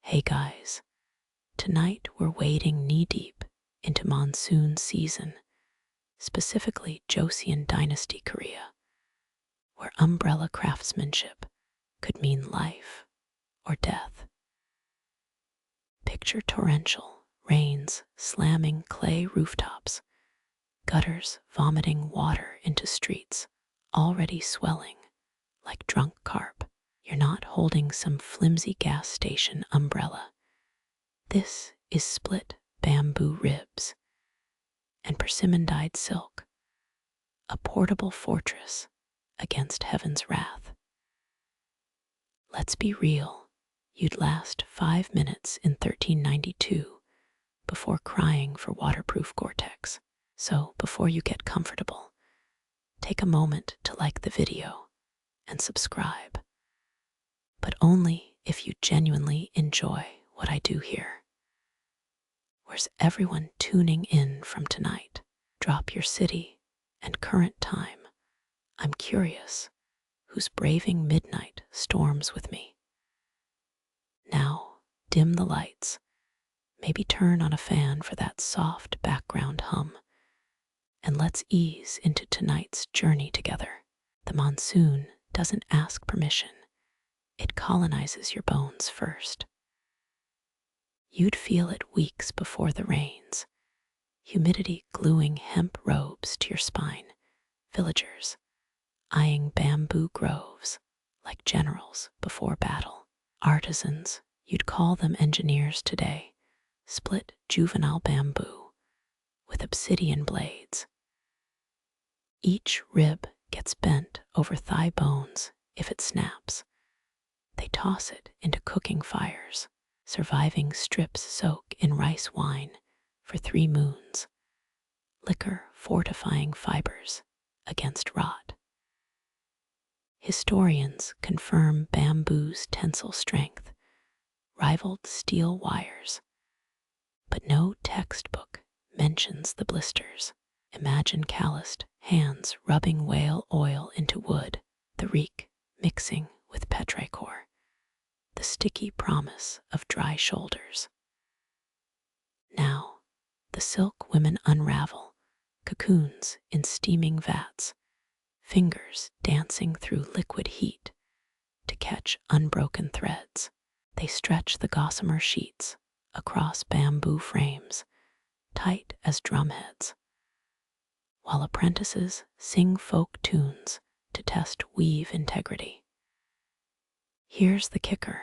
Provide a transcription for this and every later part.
Hey guys, tonight we're wading knee-deep into monsoon season, specifically Joseon Dynasty Korea, where umbrella craftsmanship could mean life or death. Picture torrential rains slamming clay rooftops, gutters vomiting water into streets already swelling like drunk carp. You're not holding some flimsy gas station umbrella. This is split bamboo ribs and persimmon-dyed silk, a portable fortress against heaven's wrath. Let's be real, you'd last 5 minutes in 1392 before crying for waterproof Gore-Tex. So before you get comfortable, take a moment to like the video and subscribe, but only if you genuinely enjoy what I do here. Where's everyone tuning in from tonight? Drop your city and current time. I'm curious who's braving midnight storms with me. Now, dim the lights. Maybe turn on a fan for that soft background hum. And let's ease into tonight's journey together. The monsoon doesn't ask permission. It colonizes your bones first. You'd feel it weeks before the rains, humidity gluing hemp robes to your spine, villagers eyeing bamboo groves like generals before battle. Artisans, you'd call them engineers today, split juvenile bamboo with obsidian blades. Each rib gets bent over thigh bones if it snaps. They toss it into cooking fires. Surviving strips soak in rice wine for 3 moons, liquor fortifying fibers against rot. Historians confirm bamboo's tensile strength rivaled steel wires, but no textbook mentions the blisters. Imagine calloused hands rubbing whale oil into wood, the reek mixing with petrichor, the sticky promise of dry shoulders. Now, the silk women unravel, cocoons in steaming vats, fingers dancing through liquid heat to catch unbroken threads. They stretch the gossamer sheets across bamboo frames, tight as drumheads, while apprentices sing folk tunes to test weave integrity. Here's the kicker.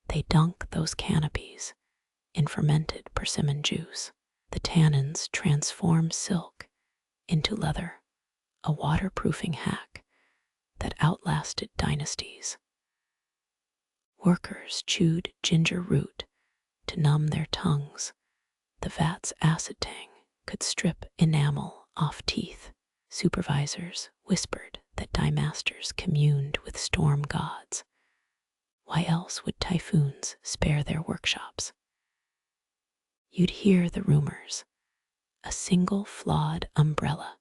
They dunk those canopies in fermented persimmon juice. The tannins transform silk into leather, a waterproofing hack that outlasted dynasties. Workers chewed ginger root to numb their tongues. The vat's acid tang could strip enamel off teeth. Supervisors whispered that dye masters communed with storm gods. Why else would typhoons spare their workshops? You'd hear the rumors. A single flawed umbrella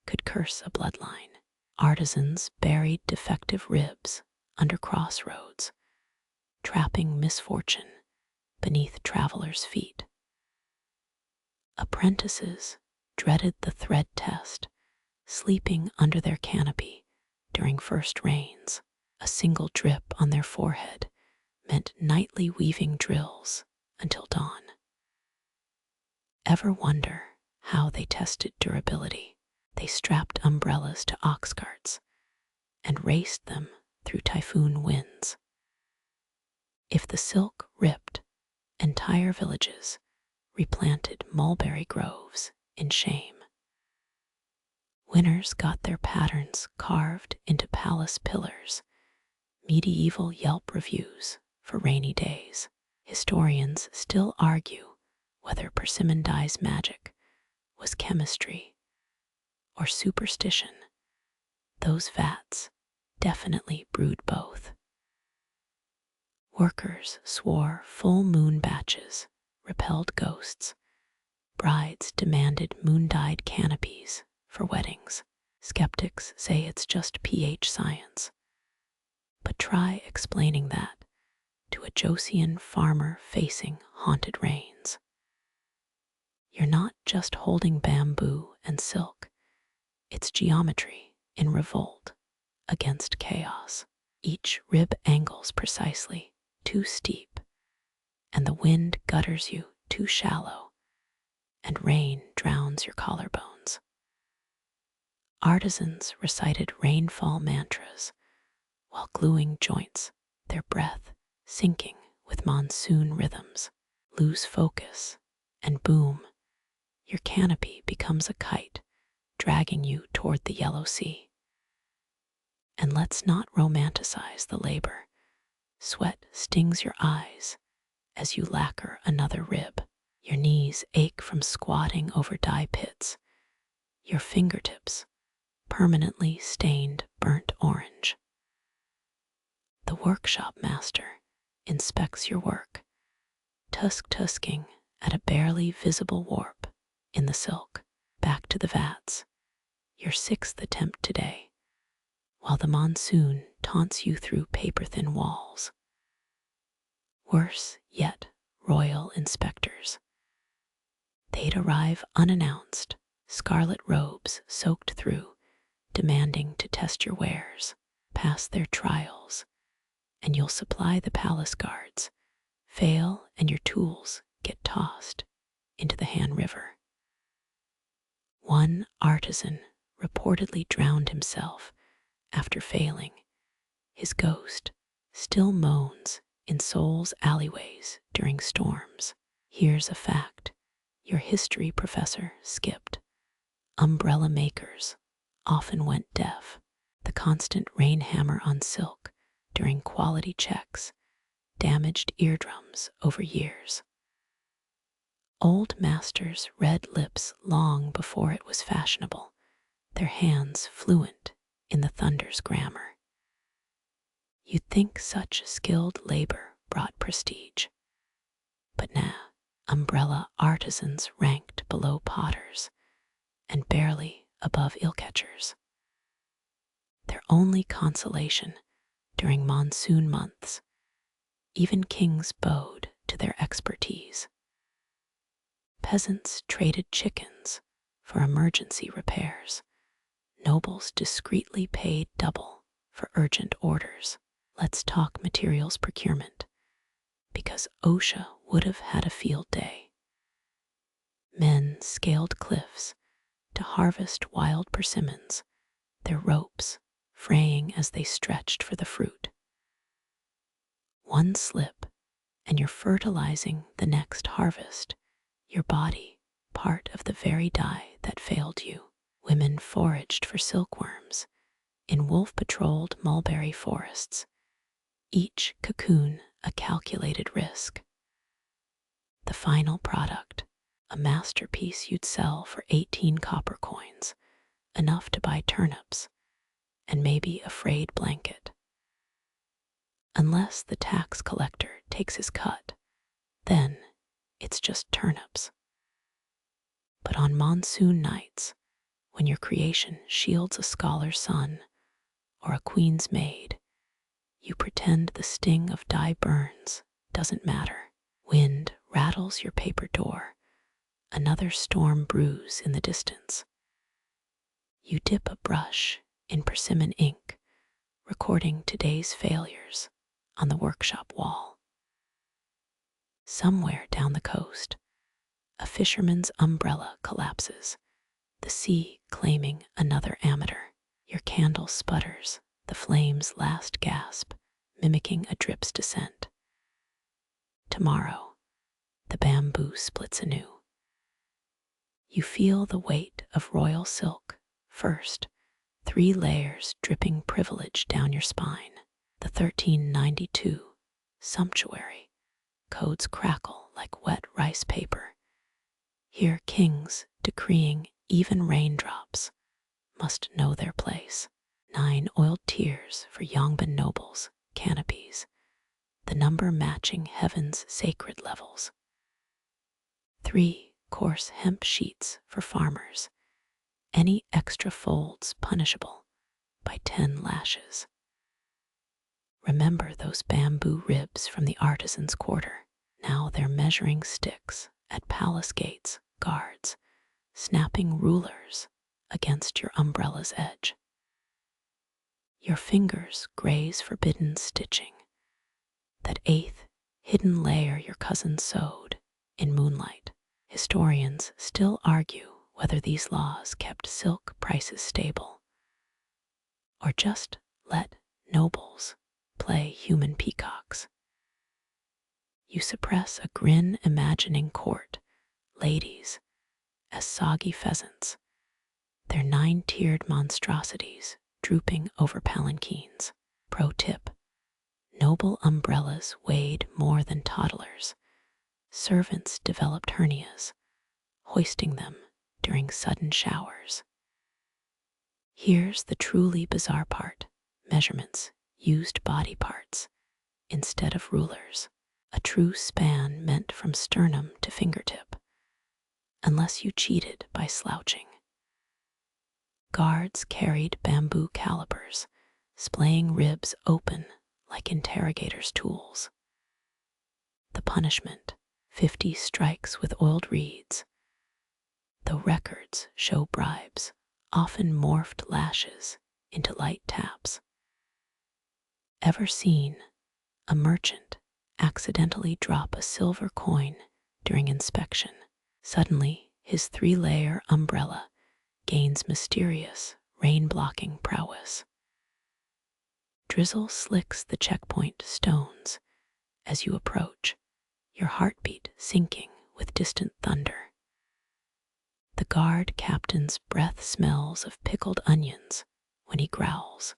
could curse a bloodline. Artisans buried defective ribs under crossroads, trapping misfortune beneath travelers' feet. Apprentices dreaded the thread test, sleeping under their canopy during first rains. A single drip on their forehead meant nightly weaving drills until dawn. Ever wonder how they tested durability? They strapped umbrellas to oxcarts and raced them through typhoon winds. If the silk ripped, entire villages replanted mulberry groves in shame. Winners got their patterns carved into palace pillars, medieval Yelp reviews for rainy days. Historians still argue whether persimmon dye's magic was chemistry or superstition. Those vats definitely brewed both. Workers swore full moon batches repelled ghosts. Brides demanded moon-dyed canopies for weddings. Skeptics say it's just pH science. But try explaining that to a Joseon farmer facing haunted rains. You're not just holding bamboo and silk, it's geometry in revolt against chaos. Each rib angles precisely, too steep, and the wind gutters you too shallow, and rain drowns your collarbones. Artisans recited rainfall mantras while gluing joints, their breath sinking with monsoon rhythms. Lose focus, and boom, your canopy becomes a kite, dragging you toward the yellow sea. And let's not romanticize the labor. Sweat stings your eyes as you lacquer another rib. Your knees ache from squatting over dye pits, your fingertips permanently stained burnt orange. The workshop master inspects your work, tusking at a barely visible warp in the silk. Back to the vats, your sixth attempt today, while the monsoon taunts you through paper-thin walls. Worse yet, royal inspectors. They'd arrive unannounced, scarlet robes soaked through, demanding to test your wares. Pass their trials, and you'll supply the palace guards. Fail, and your tools get tossed into the Han River. One artisan reportedly drowned himself after failing. His ghost still moans in Seoul's alleyways during storms. Here's a fact your history professor skipped. Umbrella makers often went deaf. The constant rain hammer on silk during quality checks damaged eardrums over years. Old masters read lips long before it was fashionable, their hands fluent in the thunder's grammar. You'd think such skilled labor brought prestige. But nah, umbrella artisans ranked below potters and barely above eel-catchers. Their only consolation during monsoon months, even kings bowed to their expertise. Peasants traded chickens for emergency repairs. Nobles discreetly paid double for urgent orders. Let's talk materials procurement, because OSHA would have had a field day. Men scaled cliffs to harvest wild persimmons, their ropes fraying as they stretched for the fruit. One slip, and you're fertilizing the next harvest, your body part of the very dye that failed you. Women foraged for silkworms in wolf-patrolled mulberry forests, each cocoon a calculated risk. The final product, a masterpiece you'd sell for 18 copper coins, enough to buy turnips and maybe a frayed blanket. Unless the tax collector takes his cut, then it's just turnips. But on monsoon nights, when your creation shields a scholar's son or a queen's maid, you pretend the sting of dye burns doesn't matter. Wind rattles your paper door, another storm brews in the distance. You dip a brush in persimmon ink, recording today's failures on the workshop wall. Somewhere down the coast, a fisherman's umbrella collapses, the sea claiming another amateur. Your candle sputters, the flame's last gasp, mimicking a drip's descent. Tomorrow, the bamboo splits anew. You feel the weight of royal silk, first, 3 layers dripping privilege down your spine. The 1392 sumptuary codes crackle like wet rice paper. Here kings decreeing even raindrops must know their place. 9 oiled tiers for Yongbin nobles, canopies, the number matching heaven's sacred levels. 3 coarse hemp sheets for farmers, any extra folds punishable by 10 lashes. Remember those bamboo ribs from the artisans' quarter. Now they're measuring sticks at palace gates, guards, snapping rulers against your umbrella's edge. Your fingers graze forbidden stitching, that eighth hidden layer your cousin sewed in moonlight. Historians still argue whether these laws kept silk prices stable or just let nobles play human peacocks. You suppress a grin imagining court ladies as soggy pheasants, their nine-tiered monstrosities drooping over palanquins. Pro tip: noble umbrellas weighed more than toddlers. Servants developed hernias, hoisting them during sudden showers. Here's the truly bizarre part: measurements used body parts instead of rulers. A true span meant from sternum to fingertip, unless you cheated by slouching. Guards carried bamboo calipers, splaying ribs open like interrogators' tools. The punishment: 50 strikes with oiled reeds, though records show bribes often morphed lashes into light taps. Ever seen a merchant accidentally drop a silver coin during inspection? Suddenly, his 3-layer umbrella gains mysterious rain-blocking prowess. Drizzle slicks the checkpoint stones as you approach, your heartbeat sinking with distant thunder. The guard captain's breath smells of pickled onions when he growls.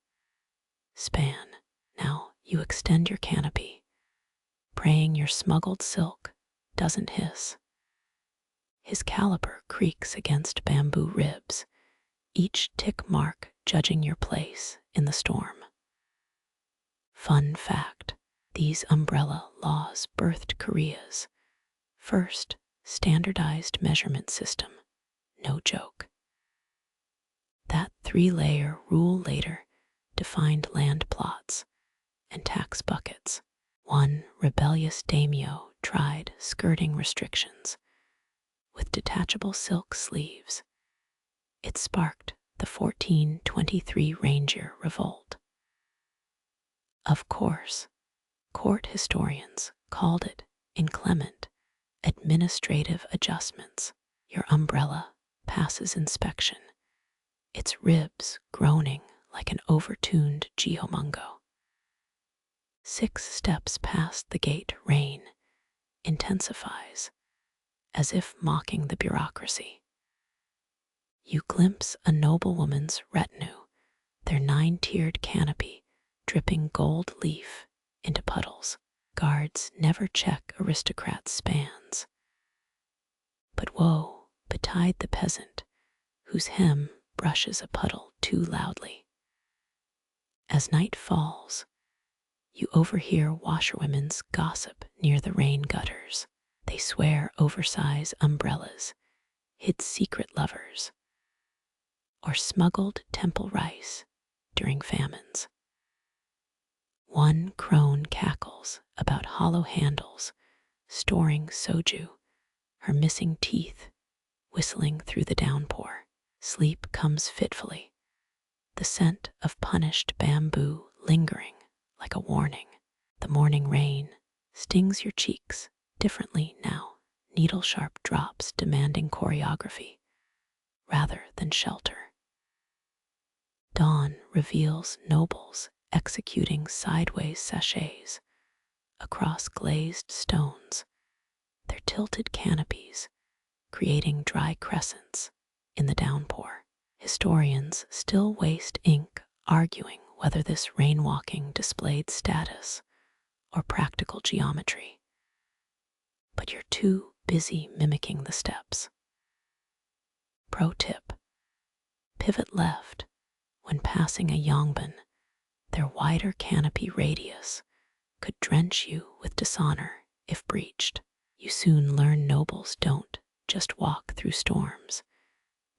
Span. Now you extend your canopy, praying your smuggled silk doesn't hiss. His caliper creaks against bamboo ribs, each tick mark judging your place in the storm. Fun fact: these umbrella laws birthed Korea's first standardized measurement system. No joke. That 3-layer rule later defined land plots and tax buckets. One rebellious daimyo tried skirting restrictions with detachable silk sleeves. It sparked the 1423 Ranger Revolt. Of course, court historians called it inclement administrative adjustments. Your umbrella passes inspection, its ribs groaning like an overtuned geomungo. 6 steps past the gate, rain intensifies, as if mocking the bureaucracy. You glimpse a noblewoman's retinue, their 9-tiered canopy dripping gold leaf into puddles. Guards never check aristocrats' spans. But woe betide the peasant whose hem brushes a puddle too loudly. As night falls, you overhear washerwomen's gossip near the rain gutters. They swear oversized umbrellas hid secret lovers, or smuggled temple rice during famines. One crone cackles about hollow handles, storing soju, her missing teeth whistling through the downpour. Sleep comes fitfully, the scent of punished bamboo lingering like a warning. The morning rain stings your cheeks differently now, needle-sharp drops demanding choreography rather than shelter. Dawn reveals nobles executing sideways sachets across glazed stones, their tilted canopies creating dry crescents in the downpour. Historians still waste ink arguing whether this rainwalking displayed status or practical geometry. But you're too busy mimicking the steps. Pro tip: pivot left when passing a yongbin. Their wider canopy radius could drench you with dishonor if breached. You soon learn nobles don't just walk through storms.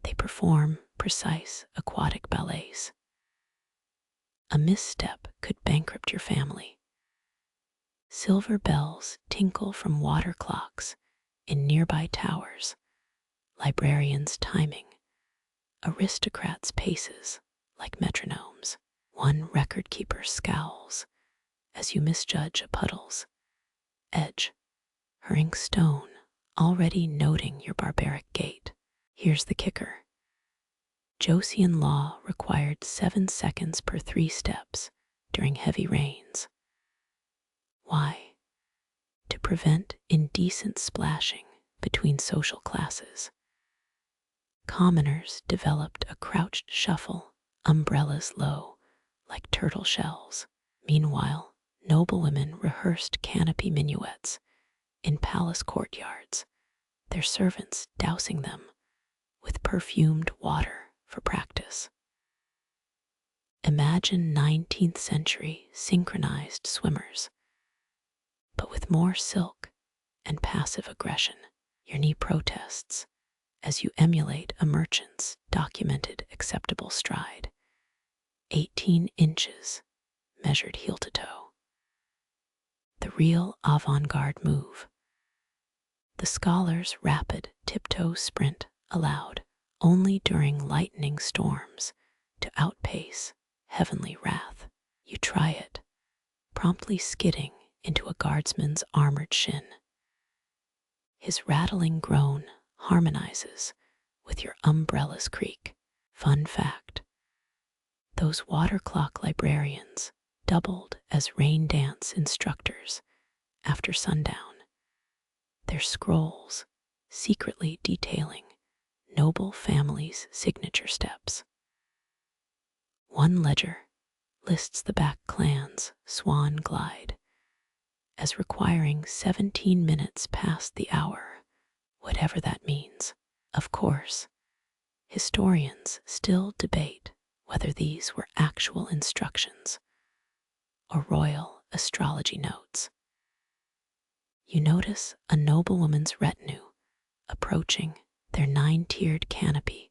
They perform precise aquatic ballets. A misstep could bankrupt your family. Silver bells tinkle from water clocks in nearby towers, librarians timing, aristocrats' paces like metronomes. One record keeper scowls as you misjudge a puddle's edge, her ink stone already noting your barbaric gait. Here's the kicker. Joseon law required 7 seconds per 3 steps during heavy rains. Why? To prevent indecent splashing between social classes. Commoners developed a crouched shuffle, umbrellas low, like turtle shells. Meanwhile, noblewomen rehearsed canopy minuets in palace courtyards, their servants dousing them with perfumed water for practice. Imagine 19th century synchronized swimmers, but with more silk and passive aggression. Your knee protests as you emulate a merchant's documented acceptable stride, 18 inches measured heel to toe. The real avant-garde move. The scholar's rapid tiptoe sprint allowed only during lightning storms to outpace heavenly wrath. You try it, promptly skidding into a guardsman's armored shin. His rattling groan harmonizes with your umbrella's creak. Fun fact: those water clock librarians doubled as rain dance instructors after sundown, their scrolls secretly detailing noble families' signature steps. One ledger lists the back clan's swan glide as requiring 17 minutes past the hour, whatever that means. Of course, historians still debate whether these were actual instructions or royal astrology notes. You notice a noblewoman's retinue approaching, their 9-tiered canopy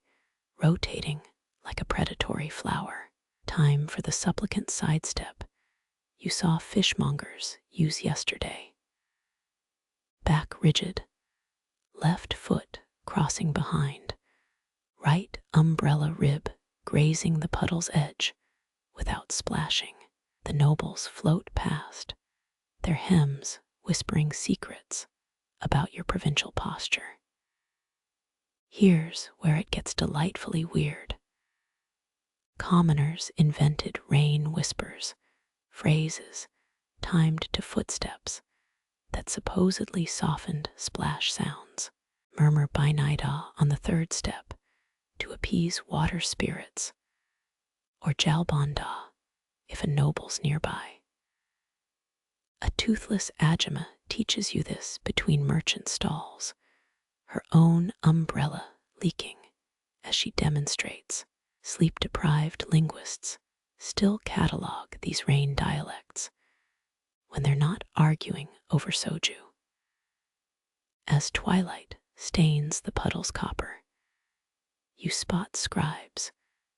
rotating like a predatory flower. Time for the supplicant sidestep you saw fishmongers use yesterday. Back rigid, left foot crossing behind, right umbrella rib grazing the puddle's edge without splashing. The nobles float past, their hems whispering secrets about your provincial posture. Here's where it gets delightfully weird. Commoners invented rain whispers, phrases timed to footsteps that supposedly softened splash sounds. Murmur Bainida on the 3rd step to appease water spirits, or Jalbanda if a noble's nearby. A toothless Ajama teaches you this between merchant stalls, her own umbrella leaking as she demonstrates. Sleep-deprived linguists still catalog these rain dialects when they're not arguing over soju. As twilight stains the puddle's copper, you spot scribes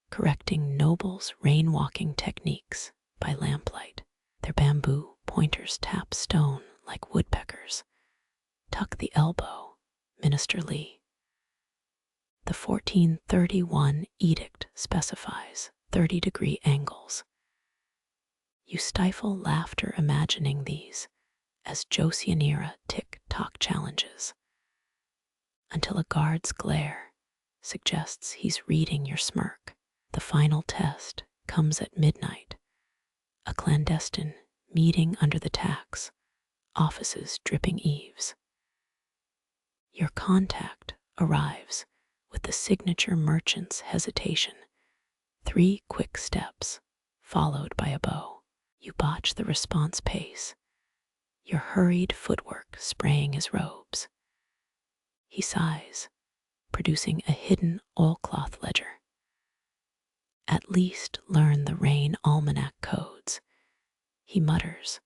correcting nobles' rain-walking techniques by lamplight. Their bamboo pointers tap stone like woodpeckers. Tuck the elbow, Minister Lee. The 1431 edict specifies 30-degree angles. You stifle laughter imagining these as Joseon-era tick-tock challenges, until a guard's glare suggests he's reading your smirk. The final test comes at midnight, a clandestine meeting under the tax office's dripping eaves. Your contact arrives with the signature merchant's hesitation, 3 quick steps followed by a bow. You botch the response pace, your hurried footwork spraying his robes. He sighs, producing a hidden oilcloth ledger. At least learn the rain almanac codes, he mutters,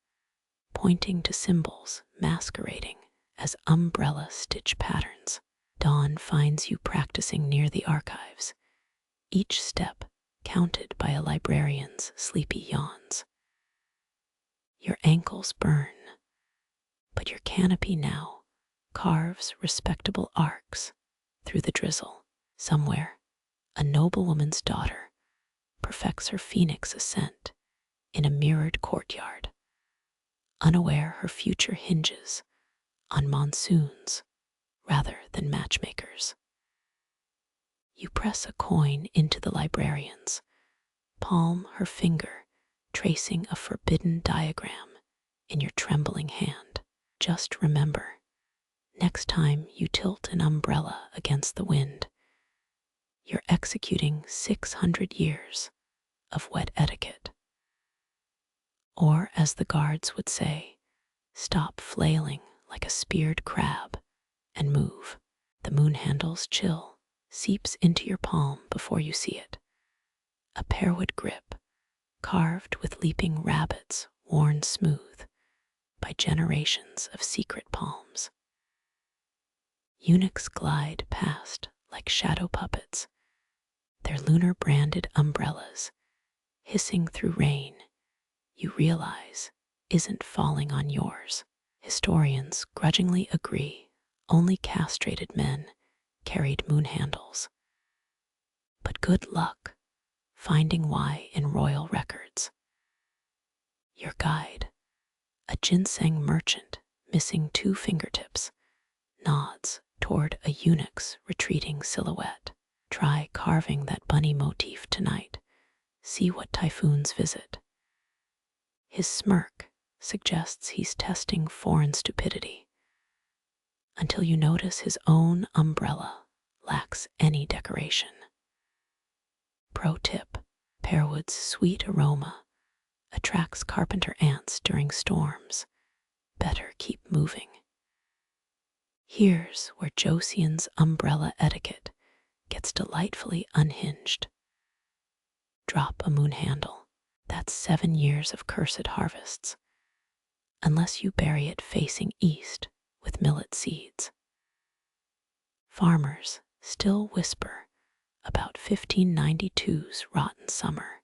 pointing to symbols masquerading as umbrella stitch patterns. Dawn finds you practicing near the archives, each step counted by a librarian's sleepy yawns. Your ankles burn, but your canopy now carves respectable arcs through the drizzle. Somewhere, a noblewoman's daughter perfects her phoenix ascent in a mirrored courtyard, unaware her future hinges on monsoons rather than matchmakers. You press a coin into the librarian's, palm her finger tracing a forbidden diagram in your trembling hand. Just remember, next time you tilt an umbrella against the wind, you're executing 600 years of wet etiquette. Or, as the guards would say, stop flailing like a speared crab and move. The moon handle's chill seeps into your palm before you see it. A pearwood grip, carved with leaping rabbits worn smooth by generations of secret palms. Eunuchs glide past like shadow puppets, their lunar-branded umbrellas hissing through rain you realize isn't falling on yours. Historians grudgingly agree only castrated men carried moon handles. But good luck finding why in royal records. Your guide, a ginseng merchant missing 2 fingertips, nods toward a eunuch's retreating silhouette. Try carving that bunny motif tonight. See what typhoons visit. His smirk suggests he's testing foreign stupidity, until you notice his own umbrella lacks any decoration. Pro tip: pearwood's sweet aroma attracts carpenter ants during storms. Better keep moving. Here's where Joseon's umbrella etiquette gets delightfully unhinged. Drop a moon handle. That's 7 years of cursed harvests, unless you bury it facing east with millet seeds. Farmers still whisper about 1592's rotten summer,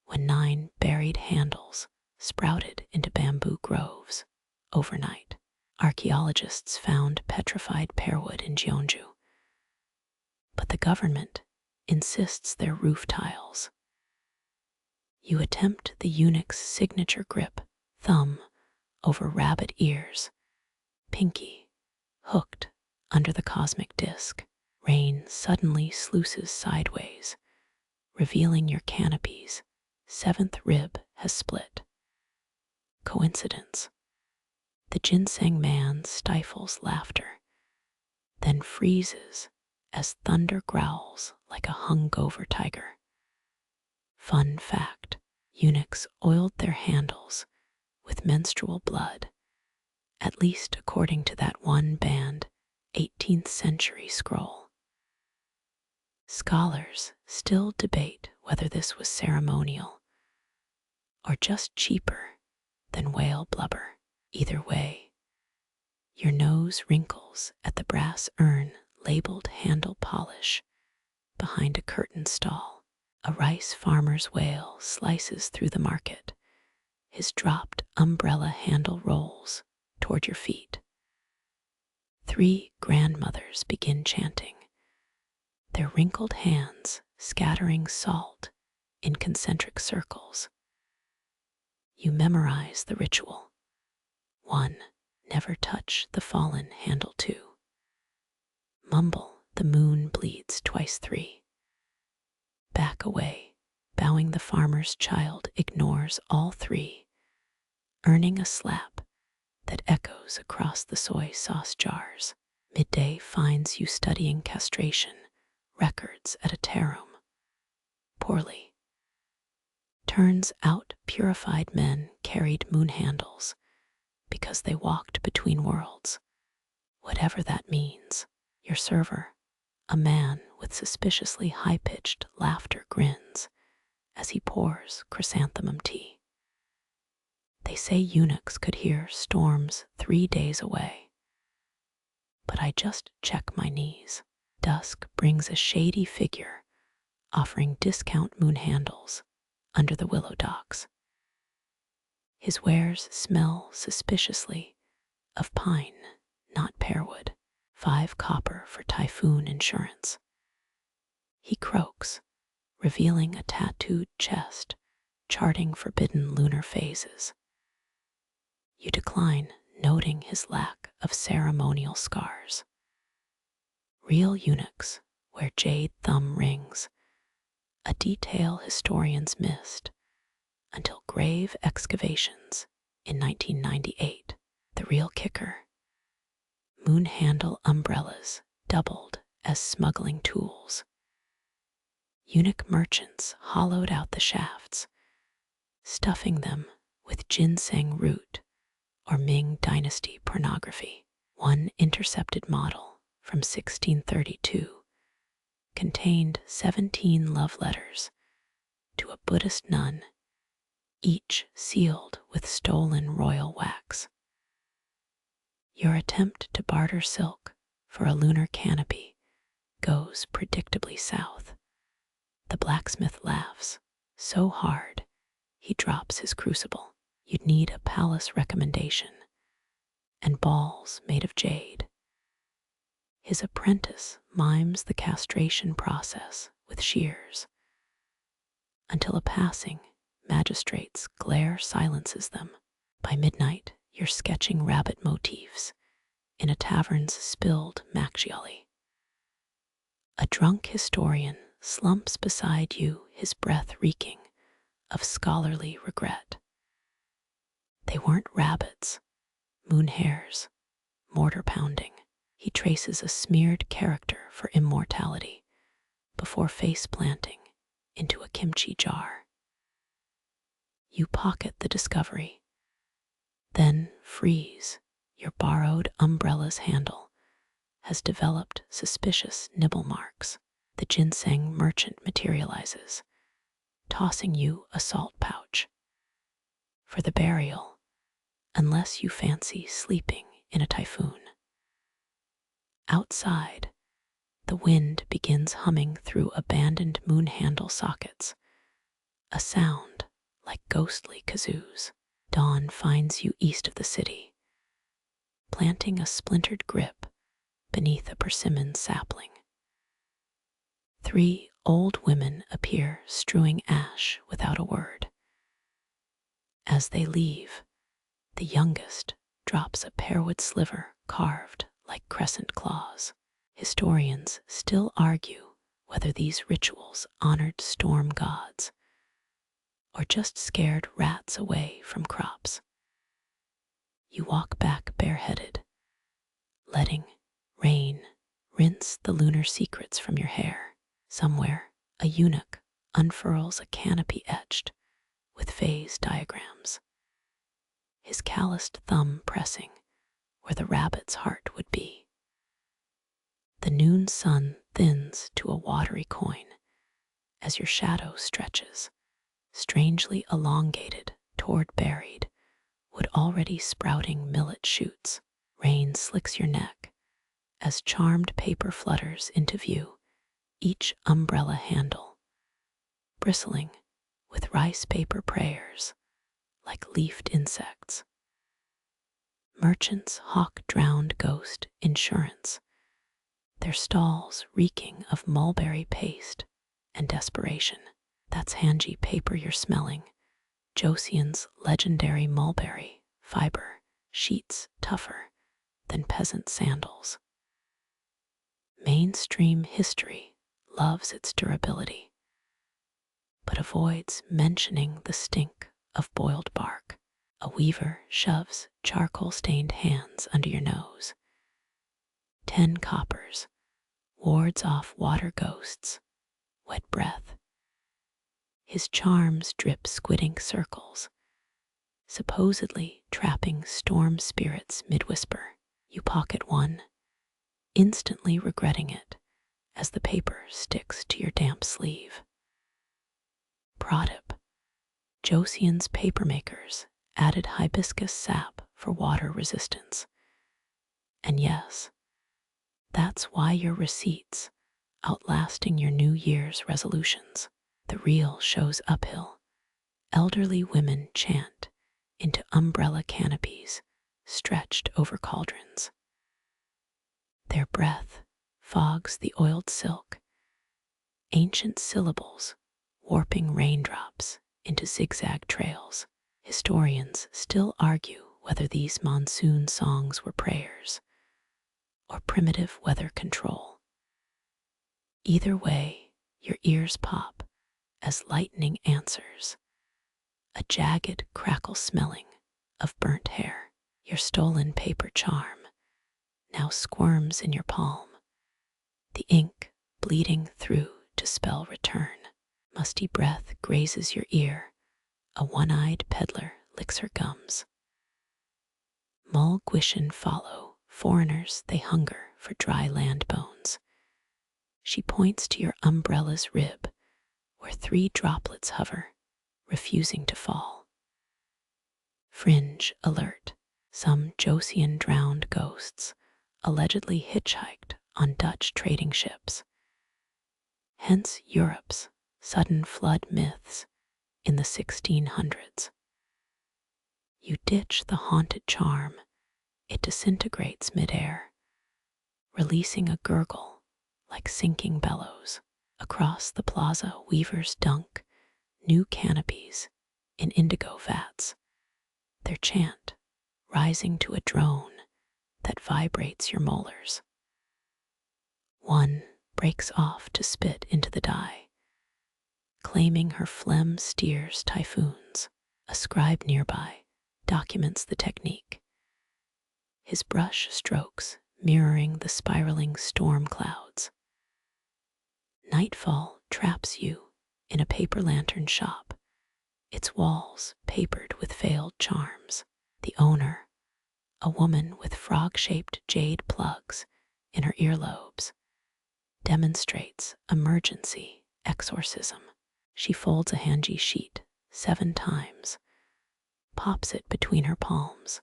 when 9 buried handles sprouted into bamboo groves overnight. Archaeologists found petrified pearwood in Jeonju, but the government insists they're roof tiles. You attempt the eunuch's signature grip, thumb over rabbit ears, pinky hooked under the cosmic disc. Rain suddenly sluices sideways, revealing your canopy's 7th rib has split. Coincidence? The ginseng man stifles laughter, then freezes as thunder growls like a hungover tiger. Fun fact: eunuchs oiled their handles with menstrual blood, at least according to that one banned 18th century scroll. Scholars still debate whether this was ceremonial or just cheaper than whale blubber. Either way, your nose wrinkles at the brass urn labeled handle polish behind a curtain stall. A rice farmer's wail slices through the market. His dropped umbrella handle rolls toward your feet. 3 grandmothers begin chanting, their wrinkled hands scattering salt in concentric circles. You memorize the ritual. 1. Never touch the fallen handle. 2. Mumble the moon bleeds twice. 3. Back away, bowing the farmer's child ignores all 3, earning a slap that echoes across the soy sauce jars. Midday finds you studying castration records at a tarum. Poorly. Turns out purified men carried moon handles because they walked between worlds, whatever that means. Your server, a man with suspiciously high-pitched laughter, grins as he pours chrysanthemum tea. They say eunuchs could hear storms 3 days away, but I just check my knees. Dusk brings a shady figure offering discount moon handles under the willow docks. His wares smell suspiciously of pine, not pearwood. 5 copper for typhoon insurance. He croaks, revealing a tattooed chest, charting forbidden lunar phases. You decline, noting his lack of ceremonial scars. Real eunuchs wear jade thumb rings, a detail historians missed until grave excavations in 1998. The real kicker: moon handle umbrellas doubled as smuggling tools. Eunuch merchants hollowed out the shafts, stuffing them with ginseng root or Ming Dynasty pornography. One intercepted model from 1632 contained 17 love letters to a Buddhist nun, each sealed with stolen royal wax. Your attempt to barter silk for a lunar canopy goes predictably south. The blacksmith laughs so hard he drops his crucible. You'd need a palace recommendation and balls made of jade. His apprentice mimes the castration process with shears until a passing magistrate's glare silences them. By midnight, you're sketching rabbit motifs in a tavern's spilled macchioli. A drunk historian slumps beside you, his breath reeking of scholarly regret. They weren't rabbits, moon hares, mortar pounding. He traces a smeared character for immortality before face planting into a kimchi jar. You pocket the discovery, then freeze. Your borrowed umbrella's handle has developed suspicious nibble marks. The ginseng merchant materializes, tossing you a salt pouch. For the burial, unless you fancy sleeping in a typhoon. Outside, the wind begins humming through abandoned moon handle sockets, a sound like ghostly kazoos. Dawn finds you east of the city, planting a splintered grip beneath a persimmon sapling. 3 old women appear, strewing ash without a word. As they leave, the youngest drops a pearwood sliver carved like crescent claws. Historians still argue whether these rituals honored storm gods or just scared rats away from crops. You walk back bareheaded, letting rain rinse the lunar secrets from your hair. Somewhere, a eunuch unfurls a canopy etched with phase diagrams, his calloused thumb pressing where the rabbit's heart would be. The noon sun thins to a watery coin as your shadow stretches, strangely elongated toward buried, would already sprouting millet shoots. Rain slicks your neck as charmed paper flutters into view, each umbrella handle bristling with rice paper prayers like leafed insects. Merchants hawk drowned ghost insurance, their stalls reeking of mulberry paste and desperation. That's hangy paper you're smelling, Joseon's legendary mulberry fiber sheets tougher than peasant sandals. Mainstream history loves its durability, but avoids mentioning the stink of boiled bark. A weaver shoves charcoal-stained hands under your nose. 10 coppers wards off water ghosts, wet breath. His charms drip squid ink circles, supposedly trapping storm spirits mid-whisper. You pocket one, instantly regretting it as the paper sticks to your damp sleeve. Prodip, Joseon's papermakers added hibiscus sap for water resistance. And yes, that's why your receipts outlasting your New Year's resolutions. The real show's uphill. Elderly women chant into umbrella canopies stretched over cauldrons. Their breath fogs the oiled silk, ancient syllables warping raindrops into zigzag trails. Historians still argue whether these monsoon songs were prayers or primitive weather control. Either way, your ears pop as lightning answers, a jagged crackle smelling of burnt hair. Your stolen paper charm now squirms in your palm, the ink bleeding through to spell return. Musty breath grazes your ear, a one-eyed peddler licks her gums. Mulgwishin follow, foreigners they hunger for dry land bones. She points to your umbrella's rib, where 3 droplets hover, refusing to fall. Fringe alert, some Joseon drowned ghosts allegedly hitchhiked on Dutch trading ships. Hence Europe's sudden flood myths in the 1600s. You ditch the haunted charm, it disintegrates midair, releasing a gurgle like sinking bellows. Across the plaza, weavers dunk new canopies in indigo vats, their chant rising to a drone that vibrates your molars. One breaks off to spit into the dye, claiming her phlegm steers typhoons. A scribe nearby documents the technique, his brush strokes mirroring the spiraling storm clouds. Nightfall traps you in a paper lantern shop, its walls papered with failed charms. The owner, a woman with frog-shaped jade plugs in her earlobes, demonstrates emergency exorcism. She folds a hanji sheet 7 times, pops it between her palms,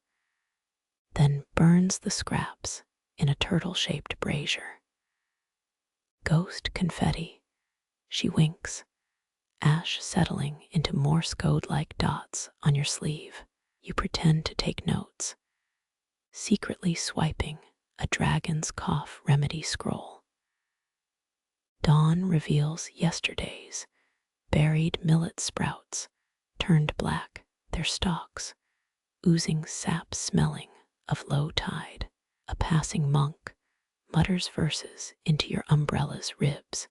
then burns the scraps in a turtle-shaped brazier. Ghost confetti, she winks, ash settling into Morse code-like dots on your sleeve. You pretend to take notes, secretly swiping a dragon's cough remedy scroll. Dawn reveals yesterday's buried millet sprouts turned black, their stalks oozing sap smelling of low tide. A passing monk mutters verses into your umbrella's ribs,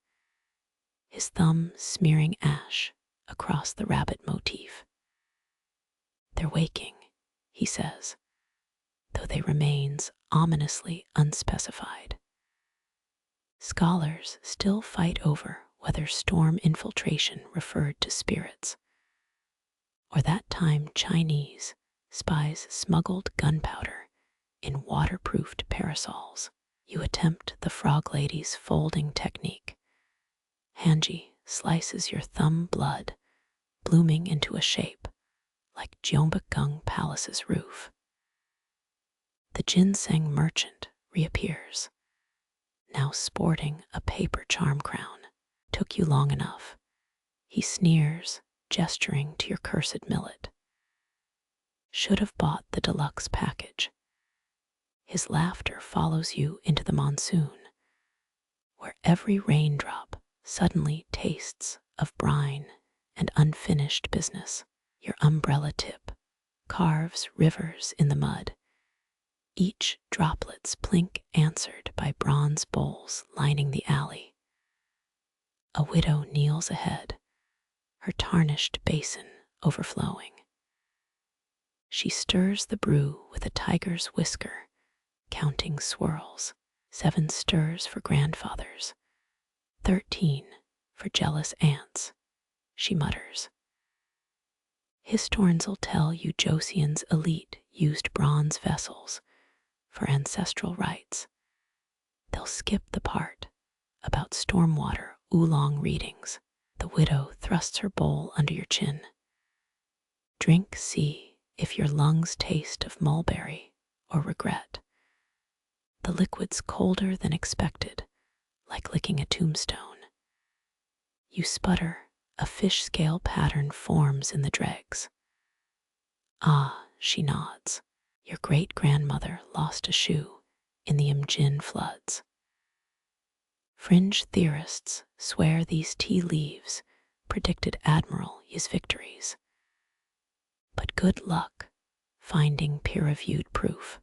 his thumb smearing ash across the rabbit motif. They're waking, he says, though they remains ominously unspecified. Scholars still fight over whether storm infiltration referred to spirits, or that time Chinese spies smuggled gunpowder in waterproofed parasols. You attempt the frog lady's folding technique. Hanji slices your thumb blood, blooming into a shape like Gyeongbokgung Palace's roof. The ginseng merchant reappears, now sporting a paper charm crown. Took you long enough, he sneers, gesturing to your cursed millet. Should have bought the deluxe package. His laughter follows you into the monsoon, where every raindrop suddenly tastes of brine and unfinished business. Your umbrella tip carves rivers in the mud, each droplet's plink answered by bronze bowls lining the alley. A widow kneels ahead, her tarnished basin overflowing. She stirs the brew with a tiger's whisker, counting swirls. 7 stirs for grandfathers, 13 for jealous aunts, she mutters. Historians'll tell you Joseon's elite used bronze vessels for ancestral rites. They'll skip the part about stormwater oolong readings. The widow thrusts her bowl under your chin. Drink, see if your lungs taste of mulberry or regret. The liquid's colder than expected, like licking a tombstone. You sputter, a fish scale pattern forms in the dregs. Ah, she nods. Your great-grandmother lost a shoe in the Imjin floods. Fringe theorists swear these tea leaves predicted Admiral Yi's victories. But good luck finding peer-reviewed proof.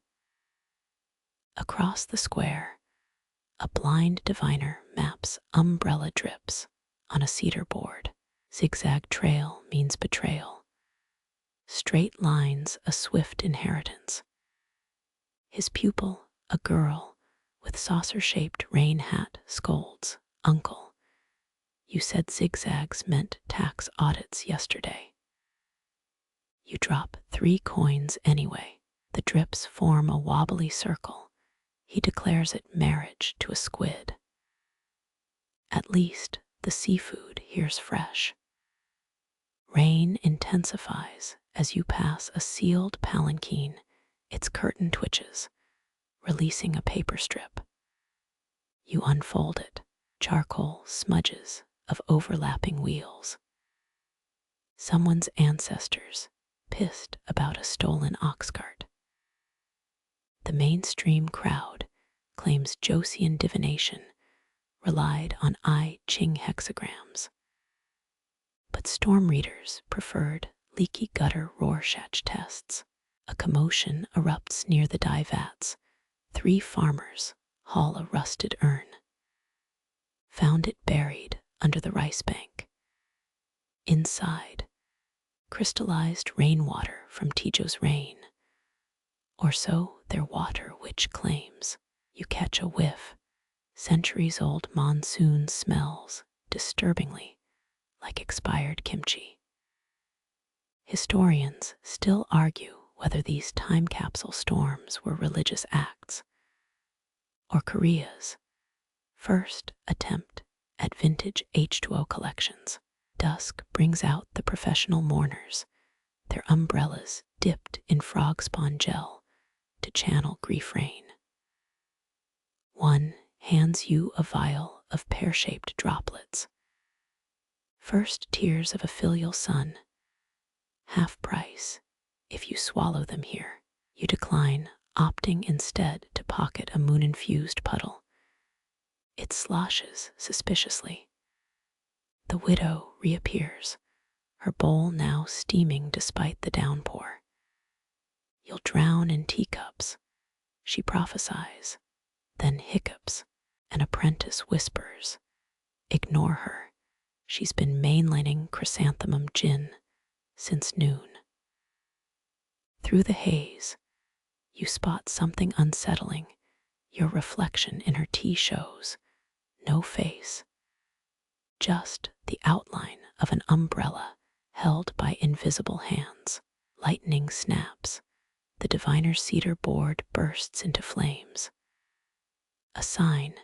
Across the square, a blind diviner maps umbrella drips on a cedar board. Zigzag trail means betrayal. Straight lines a swift inheritance. His pupil, a girl with saucer-shaped rain hat, scolds, "Uncle, you said zigzags meant tax audits yesterday." You drop 3 coins anyway. The drips form a wobbly circle. He declares it marriage to a squid. At least the seafood here's fresh. Rain intensifies as you pass a sealed palanquin. Its curtain twitches, releasing a paper strip. You unfold it, charcoal smudges of overlapping wheels. Someone's ancestors pissed about a stolen oxcart. The mainstream crowd claims Joseon divination relied on I Ching hexagrams. But storm readers preferred leaky gutter Rorschach tests. A commotion erupts near the dye vats. 3 farmers haul a rusted urn. Found it buried under the rice bank. Inside, crystallized rainwater from Tijo's rain. Or so their water witch claims. You catch a whiff. Centuries-old monsoon smells disturbingly like expired kimchi. Historians still argue whether these time capsule storms were religious acts or Korea's first attempt at vintage H2O collections. Dusk brings out the professional mourners, their umbrellas dipped in frog spawn gel to channel grief rain. One hands you a vial of pear-shaped droplets. First tears of a filial son. Half price if you swallow them here. You decline, opting instead to pocket a moon-infused puddle. It sloshes suspiciously. The widow reappears, her bowl now steaming despite the downpour. You'll drown in teacups, she prophesies, then hiccups. An apprentice whispers, "Ignore her. She's been mainlining chrysanthemum gin since noon." Through the haze, you spot something unsettling. Your reflection in her tea shows no face, just the outline of an umbrella held by invisible hands. Lightning snaps. The diviner's cedar board bursts into flames. A sign.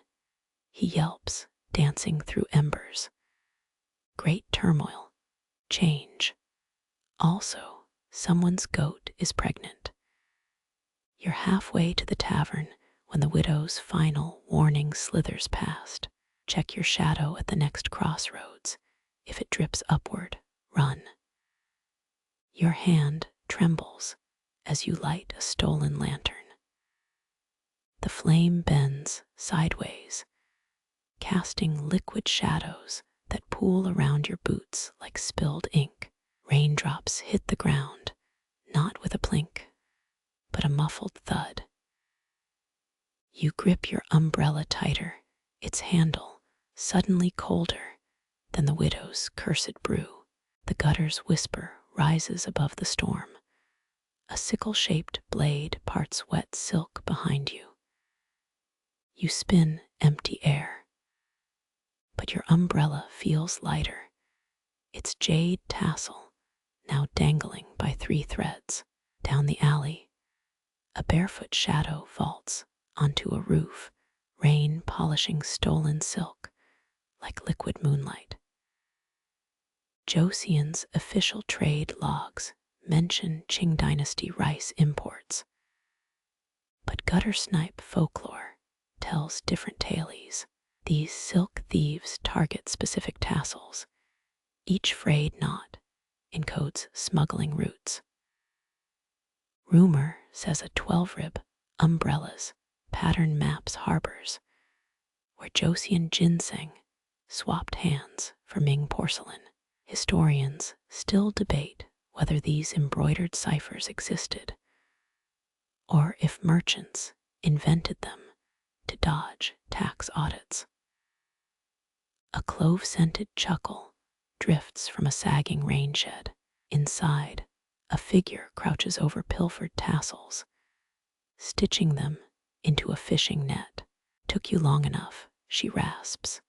He yelps, dancing through embers. Great turmoil. Change. Also, someone's goat is pregnant. You're halfway to the tavern when the widow's final warning slithers past. Check your shadow at the next crossroads. If it drips upward, run. Your hand trembles as you light a stolen lantern. The flame bends sideways, casting liquid shadows that pool around your boots like spilled ink. Raindrops hit the ground, not with a plink, but a muffled thud. You grip your umbrella tighter, its handle suddenly colder than the widow's cursed brew. The gutter's whisper rises above the storm. A sickle-shaped blade parts wet silk behind you. You spin empty air, but your umbrella feels lighter, its jade tassel now dangling by 3 threads. Down the alley, a barefoot shadow vaults onto a roof, rain polishing stolen silk like liquid moonlight. Joseon's official trade logs mention Qing Dynasty rice imports, but gutter snipe folklore tells different tales. These silk thieves target specific tassels. Each frayed knot encodes smuggling routes. Rumor says a 12-rib umbrellas pattern maps harbors where Joseon ginseng swapped hands for Ming porcelain. Historians still debate whether these embroidered ciphers existed or if merchants invented them to dodge tax audits. A clove-scented chuckle drifts from a sagging rain shed. Inside, a figure crouches over pilfered tassels, stitching them into a fishing net. Took you long enough, she rasps,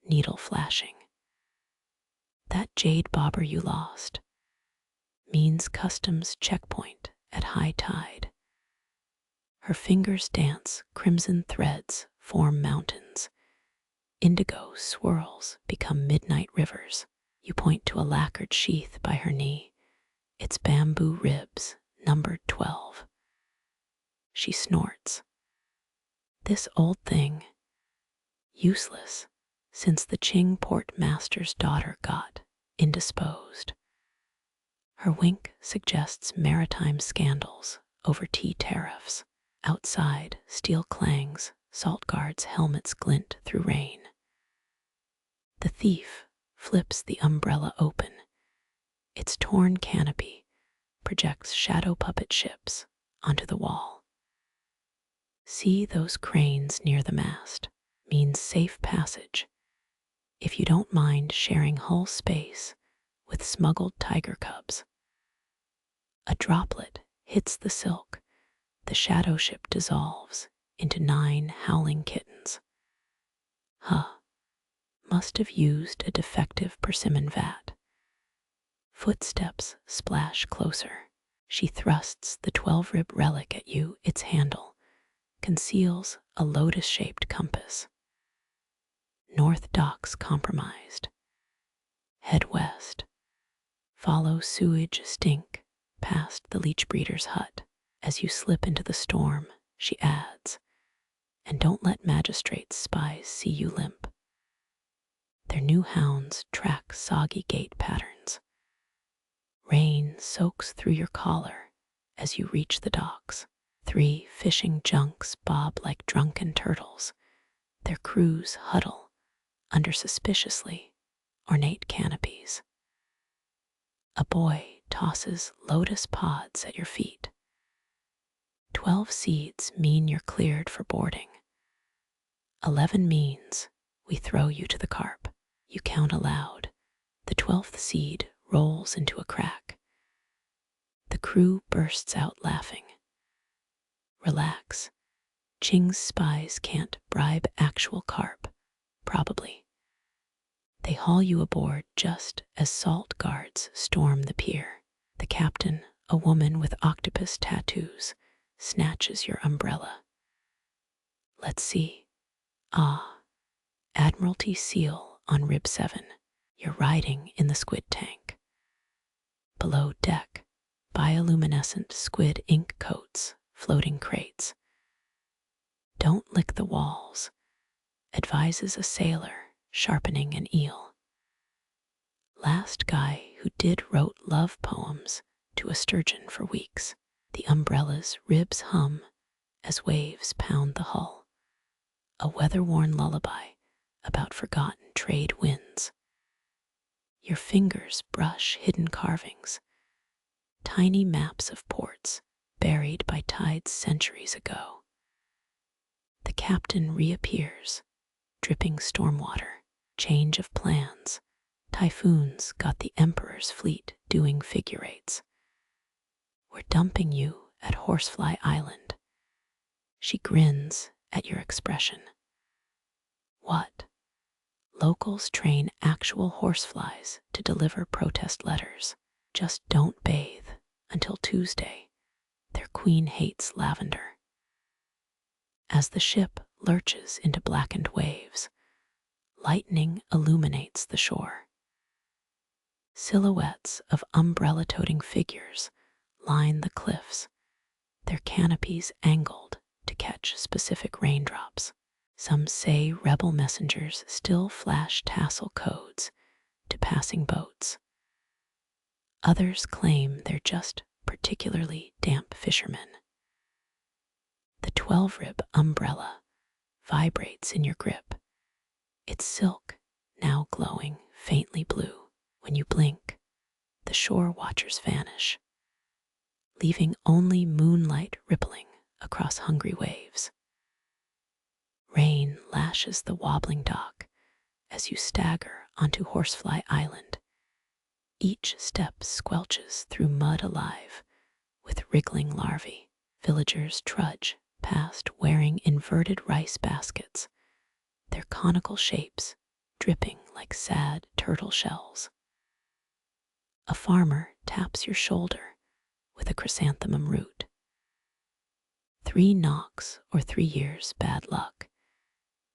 needle flashing. That jade bobber you lost means customs checkpoint at high tide. Her fingers dance, crimson threads form mountains. Indigo swirls become midnight rivers. You point to a lacquered sheath by her knee, its bamboo ribs numbered 12. She snorts. This old thing, useless since the Qing port master's daughter got indisposed. Her wink suggests maritime scandals over tea tariffs. Outside, steel clangs, salt guards' helmets glint through rain. The thief flips the umbrella open. Its torn canopy projects shadow puppet ships onto the wall. See those cranes near the mast means safe passage if you don't mind sharing hull space with smuggled tiger cubs. A droplet hits the silk. The shadow ship dissolves into 9 howling kittens. Must have used a defective persimmon vat. Footsteps splash closer. She thrusts the 12-rib relic at you. Its handle conceals a lotus-shaped compass. North docks compromised. Head west. Follow sewage stink past the leech breeder's hut. As you slip into the storm, she adds, and don't let magistrates' spies see you limp. Their new hounds track soggy gait patterns. Rain soaks through your collar as you reach the docks. 3 fishing junks bob like drunken turtles. Their crews huddle under suspiciously ornate canopies. A boy tosses lotus pods at your feet. 12 seeds mean you're cleared for boarding. 11 means we throw you to the carp. You count aloud. The 12th seed rolls into a crack. The crew bursts out laughing. Relax. Qing's spies can't bribe actual carp, probably. They haul you aboard just as salt guards storm the pier. The captain, a woman with octopus tattoos, snatches your umbrella. Let's see. Admiralty seal on rib 7. You're riding in the squid tank. Below deck, bioluminescent squid ink coats floating crates. Don't lick the walls, advises a sailor sharpening an eel. Last guy who wrote love poems to a sturgeon for weeks. The umbrella's ribs hum as waves pound the hull. A weather-worn lullaby about forgotten trade winds. Your fingers brush hidden carvings, tiny maps of ports buried by tides centuries ago. The captain reappears, dripping stormwater. Change of plans. Typhoons got the Emperor's fleet doing figure eights. We're dumping you at Horsefly Island. She grins at your expression. What? Locals train actual horseflies to deliver protest letters. Just don't bathe until Tuesday. Their queen hates lavender. As the ship lurches into blackened waves, lightning illuminates the shore. Silhouettes of umbrella-toting figures line the cliffs, their canopies angled to catch specific raindrops. Some say rebel messengers still flash tassel codes to passing boats. Others claim they're just particularly damp fishermen. The 12-rib umbrella vibrates in your grip, its silk now glowing faintly blue. When you blink, the shore watchers vanish, leaving only moonlight rippling across hungry waves. Rain lashes the wobbling dock as you stagger onto Horsefly Island. Each step squelches through mud alive with wriggling larvae. Villagers trudge past wearing inverted rice baskets, their conical shapes dripping like sad turtle shells. A farmer taps your shoulder with a chrysanthemum root. 3 knocks or 3 years bad luck,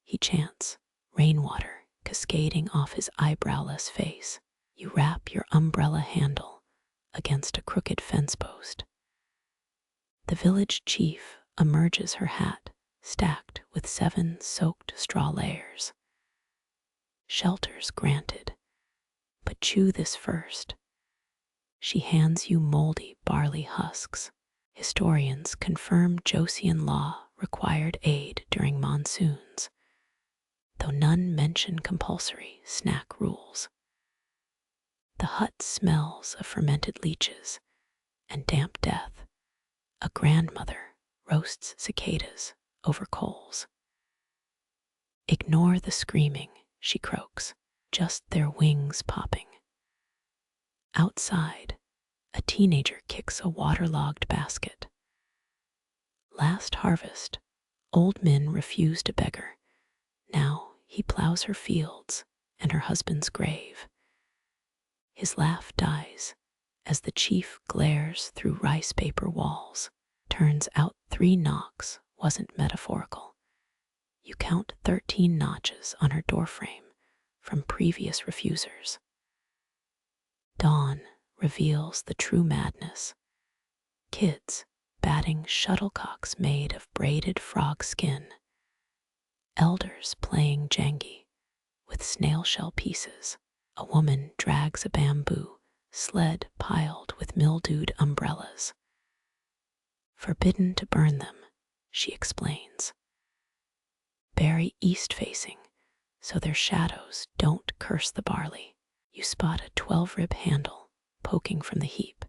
he chants, rainwater cascading off his eyebrowless face. You wrap your umbrella handle against a crooked fence post. The village chief emerges, her hat stacked with 7 soaked straw layers. Shelter's granted, but chew this first. She hands you moldy barley husks. Historians confirm Joseon law required aid during monsoons, though none mention compulsory snack rules. The hut smells of fermented leeches and damp death. A grandmother roasts cicadas over coals. Ignore the screaming, she croaks, just their wings popping. Outside, a teenager kicks a waterlogged basket. Last harvest, old Min refused a beggar. Now he plows her fields and her husband's grave. His laugh dies as the chief glares through rice paper walls. Turns out 3 knocks wasn't metaphorical. You count 13 notches on her doorframe from previous refusers. Dawn reveals the true madness. Kids batting shuttlecocks made of braided frog skin. Elders playing jangi with snail shell pieces. A woman drags a bamboo sled piled with mildewed umbrellas. Forbidden to burn them, she explains. Bury east-facing so their shadows don't curse the barley. You spot a 12-rib handle poking from the heap.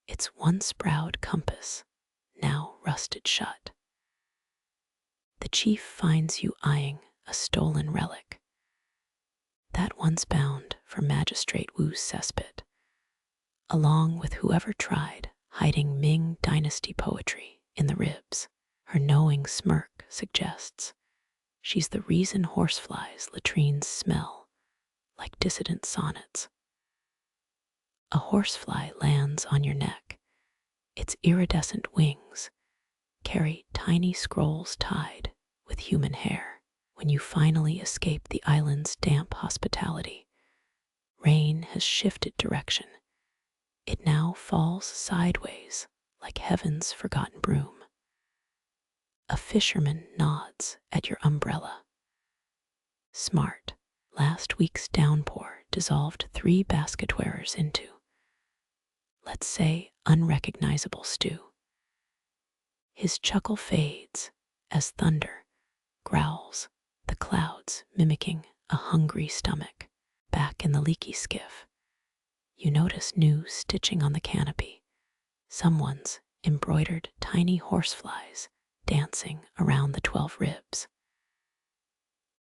Its once proud compass, now rusted shut. The chief finds you eyeing a stolen relic. That once bound for Magistrate Wu's cesspit, along with whoever tried hiding Ming Dynasty poetry in the ribs. Her knowing smirk suggests she's the reason horseflies' latrines smell like dissident sonnets. A horsefly lands on your neck. Its iridescent wings carry tiny scrolls tied with human hair. When you finally escape the island's damp hospitality, rain has shifted direction. It now falls sideways like heaven's forgotten broom. A fisherman nods at your umbrella. Smart. Last week's downpour dissolved 3 basket wearers into, let's say, unrecognizable stew. His chuckle fades as thunder growls, the clouds mimicking a hungry stomach. Back in the leaky skiff, you notice new stitching on the canopy. Someone's embroidered tiny horseflies dancing around the 12 ribs.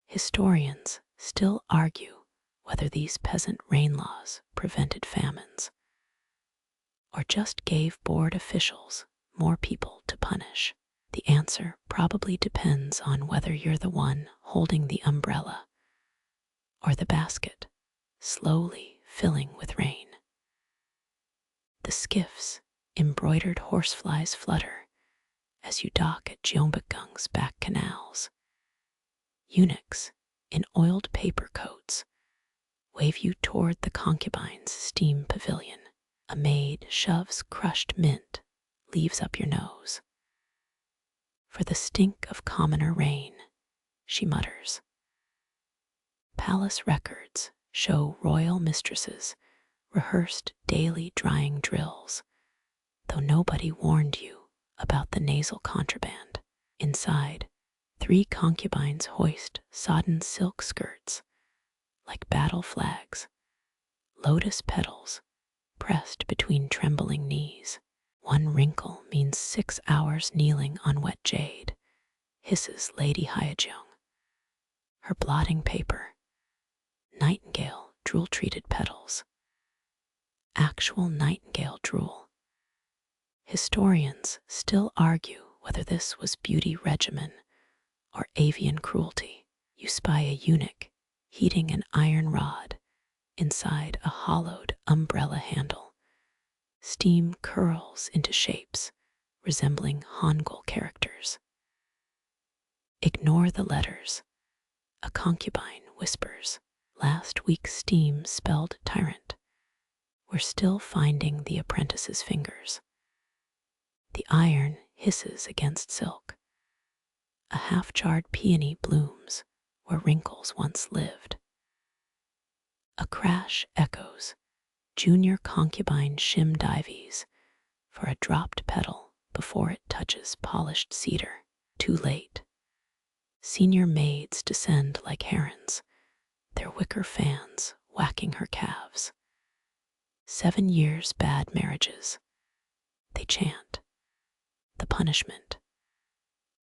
Historians still argue whether these peasant rain laws prevented famines or just gave bored officials more people to punish. The answer probably depends on whether you're the one holding the umbrella or the basket slowly filling with rain. The skiff's embroidered horseflies flutter as you dock at Jeonbukgung's back canals. Eunuchs in oiled paper coats wave you toward the concubine's steam pavilion. A maid shoves crushed mint leaves up your nose. For the stink of commoner rain, she mutters. Palace records show royal mistresses rehearsed daily drying drills, though nobody warned you about the nasal contraband. Inside, 3 concubines hoist sodden silk skirts like battle flags, lotus petals pressed between trembling knees. 1 wrinkle means 6 hours kneeling on wet jade, hisses Lady Hyejeong. Her blotting paper, nightingale drool-treated petals. Actual nightingale drool. Historians still argue whether this was beauty regimen or avian cruelty. You spy a eunuch heating an iron rod inside a hollowed umbrella handle. Steam curls into shapes resembling Hangul characters. Ignore the letters. A concubine whispers, "Last week's steam spelled tyrant. We're still finding the apprentice's fingers." The iron hisses against silk. A half-jarred peony blooms where wrinkles once lived. A crash echoes. Junior concubine shim dives for a dropped petal before it touches polished cedar. Too late. Senior maids descend like herons, their wicker fans whacking her calves. 7 years bad marriages. They chant. The punishment.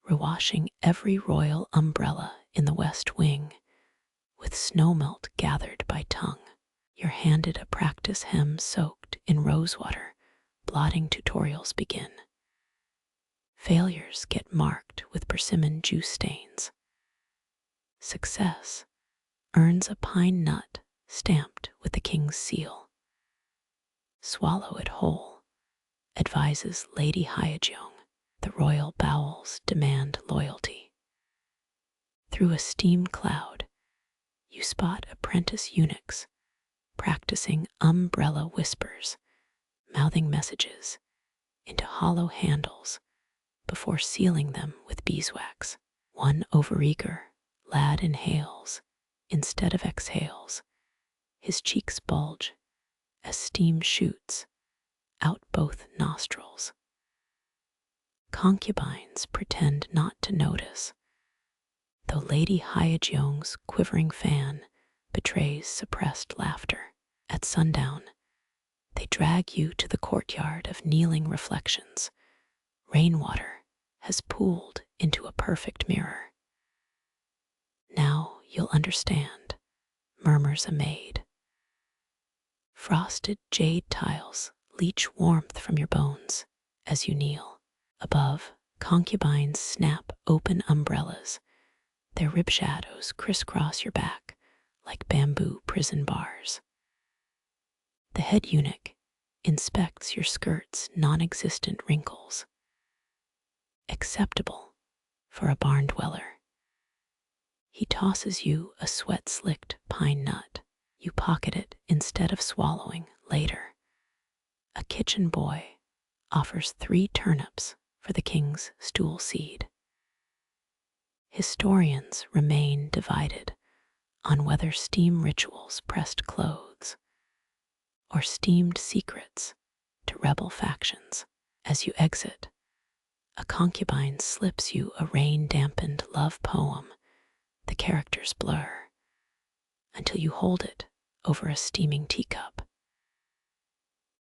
Rewashing every royal umbrella in the West Wing with snowmelt gathered by tongue. You're handed a practice hem soaked in rosewater. Blotting tutorials begin. Failures get marked with persimmon juice stains. Success earns a pine nut stamped with the king's seal. Swallow it whole, advises Lady Hyejeong. The royal bowels demand loyalty. Through a steam cloud, you spot apprentice eunuchs practicing umbrella whispers, mouthing messages into hollow handles before sealing them with beeswax. 1 overeager lad inhales instead of exhales. His cheeks bulge as steam shoots out both nostrils. Concubines pretend not to notice, though Lady Hyejeong's quivering fan betrays suppressed laughter. At sundown, they drag you to the courtyard of kneeling reflections. Rainwater has pooled into a perfect mirror. "Now you'll understand," murmurs a maid. Frosted jade tiles leach warmth from your bones as you kneel. Above, concubines snap open umbrellas. Their rib shadows crisscross your back like bamboo prison bars. The head eunuch inspects your skirt's non-existent wrinkles. Acceptable for a barn dweller. He tosses you a sweat-slicked pine nut. You pocket it instead of swallowing later. A kitchen boy offers 3 turnips for the king's stool seed. Historians remain divided on whether steam rituals pressed clothes or steamed secrets to rebel factions. As you exit, a concubine slips you a rain-dampened love poem. The characters blur until you hold it over a steaming teacup.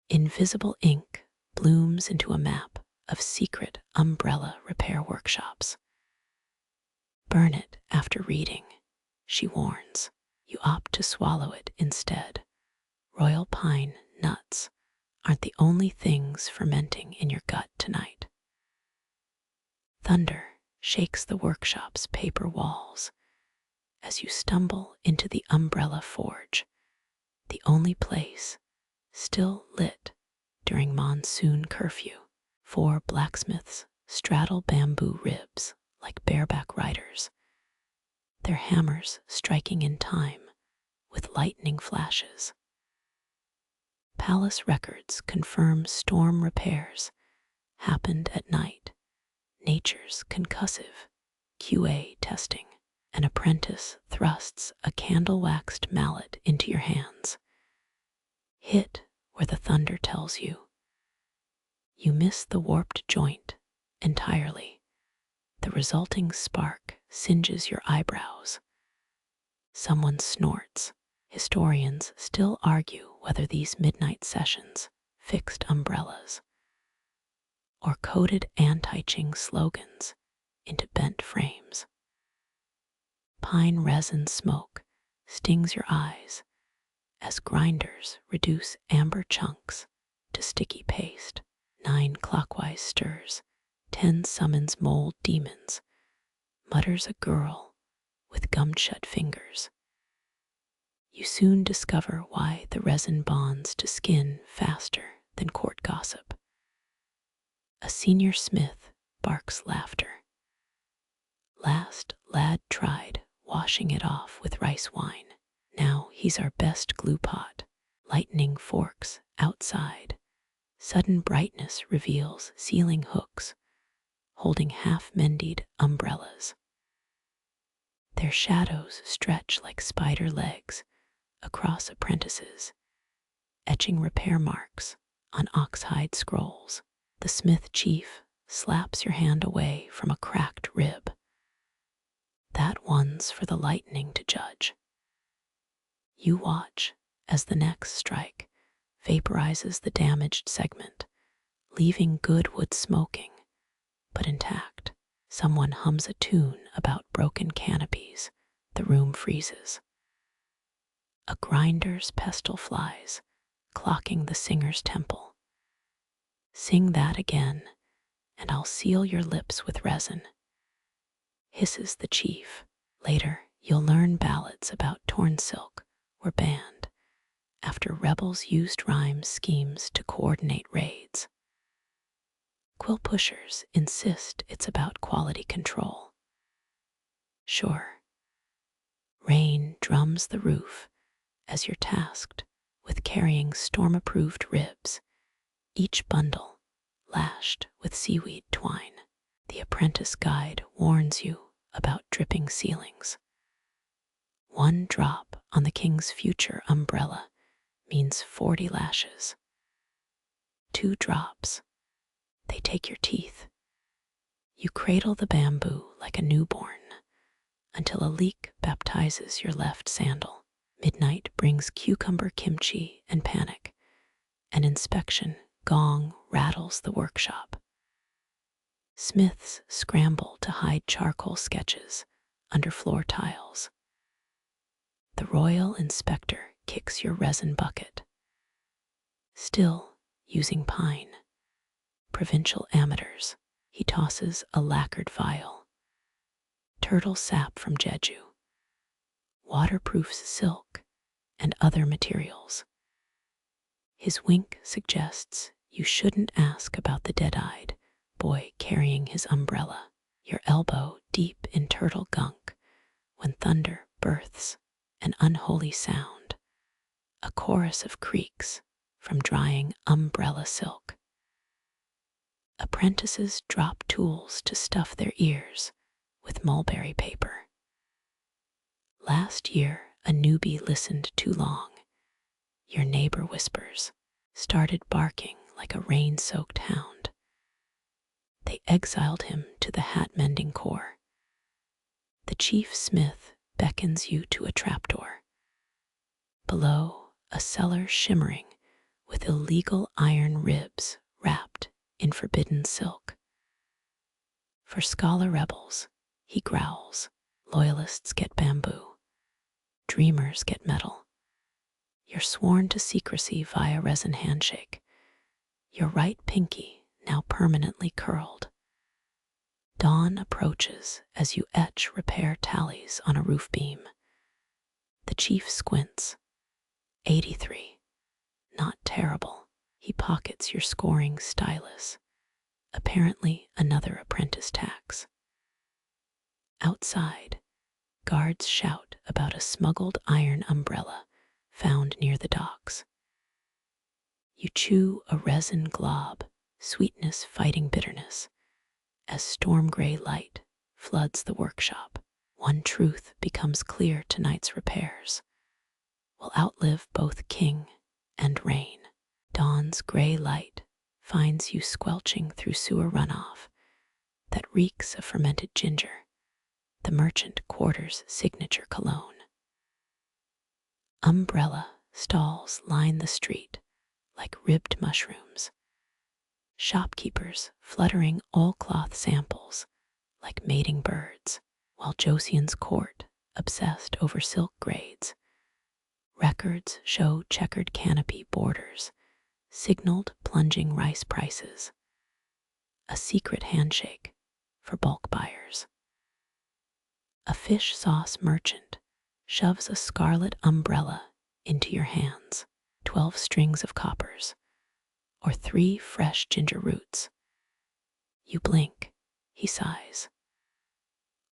Invisible ink blooms into a map of secret umbrella repair workshops. "Burn it after reading," she warns. You opt to swallow it instead. Royal pine nuts aren't the only things fermenting in your gut tonight. Thunder shakes the workshop's paper walls as you stumble into the umbrella forge, the only place still lit during monsoon curfew. 4 blacksmiths straddle bamboo ribs like bareback riders, their hammers striking in time with lightning flashes. Palace records confirm storm repairs happened at night. Nature's concussive QA testing. An apprentice thrusts a candle-waxed mallet into your hands. Hit where the thunder tells you. You miss the warped joint entirely. The resulting spark singes your eyebrows. Someone snorts. Historians still argue whether these midnight sessions fixed umbrellas or coded anti-Ching slogans into bent frames. Pine resin smoke stings your eyes as grinders reduce amber chunks to sticky paste. 9 clockwise stirs, 10 summons mold demons, mutters a girl with gum-shut fingers. You soon discover why the resin bonds to skin faster than court gossip. A senior smith barks laughter. Last lad tried washing it off with rice wine. Now he's our best glue pot. Lightning forks outside. Sudden brightness reveals ceiling hooks holding half-mended umbrellas. Their shadows stretch like spider legs across apprentices, etching repair marks on oxhide scrolls. The smith chief slaps your hand away from a cracked rib. That one's for the lightning to judge. You watch as the next strike vaporizes the damaged segment, leaving good wood smoking, but intact. Someone hums a tune about broken canopies. The room freezes. A grinder's pestle flies, clocking the singer's temple. Sing that again, and I'll seal your lips with resin, hisses the chief. Later, you'll learn ballads about torn silk were banned after rebels used rhyme schemes to coordinate raids. Quill pushers insist it's about quality control. Sure, rain drums the roof as you're tasked with carrying storm-approved ribs, each bundle lashed with seaweed twine. The apprentice guide warns you about dripping ceilings. 1 drop on the king's future umbrella means 40 lashes. 2 drops, they take your teeth. You cradle the bamboo like a newborn until a leak baptizes your left sandal. Midnight brings cucumber kimchi and panic. An inspection gong rattles the workshop. Smiths scramble to hide charcoal sketches under floor tiles. The royal inspector kicks your resin bucket. Still using pine. Provincial amateurs, he tosses a lacquered vial. Turtle sap from Jeju. Waterproofs silk and other materials. His wink suggests you shouldn't ask about the dead-eyed boy carrying his umbrella, your elbow deep in turtle gunk when thunder births an unholy sound, a chorus of creaks from drying umbrella silk. Apprentices drop tools to stuff their ears with mulberry paper. Last year, a newbie listened too long. Your neighbor whispers, started barking like a rain-soaked hound. They exiled him to the hat-mending corps. The chief smith beckons you to a trapdoor. Below, a cellar shimmering with illegal iron ribs wrapped in forbidden silk. For scholar rebels, he growls. Loyalists get bamboo. Dreamers get metal. You're sworn to secrecy via resin handshake. Your right pinky now permanently curled. Dawn approaches as you etch repair tallies on a roof beam. The chief squints. 83. Not terrible. He pockets your scoring stylus. Apparently another apprentice tax. Outside, guards shout about a smuggled iron umbrella found near the docks. You chew a resin glob, sweetness fighting bitterness, as storm gray light floods the workshop. One truth becomes clear: tonight's repairs will outlive both king and reign. Dawn's gray light finds you squelching through sewer runoff that reeks of fermented ginger, the merchant quarter's signature cologne. Umbrella stalls line the street like ribbed mushrooms, shopkeepers fluttering oilcloth samples like mating birds, while Joseon's court, obsessed over silk grades, records show checkered canopy borders, signaled plunging rice prices, a secret handshake for bulk buyers. A fish sauce merchant shoves a scarlet umbrella into your hands, 12 strings of coppers, or 3 fresh ginger roots. You blink, he sighs.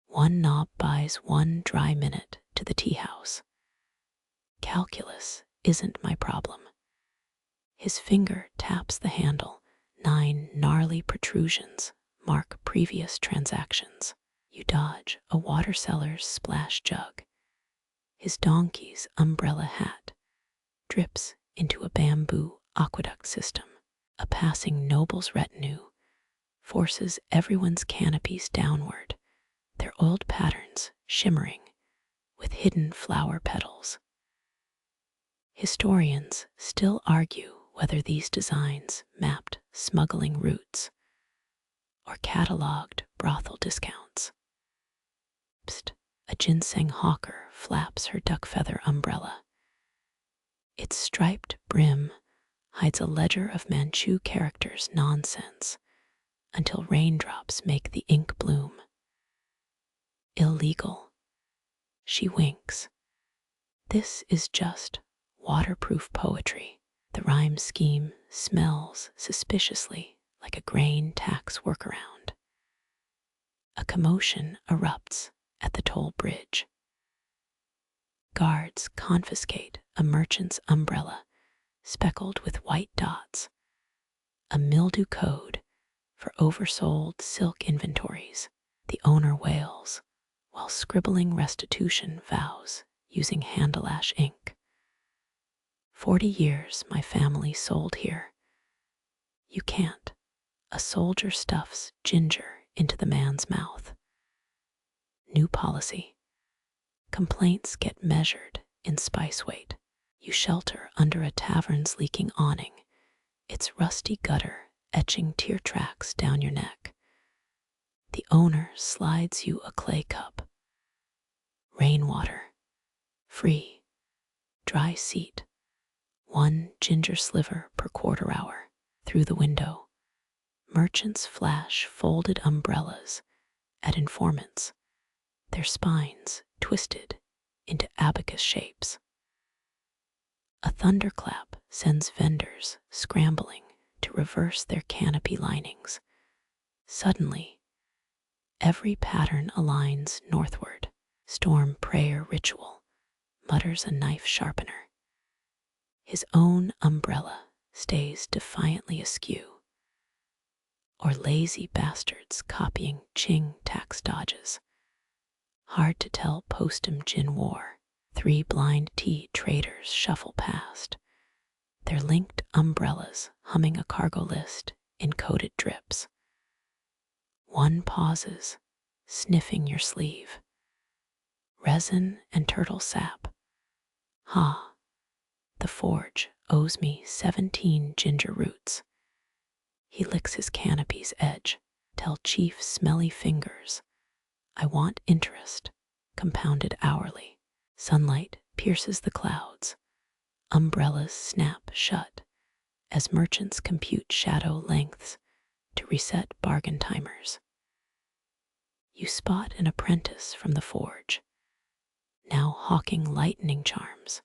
One knob buys 1 dry minute to the tea house. Calculus isn't my problem. His finger taps the handle. 9 gnarly protrusions mark previous transactions. You dodge a water seller's splash jug. His donkey's umbrella hat drips into a bamboo aqueduct system. A passing noble's retinue forces everyone's canopies downward, their oiled patterns shimmering with hidden flower petals. Historians still argue whether these designs mapped smuggling routes or catalogued brothel discounts. Psst, a ginseng hawker flaps her duck feather umbrella. Its striped brim hides a ledger of Manchu characters' nonsense until raindrops make the ink bloom. Illegal. She winks. This is just waterproof poetry. The rhyme scheme smells suspiciously like a grain tax workaround. A commotion erupts at the toll bridge. Guards confiscate a merchant's umbrella speckled with white dots, a mildew code for oversold silk inventories. The owner wails while scribbling restitution vows using handle-ash ink. 40 years my family sold here. You can't. A soldier stuffs ginger into the man's mouth. New policy. Complaints get measured in spice weight. You shelter under a tavern's leaking awning, its rusty gutter etching tear tracks down your neck. The owner slides you a clay cup. Rainwater. Free. Dry seat. 1 ginger sliver per quarter hour. Through the window, merchants flash folded umbrellas at informants, their spines twisted into abacus shapes. A thunderclap sends vendors scrambling to reverse their canopy linings. Suddenly, every pattern aligns northward. Storm prayer ritual, mutters a knife sharpener. His own umbrella stays defiantly askew. Or lazy bastards copying Qing tax dodges. Hard to tell postum Jin war. 3 blind tea traders shuffle past, their linked umbrellas humming a cargo list in coded drips. One pauses, sniffing your sleeve. Resin and turtle sap. Ha, the forge owes me 17 ginger roots. He licks his canopy's edge. Tell chief smelly fingers, I want interest, compounded hourly. Sunlight pierces the clouds. Umbrellas snap shut as merchants compute shadow lengths to reset bargain timers. You spot an apprentice from the forge, now hawking lightning charms,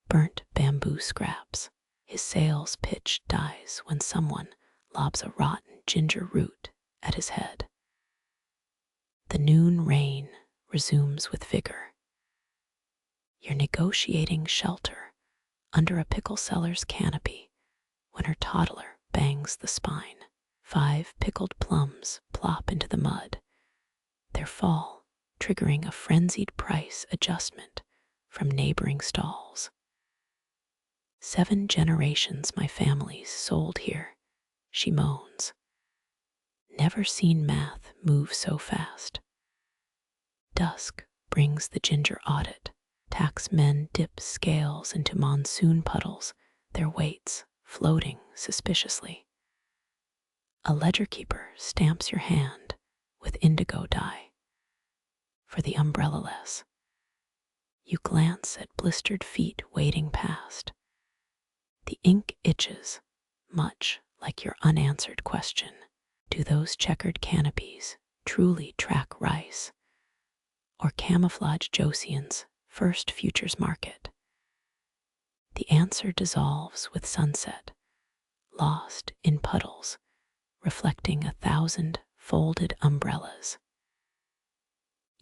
burnt bamboo scraps. His sales pitch dies when someone lobs a rotten ginger root at his head. The noon rain resumes with vigor. You're negotiating shelter under a pickle seller's canopy when her toddler bangs the spine. 5 pickled plums plop into the mud, their fall triggering a frenzied price adjustment from neighboring stalls. 7 generations my family's sold here, she moans. Never seen math move so fast. Dusk brings the ginger audit. Tax men dip scales into monsoon puddles, their weights floating suspiciously. A ledger keeper stamps your hand with indigo dye. For the umbrella-less, you glance at blistered feet wading past. The ink itches, much like your unanswered question. Do those checkered canopies truly track rice, or camouflage Joseon's first futures market? The answer dissolves with sunset, lost in puddles, reflecting 1,000 folded umbrellas.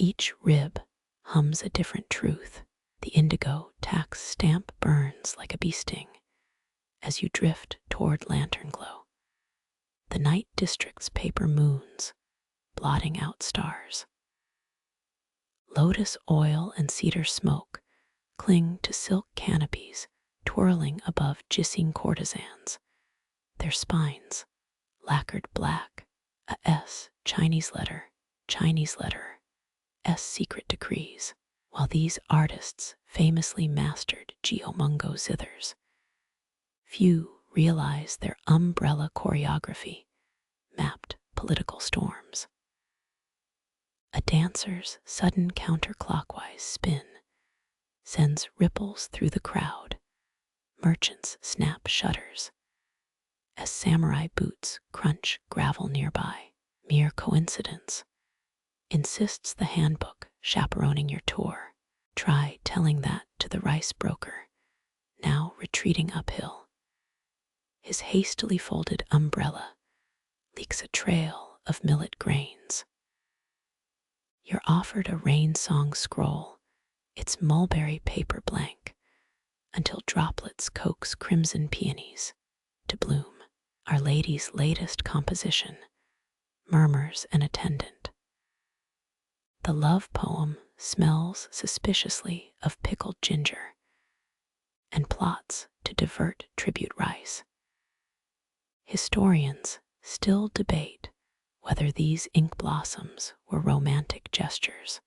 Each rib hums a different truth. The indigo tax stamp burns like a bee sting as you drift toward lantern glow. The night district's paper moons, blotting out stars. Lotus oil and cedar smoke cling to silk canopies twirling above Joseon courtesans, their spines lacquered black, a S Chinese letter, S secret decrees, while these artists famously mastered geomungo zithers. Few realize their umbrella choreography mapped political storms. A dancer's sudden counterclockwise spin sends ripples through the crowd. Merchants snap shutters as samurai boots crunch gravel nearby. Mere coincidence, insists the handbook chaperoning your tour. Try telling that to the rice broker, now retreating uphill. His hastily folded umbrella leaks a trail of millet grains. You're offered a rain song scroll, its mulberry paper blank, until droplets coax crimson peonies to bloom. Our Lady's latest composition, murmurs an attendant. The love poem smells suspiciously of pickled ginger and plots to divert tribute rice. Historians still debate whether these ink blossoms were romantic gestures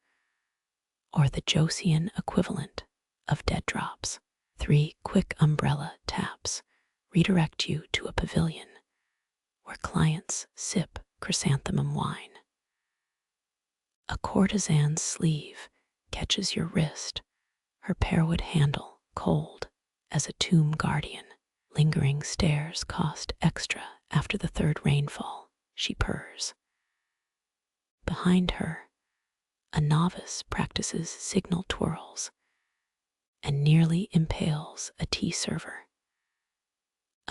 or the Joseon equivalent of dead drops. 3 quick umbrella taps redirect you to a pavilion where clients sip chrysanthemum wine. A courtesan's sleeve catches your wrist, her pearwood handle cold as a tomb guardian. Lingering stares cost extra after the 3rd rainfall, she purrs. Behind her, a novice practices signal twirls and nearly impales a tea server.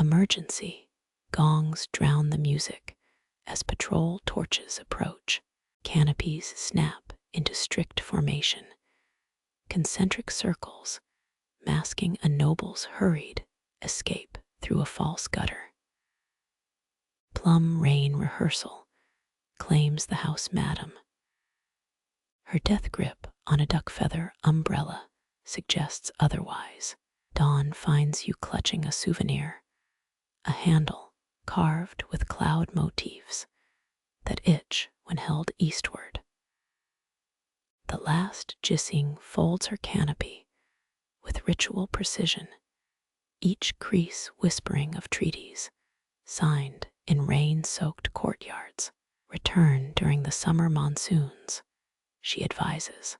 Emergency, gongs drown the music as patrol torches approach. Canopies snap into strict formation, concentric circles masking a noble's hurried escape through a false gutter. Plum rain rehearsal claims the house madam. Her death grip on a duck feather umbrella suggests otherwise. Dawn finds you clutching a souvenir, a handle carved with cloud motifs that itch when held eastward. The last Joseon folds her canopy with ritual precision, each crease whispering of treaties signed in rain-soaked courtyards. Return during the summer monsoons, she advises.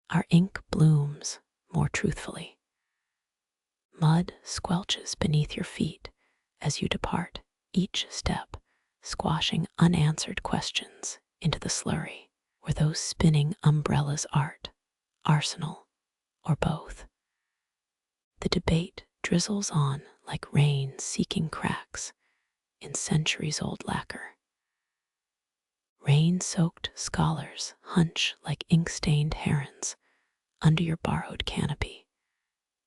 Our ink blooms more truthfully. Mud squelches beneath your feet as you depart, each step squashing unanswered questions into the slurry. Were those spinning umbrellas art, arsenal, or both? The debate drizzles on like rain seeking cracks in centuries-old lacquer. Rain-soaked scholars hunch like ink-stained herons under your borrowed canopy.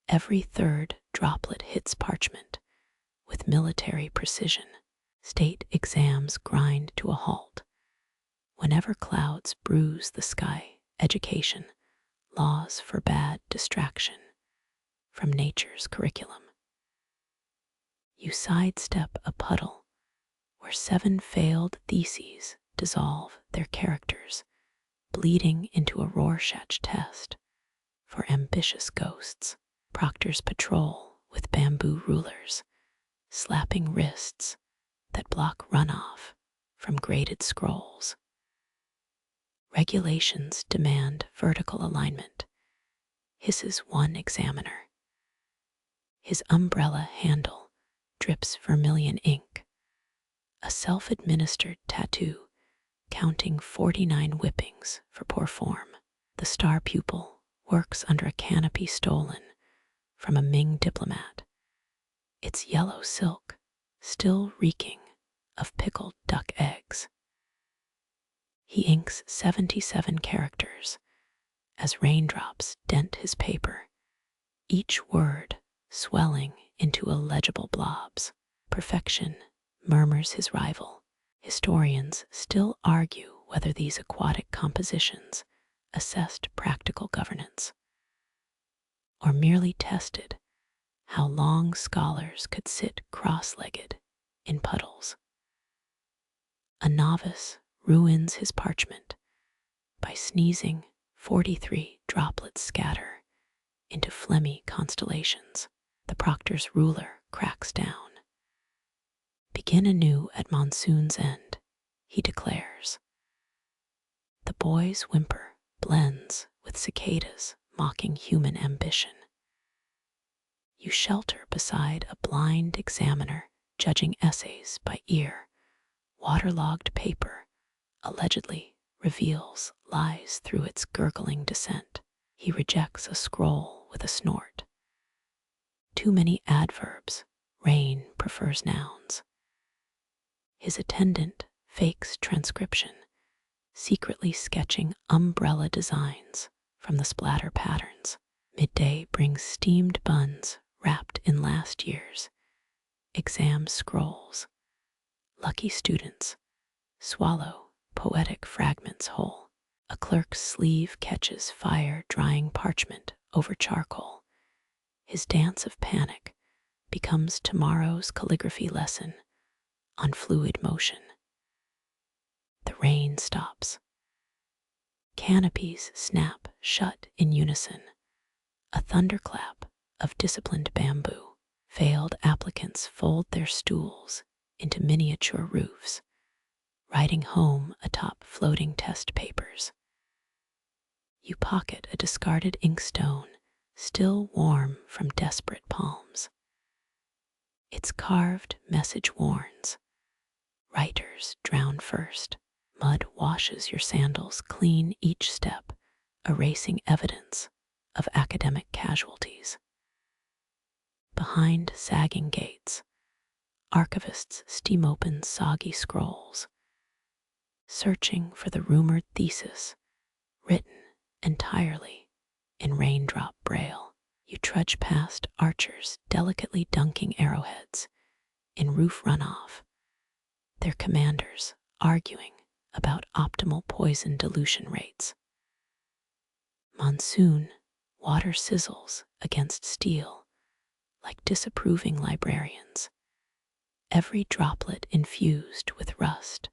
Every 3rd droplet hits parchment with military precision. State exams grind to a halt Whenever clouds bruise the sky, education, laws forbade distraction from nature's curriculum. You sidestep a puddle where 7 failed theses dissolve their characters, bleeding into a Rorschach test for ambitious ghosts. Proctors patrol with bamboo rulers, slapping wrists that block runoff from graded scrolls. Regulations demand vertical alignment, hisses one examiner. His umbrella handle drips vermilion ink, a self-administered tattoo counting 49 whippings for poor form. The star pupil works under a canopy stolen from a Ming diplomat, its yellow silk still reeking of pickled duck eggs. He inks 77 characters as raindrops dent his paper, each word swelling into illegible blobs. Perfection, murmurs his rival. Historians still argue whether these aquatic compositions assessed practical governance or merely tested how long scholars could sit cross-legged in puddles. A novice ruins his parchment by sneezing 43 droplets scatter into phlegmy constellations. The proctor's ruler cracks down. Begin anew at Monsoon's end, he declares. The boy's whimper blends with cicadas mocking human ambition. You shelter beside a blind examiner judging essays by ear. Waterlogged paper allegedly reveals lies through its gurgling descent. He rejects a scroll with a snort. Too many adverbs, Rain prefers nouns. His attendant fakes transcription, secretly sketching umbrella designs from the splatter patterns. Midday brings steamed buns wrapped in last year's exam scrolls. Lucky students swallow poetic fragments whole. A clerk's sleeve catches fire drying parchment over charcoal. His dance of panic becomes tomorrow's calligraphy lesson on fluid motion. The rain stops. Canopies snap shut in unison, a thunderclap of disciplined bamboo. Failed applicants fold their stools into miniature roofs, riding home atop floating test papers. You pocket a discarded inkstone, still warm from desperate palms. Its carved message warns, writers drown first. Mud washes your sandals clean each step, erasing evidence of academic casualties. Behind sagging gates, archivists steam open soggy scrolls, searching for the rumored thesis written entirely in raindrop braille. You trudge past archers delicately dunking arrowheads in roof runoff, their commanders arguing about optimal poison dilution rates. Monsoon, water sizzles against steel like disapproving librarians, every droplet infused with rust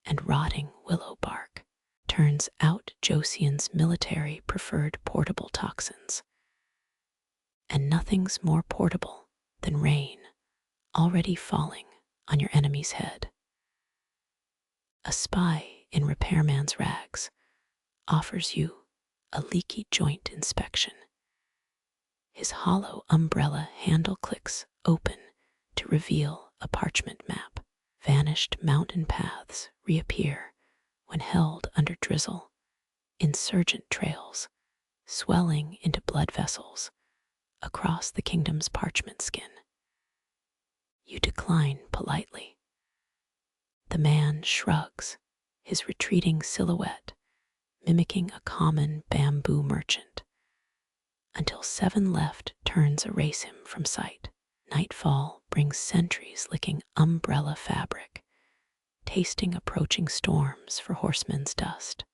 and rotting willow bark turns out Joseon's military preferred portable toxins. And nothing's more portable than rain already falling on your enemy's head. A spy in repairman's rags offers you a leaky joint inspection. His hollow umbrella handle clicks open to reveal a parchment map. Vanished mountain paths reappear when held under drizzle. Insurgent trails swelling into blood vessels across the kingdom's parchment skin. You decline politely. The man shrugs, his retreating silhouette mimicking a common bamboo merchant, until 7 left turns erase him from sight. Nightfall brings sentries licking umbrella fabric, tasting approaching storms for horsemen's dust.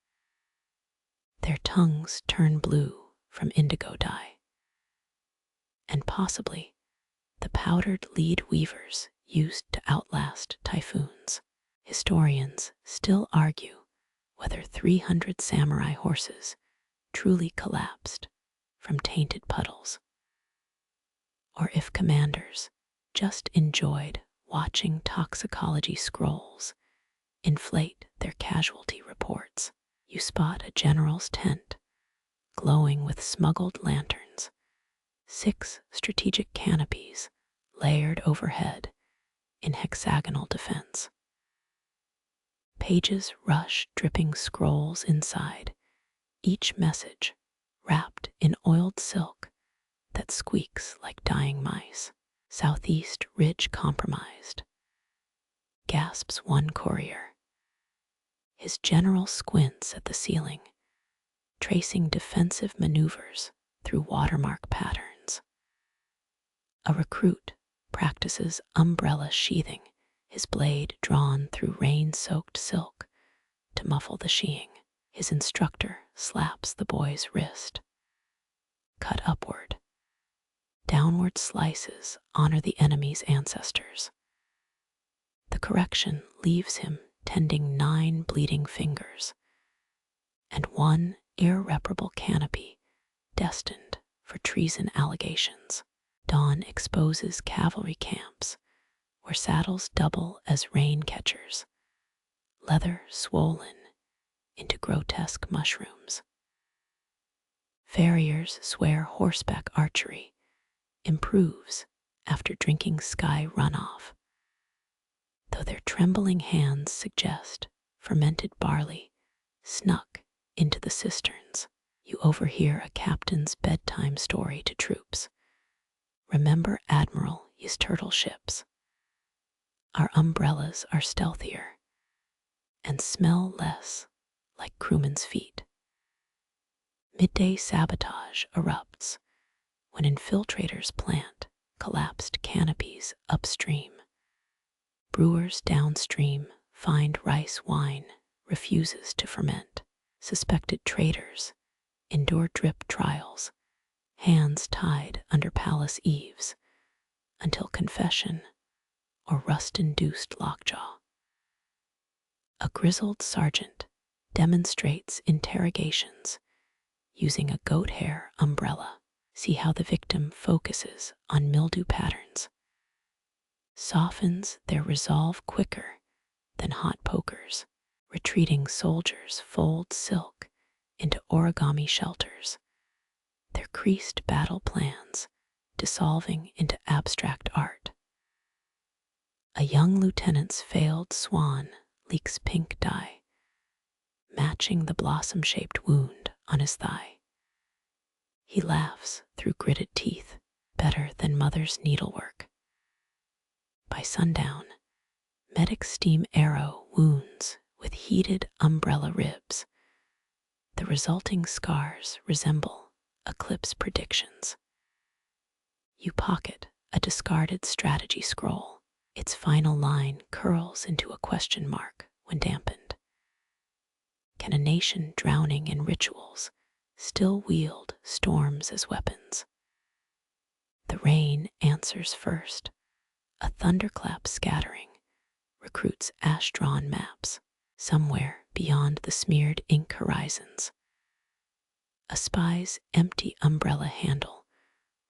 Their tongues turn blue from indigo dye, and possibly the powdered lead weavers used to outlast typhoons. Historians still argue whether 300 samurai horses truly collapsed from tainted puddles, or if commanders just enjoyed watching toxicology scrolls inflate their casualty reports. You spot a general's tent glowing with smuggled lanterns, 6 strategic canopies layered overhead in hexagonal defense. Pages rush dripping scrolls inside, each message wrapped in oiled silk that squeaks like dying mice. Southeast ridge compromised, gasps one courier. His general squints at the ceiling, tracing defensive maneuvers through watermark patterns. A recruit practices umbrella sheathing, his blade drawn through rain-soaked silk to muffle the sheeing. His instructor slaps the boy's wrist. Cut upward. Downward slices honor the enemy's ancestors. The correction leaves him tending 9 bleeding fingers and 1 irreparable canopy destined for treason allegations. Dawn exposes cavalry camps where saddles double as rain catchers, leather swollen into grotesque mushrooms. Farriers swear horseback archery improves after drinking sky runoff, though their trembling hands suggest fermented barley snuck into the cisterns. You overhear a captain's bedtime story to troops. Remember Admiral Ye's turtle ships. Our umbrellas are stealthier and smell less like crewmen's feet. Midday sabotage erupts when infiltrators plant collapsed canopies upstream. Brewers downstream find rice wine refuses to ferment. Suspected traitors endure drip trials, hands tied under palace eaves, until confession or rust-induced lockjaw. A grizzled sergeant demonstrates interrogations using a goat hair umbrella. See how the victim focuses on mildew patterns, softens their resolve quicker than hot pokers. Retreating soldiers fold silk into origami shelters, their creased battle plans dissolving into abstract art. A young lieutenant's failed swan leaks pink dye, matching the blossom-shaped wound on his thigh. He laughs through gritted teeth, better than mother's needlework. By sundown, medics steam arrow wounds with heated umbrella ribs. The resulting scars resemble eclipse predictions. You pocket a discarded strategy scroll. Its final line curls into a question mark when dampened. Can a nation drowning in rituals still wield storms as weapons? The rain answers first. A thunderclap scattering recruits ash-drawn maps. Somewhere beyond the smeared ink horizons, a spy's empty umbrella handle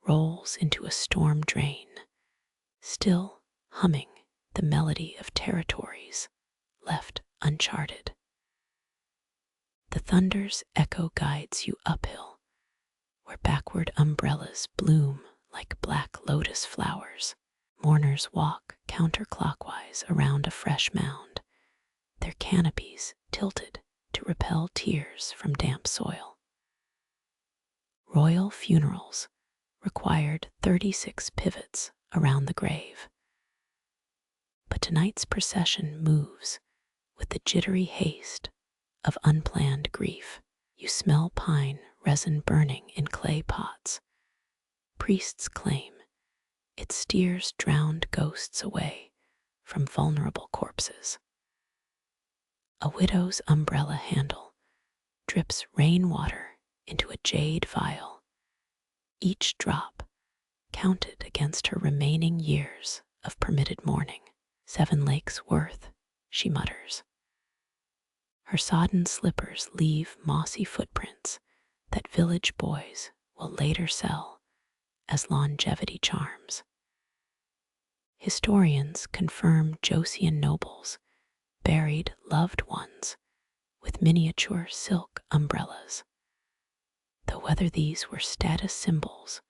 rolls into a storm drain, still humming the melody of territories left uncharted. The thunder's echo guides you uphill, where backward umbrellas bloom like black lotus flowers. Mourners walk counterclockwise around a fresh mound, their canopies tilted to repel tears from damp soil. Royal funerals required 36 pivots around the grave. But tonight's procession moves with the jittery haste of unplanned grief. You smell pine resin burning in clay pots. Priests claim it steers drowned ghosts away from vulnerable corpses. A widow's umbrella handle drips rainwater into a jade vial, each drop counted against her remaining years of permitted mourning. 7 lakes worth, she mutters. Her sodden slippers leave mossy footprints that village boys will later sell as longevity charms. Historians confirm Joseon nobles buried loved ones with miniature silk umbrellas, though whether these were status symbols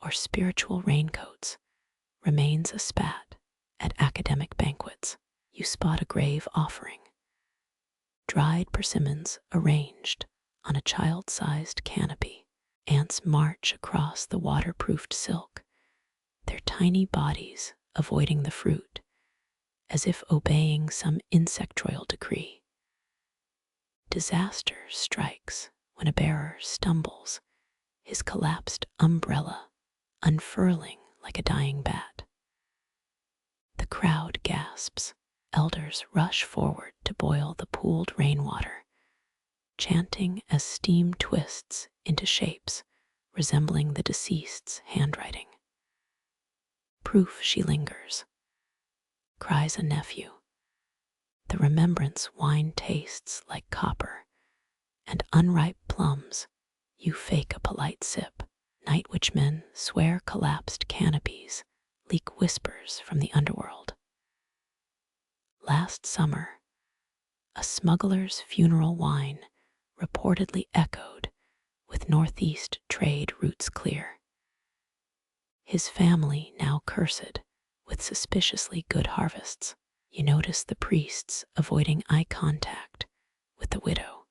or spiritual raincoats remains a spat at academic banquets. You spot a grave offering, dried persimmons arranged on a child-sized canopy. Ants march across the waterproofed silk, their tiny bodies avoiding the fruit, as if obeying some insectoidal decree. Disaster strikes when a bearer stumbles, his collapsed umbrella unfurling like a dying bat. The crowd gasps. Elders rush forward to boil the pooled rainwater, chanting as steam twists into shapes resembling the deceased's handwriting. Proof she lingers, cries a nephew. The remembrance wine tastes like copper, and unripe plums, you fake a polite sip. Night witchmen swear collapsed canopies leak whispers from the underworld. Last summer, a smuggler's funeral wine reportedly echoed with northeast trade routes clear. His family now cursed with suspiciously good harvests. You notice the priests avoiding eye contact with the widow.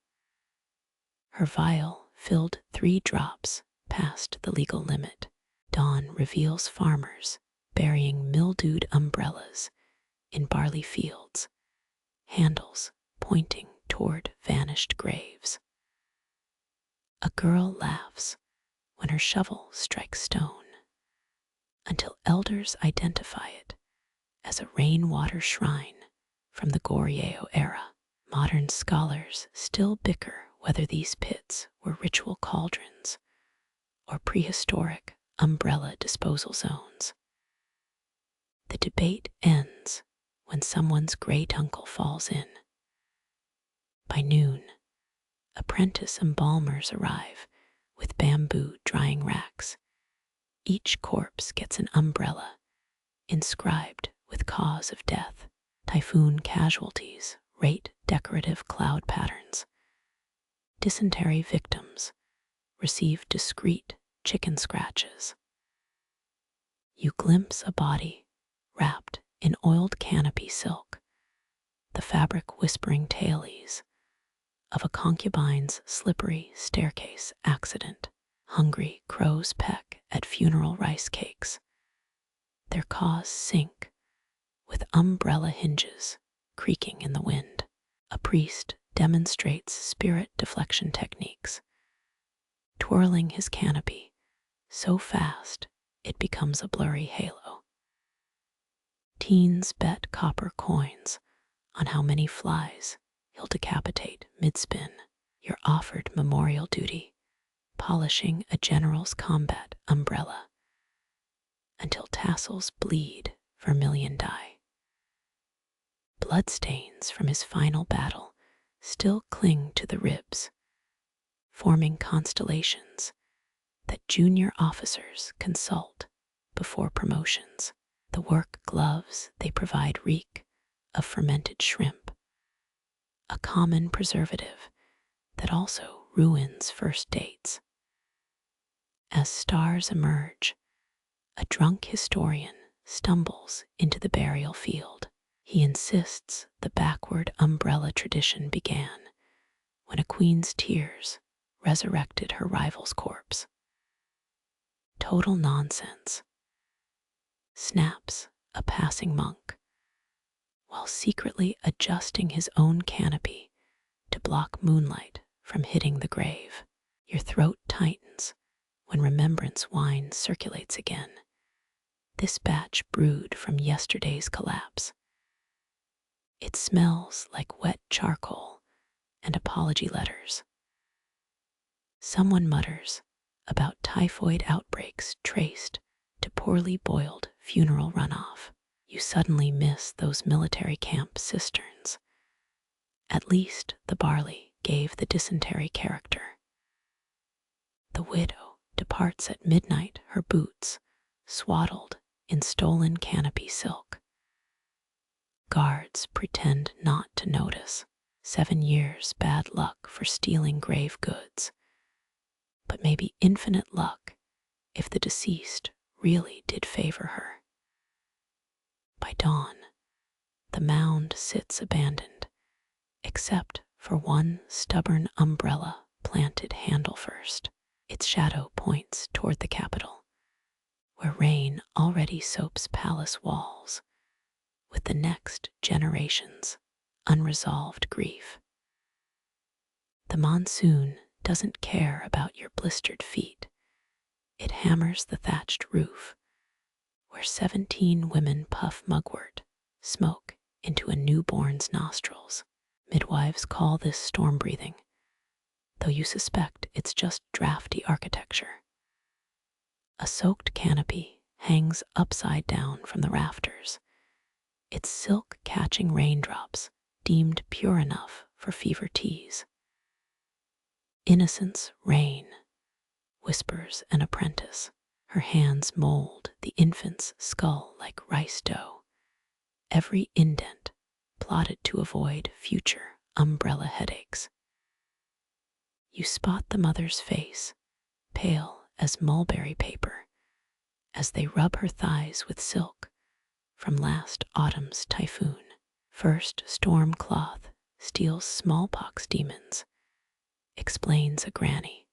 Her vial filled 3 drops past the legal limit. Dawn reveals farmers burying mildewed umbrellas in barley fields, handles pointing toward vanished graves. A girl laughs when her shovel strikes stone, until elders identify it as a rainwater shrine from the Goryeo era. Modern scholars still bicker whether these pits were ritual cauldrons or prehistoric umbrella disposal zones. The debate ends when someone's great uncle falls in. By noon, apprentice embalmers arrive with bamboo drying racks. Each corpse gets an umbrella inscribed with cause of death. Typhoon casualties rate decorative cloud patterns. Dysentery victims receive discreet chicken scratches. You glimpse a body wrapped in oiled canopy silk, the fabric whispering tales of a concubine's slippery staircase accident. Hungry crows peck at funeral rice cakes. Their caws sink with umbrella hinges creaking in the wind. A priest demonstrates spirit deflection techniques, twirling his canopy so fast it becomes a blurry halo. Teens bet copper coins on how many flies he'll decapitate mid-spin. You're offered memorial duty, polishing a general's combat umbrella until tassels bleed vermilion dye. Bloodstains from his final battle still cling to the ribs, forming constellations that junior officers consult before promotions. The work gloves they provide reek of fermented shrimp, a common preservative that also ruins first dates. As stars emerge, a drunk historian stumbles into the burial field. He insists the backward umbrella tradition began when a queen's tears resurrected her rival's corpse. Total nonsense, snaps a passing monk, while secretly adjusting his own canopy to block moonlight from hitting the grave. Your throat tightens when remembrance wine circulates again, this batch brewed from yesterday's collapse. It smells like wet charcoal and apology letters. Someone mutters about typhoid outbreaks traced to poorly boiled funeral runoff. You suddenly miss those military camp cisterns. At least the barley gave the dysentery character. The widow departs at midnight, her boots swaddled in stolen canopy silk. Guards pretend not to notice. 7 years bad luck for stealing grave goods. But maybe infinite luck if the deceased really did favor her. By dawn, the mound sits abandoned, except for one stubborn umbrella planted handle first. Its shadow points toward the capital, where rain already soaps palace walls with the next generation's unresolved grief. The monsoon doesn't care about your blistered feet. It hammers the thatched roof, where 17 women puff mugwort, smoke into a newborn's nostrils. Midwives call this storm breathing, though you suspect it's just drafty architecture. A soaked canopy hangs upside down from the rafters, its silk catching raindrops deemed pure enough for fever teas. Innocence reign, whispers an apprentice. Her hands mold the infant's skull like rice dough, every indent plotted to avoid future umbrella headaches. You spot the mother's face, pale as mulberry paper, as they rub her thighs with silk from last autumn's typhoon. First storm cloth steals smallpox demons, explains a granny.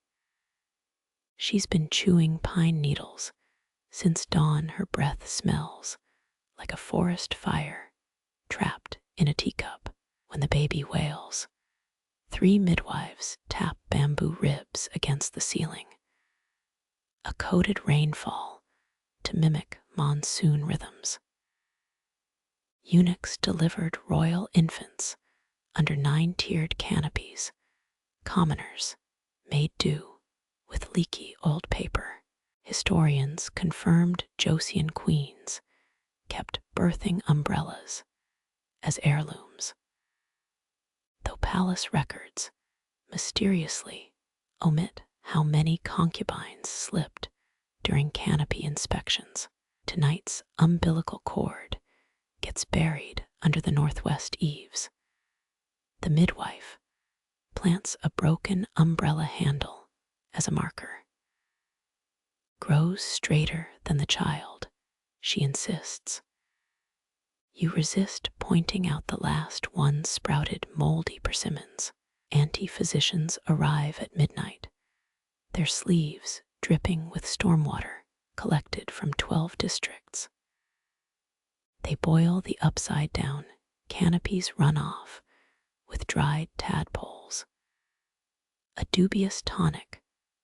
She's been chewing pine needles since dawn. Her breath smells like a forest fire trapped in a teacup. When the baby wails, 3 midwives tap bamboo ribs against the ceiling, a coded rainfall to mimic monsoon rhythms. Eunuchs delivered royal infants under 9-tiered canopies. Commoners made do with leaky old paper. Historians confirmed Joseon queens kept birthing umbrellas as heirlooms, though palace records mysteriously omit how many concubines slipped during canopy inspections. Tonight's umbilical cord gets buried under the northwest eaves. The midwife plants a broken umbrella handle as a marker. Grows straighter than the child, she insists. You resist pointing out the last one sprouted moldy persimmons. Anti-physicians arrive at midnight, their sleeves dripping with stormwater collected from 12 districts. They boil the upside-down canopies runoff with dried tadpoles, a dubious tonic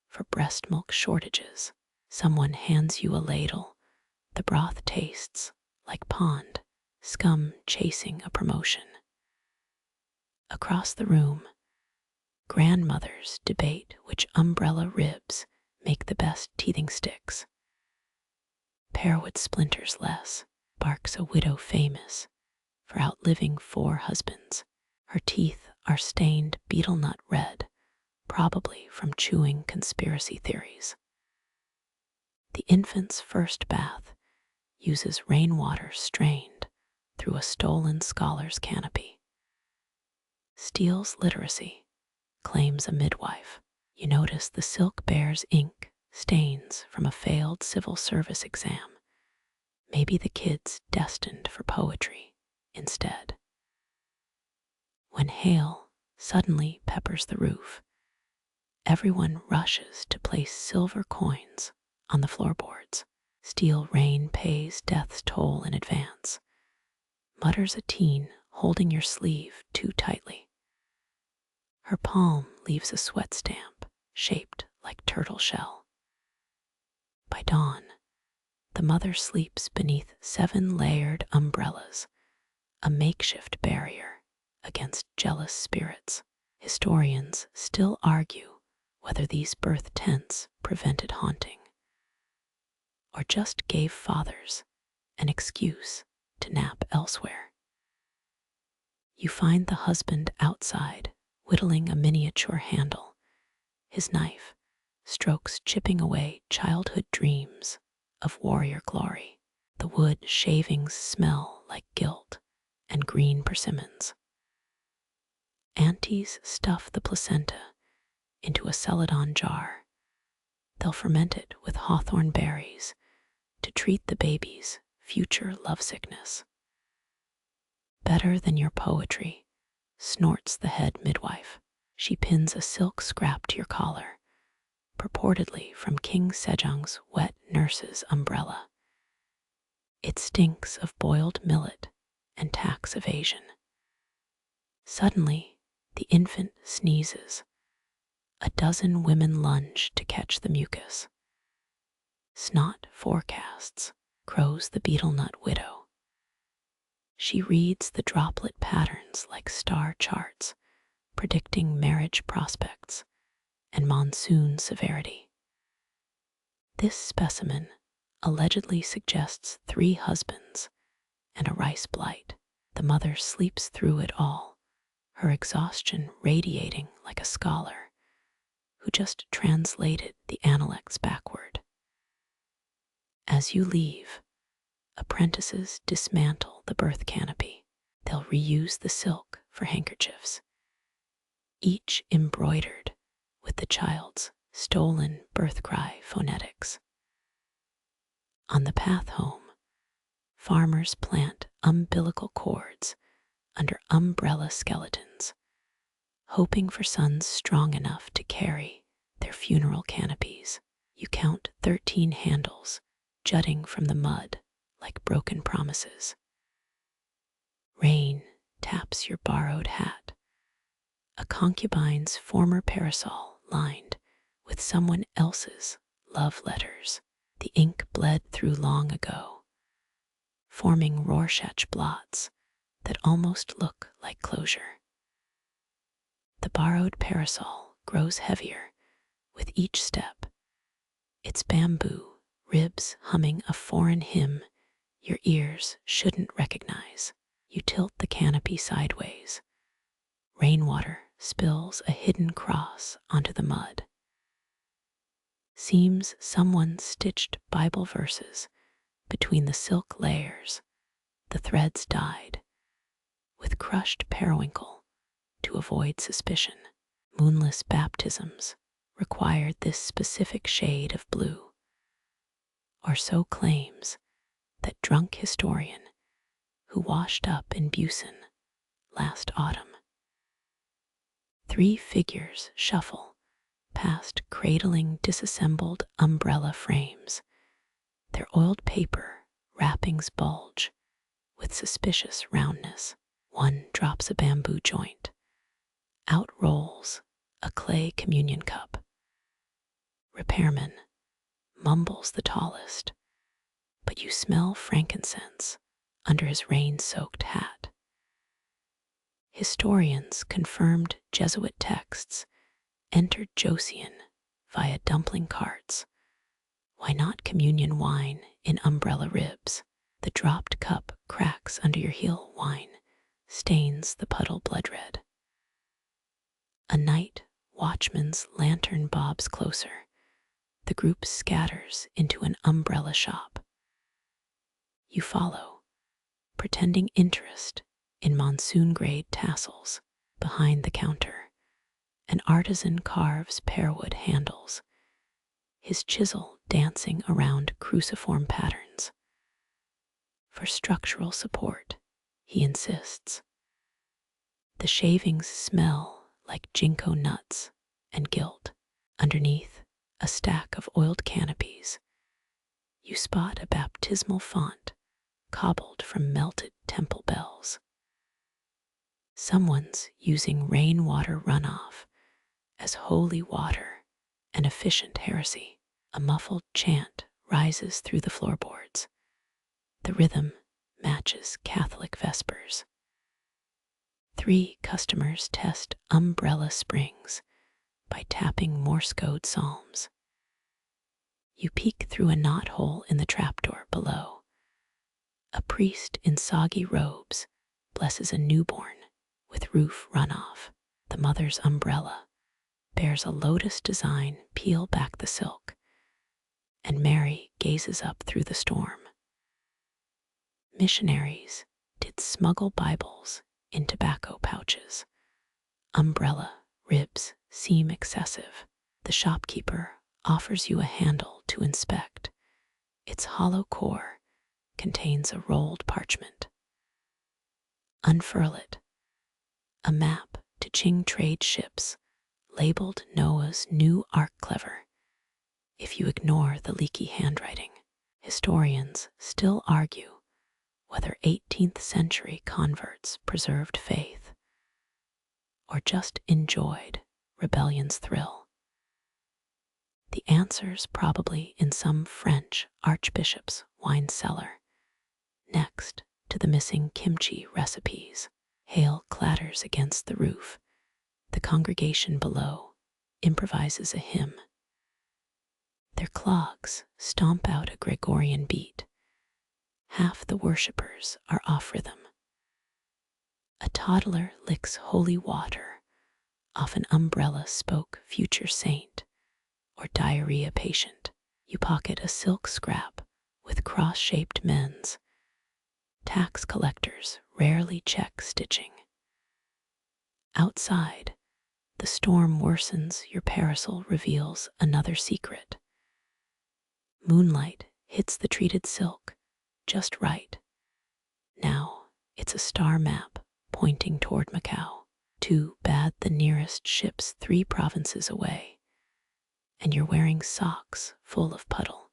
for breast milk shortages. Someone hands you a ladle. The broth tastes like pond scum chasing a promotion. Across the room, grandmothers debate which umbrella ribs make the best teething sticks. Pearwood splinters less, barks a widow famous for outliving 4 husbands. Her teeth are stained betel nut red, probably from chewing conspiracy theories. The infant's first bath uses rainwater strained through a stolen scholar's canopy. Steals literacy, claims a midwife. You notice the silk bears ink stains from a failed civil service exam. Maybe the kid's destined for poetry instead. When hail suddenly peppers the roof, everyone rushes to place silver coins on the floorboards. Steel rain pays death's toll in advance, mutters a teen holding your sleeve too tightly. Her palm leaves a sweat stamp shaped like turtle shell. By dawn, the mother sleeps beneath 7 layered umbrellas a makeshift barrier against jealous spirits. Historians still argue whether these birth tents prevented haunting or just gave fathers an excuse to nap elsewhere. You find the husband outside, whittling a miniature handle. His knife strokes chipping away childhood dreams of warrior glory. The wood shavings smell like guilt and green persimmons. Aunties stuff the placenta into a celadon jar. They'll ferment it with hawthorn berries to treat the baby's future lovesickness. Better than your poetry, snorts the head midwife. She pins a silk scrap to your collar, purportedly from King Sejong's wet nurse's umbrella. It stinks of boiled millet and tax evasion. Suddenly, the infant sneezes. A dozen women lunge to catch the mucus. Snot forecasts, crows the beetle nut widow. She reads the droplet patterns like star charts, predicting marriage prospects and monsoon severity. This specimen allegedly suggests 3 husbands and a rice blight. The mother sleeps through it all, her exhaustion radiating like a scholar who just translated the Analects backward. As you leave, apprentices dismantle the birth canopy. They'll reuse the silk for handkerchiefs, each embroidered with the child's stolen birth cry phonetics. On the path home, farmers plant umbilical cords under umbrella skeletons, hoping for sons strong enough to carry their funeral canopies. You count 13 handles jutting from the mud like broken promises. Rain taps your borrowed hat, a concubine's former parasol lined with someone else's love letters. The ink bled through long ago, forming Rorschach blots that almost look like closure. The borrowed parasol grows heavier with each step, its bamboo ribs humming a foreign hymn your ears shouldn't recognize. You tilt the canopy sideways. Rainwater spills a hidden cross onto the mud. Seems someone stitched Bible verses between the silk layers. The threads dyed with crushed periwinkle to avoid suspicion. Moonless baptisms required this specific shade of blue, or so claims that drunk historian who washed up in Busan last autumn. 3 figures shuffle past cradling disassembled umbrella frames. Their oiled paper wrappings bulge with suspicious roundness. One drops a bamboo joint. Out rolls a clay communion cup. Repairman mumbles the tallest, but you smell frankincense under his rain-soaked hat. Historians confirmed Jesuit texts entered Joseon via dumpling carts. Why not communion wine in umbrella ribs? The dropped cup cracks under your heel. Wine stains the puddle blood red. A night watchman's lantern bobs closer. The group scatters into an umbrella shop. You follow, pretending interest in monsoon-grade tassels. Behind the counter, an artisan carves pearwood handles, his chisel dancing around cruciform patterns. For structural support, he insists. The shavings smell like ginkgo nuts and gilt. Underneath a stack of oiled canopies, you spot a baptismal font cobbled from melted temple bells. Someone's using rainwater runoff as holy water, an efficient heresy. A muffled chant rises through the floorboards, the rhythm matches Catholic vespers. 3 customers test umbrella springs by tapping Morse code psalms. You peek through a knothole in the trapdoor below. A priest in soggy robes blesses a newborn with roof runoff. The mother's umbrella bears a lotus design peel back the silk, and Mary gazes up through the storm. Missionaries did smuggle Bibles in tobacco pouches. Umbrella ribs seem excessive. The shopkeeper offers you a handle to inspect. Its hollow core contains a rolled parchment. Unfurl it. A map to Qing trade ships labeled Noah's new Ark. Clever. If you ignore the leaky handwriting, historians still argue whether 18th century converts preserved faith or just enjoyed rebellion's thrill. The answer's probably in some French archbishop's wine cellar, next to the missing kimchi recipes. Hail clatters against the roof. The congregation below improvises a hymn. Their clogs stomp out a Gregorian beat. Half the worshippers are off rhythm. A toddler licks holy water off an umbrella-spoke future saint or diarrhea patient. You pocket a silk scrap with cross-shaped mends. Tax collectors rarely check stitching. Outside, the storm worsens. Your parasol reveals another secret. Moonlight hits the treated silk just right. Now it's a star map pointing toward Macau. Too bad the nearest ship's 3 provinces away, and you're wearing socks full of puddle.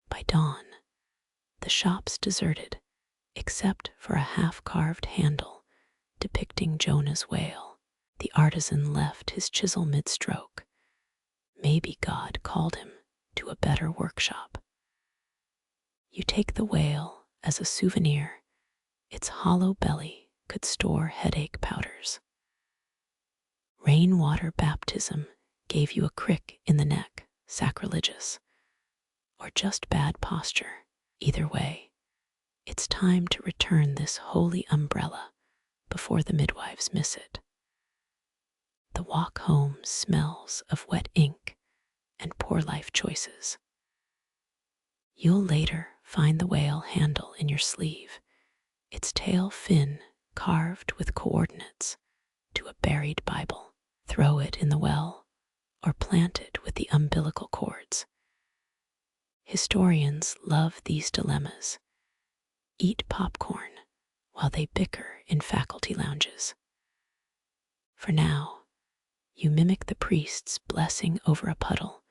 By dawn, the shop's deserted, except for a half-carved handle depicting Jonah's whale. The artisan left his chisel mid-stroke. Maybe God called him to a better workshop. You take the whale as a souvenir. Its hollow belly could store headache powders. Rainwater baptism gave you a crick in the neck, sacrilegious, or just bad posture. Either way, it's time to return this holy umbrella before the midwives miss it. The walk home smells of wet ink and poor life choices. You'll later find the whale handle in your sleeve, its tail fin carved with coordinates to a buried Bible. Throw it in the well or plant it with the umbilical cords. Historians love these dilemmas. Eat popcorn while they bicker in faculty lounges. For now, you mimic the priest's blessing over a puddle.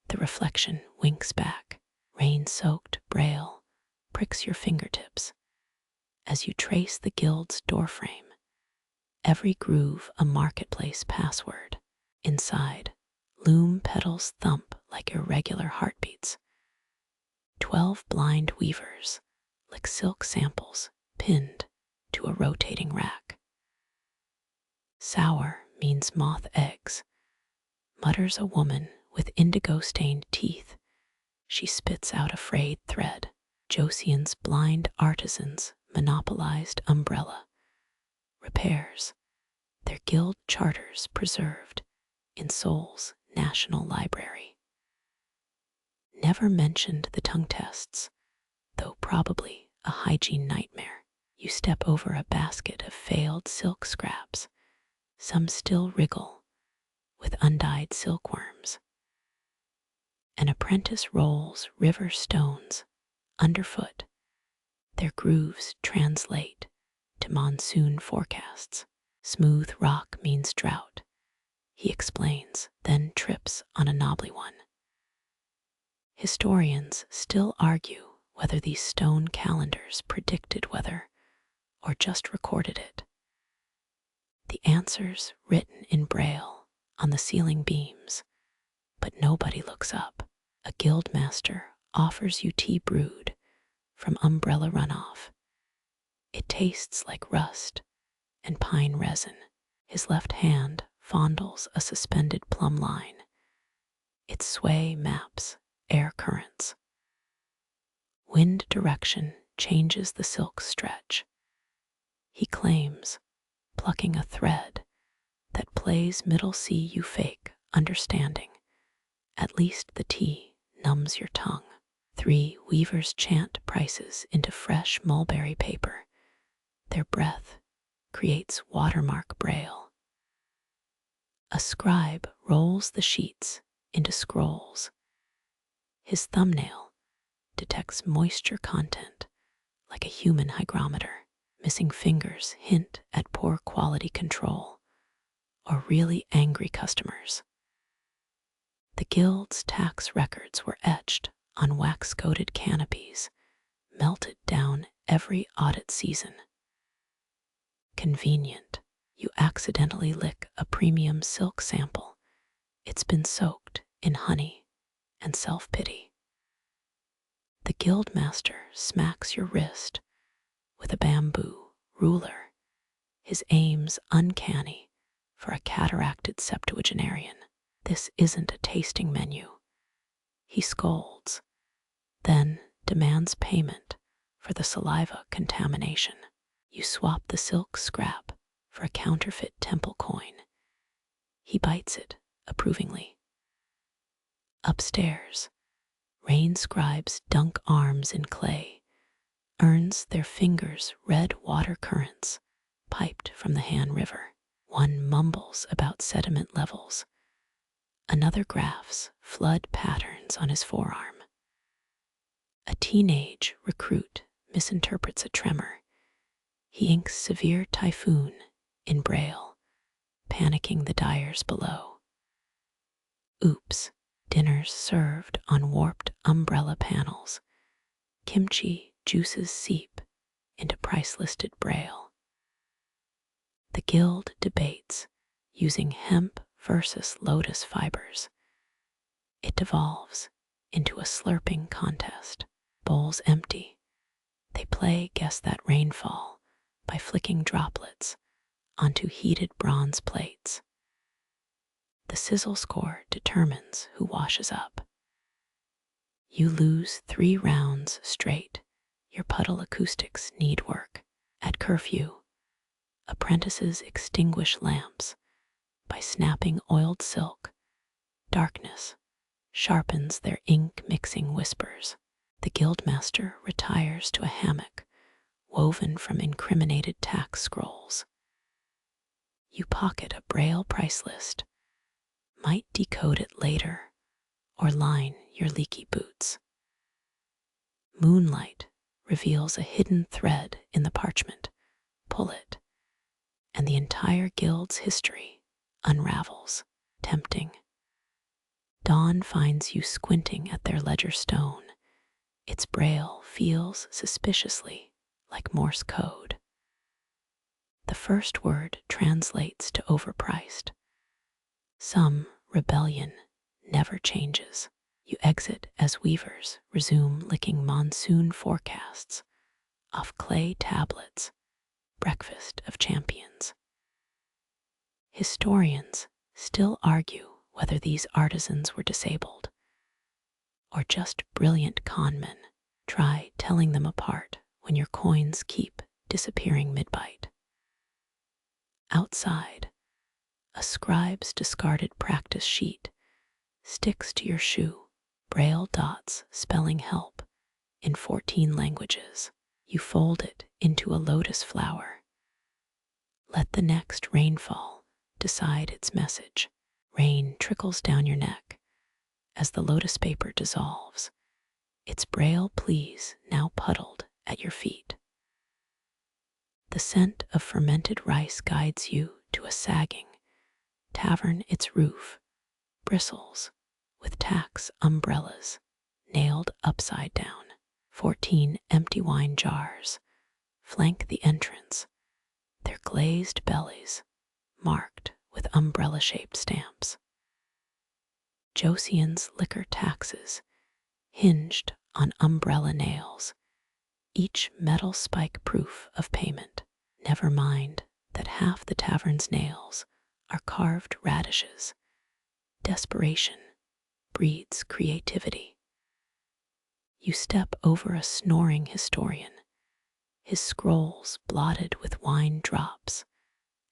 The reflection winks back. Rain-soaked braille pricks your fingertips as you trace the guild's doorframe. Every groove a marketplace password. Inside, loom petals thump like irregular heartbeats. 12 blind weavers lick silk samples pinned to a rotating rack. Sour means moth eggs, mutters a woman with indigo-stained teeth. She spits out a frayed thread. Joseon's blind artisans monopolized umbrella repairs, their guild charters preserved in Seoul's National Library. Never mentioned the tongue tests, though probably a hygiene nightmare. You step over a basket of failed silk scraps. Some still wriggle with undyed silkworms. An apprentice rolls river stones underfoot. Their grooves translate to monsoon forecasts. Smooth rock means drought, he explains, then trips on a knobbly one. Historians still argue whether these stone calendars predicted weather or just recorded it. The answer's written in braille on the ceiling beams, but nobody looks up. A guildmaster offers you tea brewed from umbrella runoff. It tastes like rust and pine resin. His left hand fondles a suspended plumb line. Its sway maps air currents. Wind direction changes the silk's stretch. He claims, plucking a thread that plays middle C you fake understanding. At least the T numbs your tongue. 3 weavers chant prices into fresh mulberry paper. Their breath creates watermark braille. A scribe rolls the sheets into scrolls. His thumbnail detects moisture content like a human hygrometer. Missing fingers hint at poor quality control or really angry customers. The guild's tax records were etched on wax-coated canopies, melted down every audit season. Convenient. You accidentally lick a premium silk sample. It's been soaked in honey and self-pity. The guildmaster smacks your wrist with a bamboo ruler, his aims uncanny for a cataracted septuagenarian. This isn't a tasting menu. He scolds, then demands payment for the saliva contamination. You swap the silk scrap for a counterfeit temple coin. He bites it approvingly. Upstairs, rain scribes dunk arms in clay, earns their fingers red water currents piped from the Han River. One mumbles about sediment levels. Another graphs flood patterns on his forearm. A teenage recruit misinterprets a tremor. He inks severe typhoon in braille, panicking the dyers below. Oops, dinner's served on warped umbrella panels. Kimchi juices seep into price-listed braille. The guild debates using hemp versus lotus fibers. It devolves into a slurping contest. Bowls empty. They play guess that rainfall by flicking droplets onto heated bronze plates. The sizzle score determines who washes up. You lose 3 rounds straight. Your puddle acoustics need work. At curfew, apprentices extinguish lamps by snapping oiled silk. Darkness sharpens their ink-mixing whispers. The guildmaster retires to a hammock woven from incriminated tax scrolls. You pocket a braille price list, might decode it later or line your leaky boots. Moonlight reveals a hidden thread in the parchment. Pull it, and the entire guild's history unravels, tempting. Dawn finds you squinting at their ledger stone. Its braille feels suspiciously like Morse code. The first word translates to overpriced. Some rebellion never changes. You exit as weavers resume licking monsoon forecasts off clay tablets. Breakfast of champions. Historians still argue whether these artisans were disabled or just brilliant conmen. Try telling them apart when your coins keep disappearing mid-bite. Outside, a scribe's discarded practice sheet sticks to your shoe, braille dots spelling help in 14 languages. You fold it into a lotus flower. Let the next rainfall decide its message. Rain trickles down your neck as the lotus paper dissolves, its braille pleas now puddled at your feet. The scent of fermented rice guides you to a sagging tavern. Its roof bristles with tax umbrellas nailed upside down. 14 empty wine jars flank the entrance, their glazed bellies marked with umbrella-shaped stamps. Joseon's liquor taxes hinged on umbrella nails. each metal spike proof of payment. Never mind that half the tavern's nails are carved radishes. Desperation breeds creativity. You step over a snoring historian, his scrolls blotted with wine drops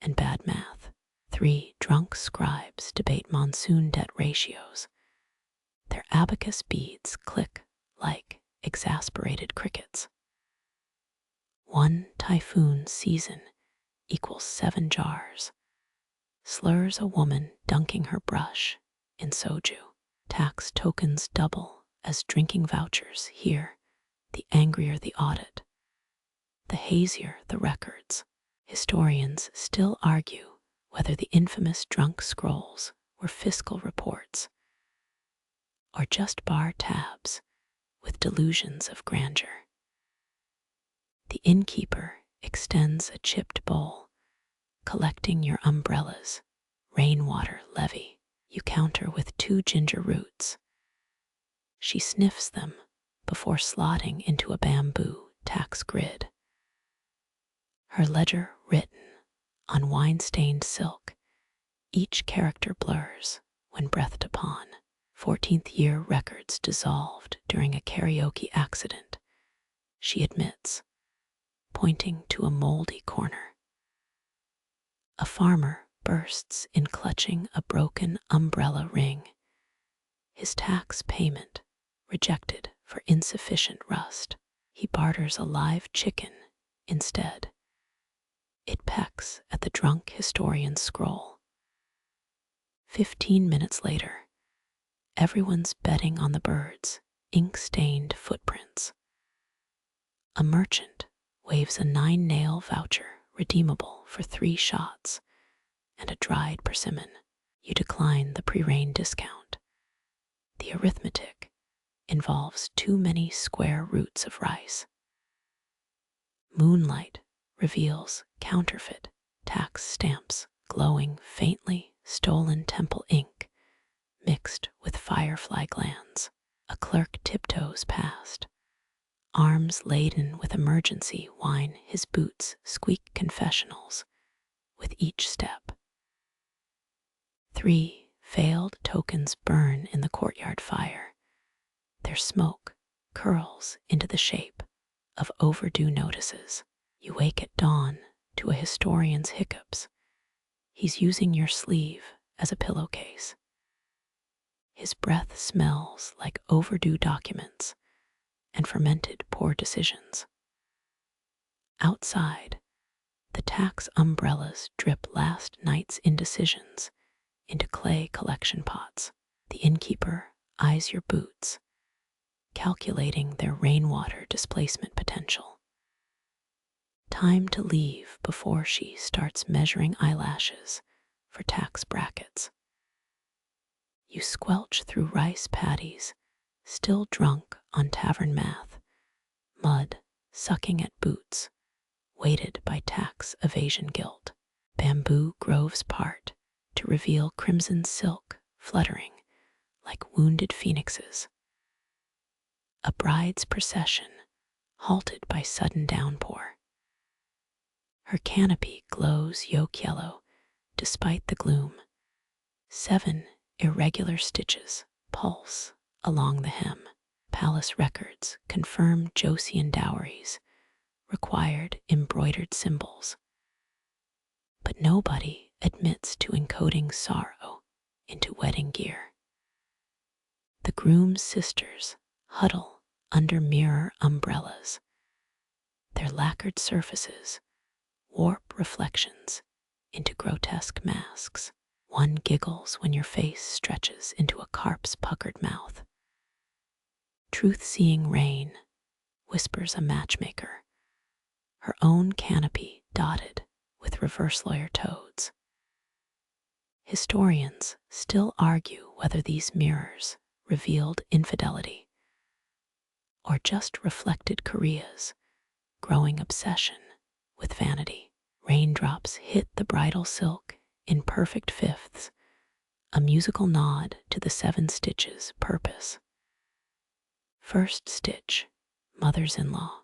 and bad math. 3 drunk scribes debate monsoon debt ratios. Their abacus beads click like exasperated crickets. 1 typhoon season equals 7 jars. Slurs a woman dunking her brush in soju. Tax tokens double as drinking vouchers here. The angrier the audit, the hazier the records. Historians still argue whether the infamous drunk scrolls were fiscal reports or just bar tabs with delusions of grandeur. The innkeeper extends a chipped bowl, collecting your umbrellas, rainwater levy. You counter with 2 ginger roots. She sniffs them before slotting into a bamboo tax grid. Her ledger written on wine-stained silk, each character blurs when breathed upon. 14th year records dissolved during a karaoke accident, she admits, pointing to a moldy corner. A farmer bursts in clutching a broken umbrella ring, his tax payment rejected for insufficient rust. He barters a live chicken instead. It pecks at the drunk historian's scroll. 15 minutes later, everyone's betting on the bird's ink-stained footprints. A merchant waves a 9-nail voucher redeemable for 3 shots and a dried persimmon. You decline the pre-rain discount. The arithmetic involves too many square roots of rice. Moonlight reveals counterfeit tax stamps glowing faintly stolen temple ink mixed with firefly glands. A clerk tiptoes past, arms laden with emergency wine. His boots squeak confessionals with each step. 3 failed tokens burn in the courtyard fire. Their smoke curls into the shape of overdue notices. You wake at dawn to a historian's hiccups. He's using your sleeve as a pillowcase. His breath smells like overdue documents and fermented poor decisions. Outside, the tax umbrellas drip last night's indecisions into clay collection pots. The innkeeper eyes your boots, calculating their rainwater displacement potential. Time to leave before she starts measuring eyelashes for tax brackets. You squelch through rice patties, still drunk on tavern math, mud sucking at boots, weighted by tax evasion guilt. Bamboo groves part to reveal crimson silk fluttering like wounded phoenixes. A bride's procession halted by sudden downpour. Her canopy glows yolk yellow despite the gloom. 7 irregular stitches pulse along the hem. Palace records confirm Joseon dowries required embroidered symbols. But nobody admits to encoding sorrow into wedding gear. The groom's sisters huddle under mirror umbrellas. Their lacquered surfaces warp reflections into grotesque masks. One giggles when your face stretches into a carp's puckered mouth. Truth-seeing rain whispers a matchmaker, her own canopy dotted with reverse lawyer toads. Historians still argue whether these mirrors revealed infidelity or just reflected Korea's growing obsession with vanity. Raindrops hit the bridal silk in perfect fifths, a musical nod to the 7 stitches' purpose. First stitch, mothers-in-law.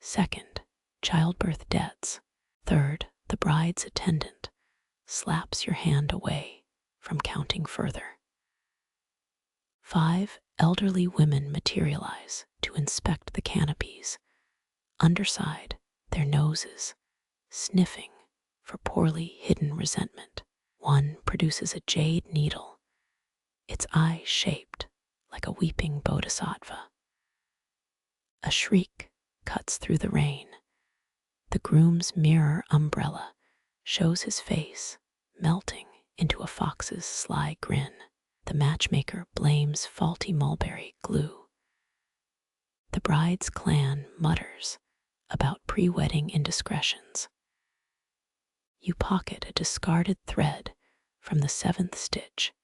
Second, childbirth debts. Third, the bride's attendant slaps your hand away from counting further. 5. Elderly women materialize to inspect the canopies, underside their noses, sniffing for poorly hidden resentment. One produces a jade needle, its eye shaped like a weeping bodhisattva. A shriek cuts through the rain. The groom's mirror umbrella shows his face melting into a fox's sly grin. The matchmaker blames faulty mulberry glue. The bride's clan mutters about pre-wedding indiscretions. You pocket a discarded thread from the 7th stitch.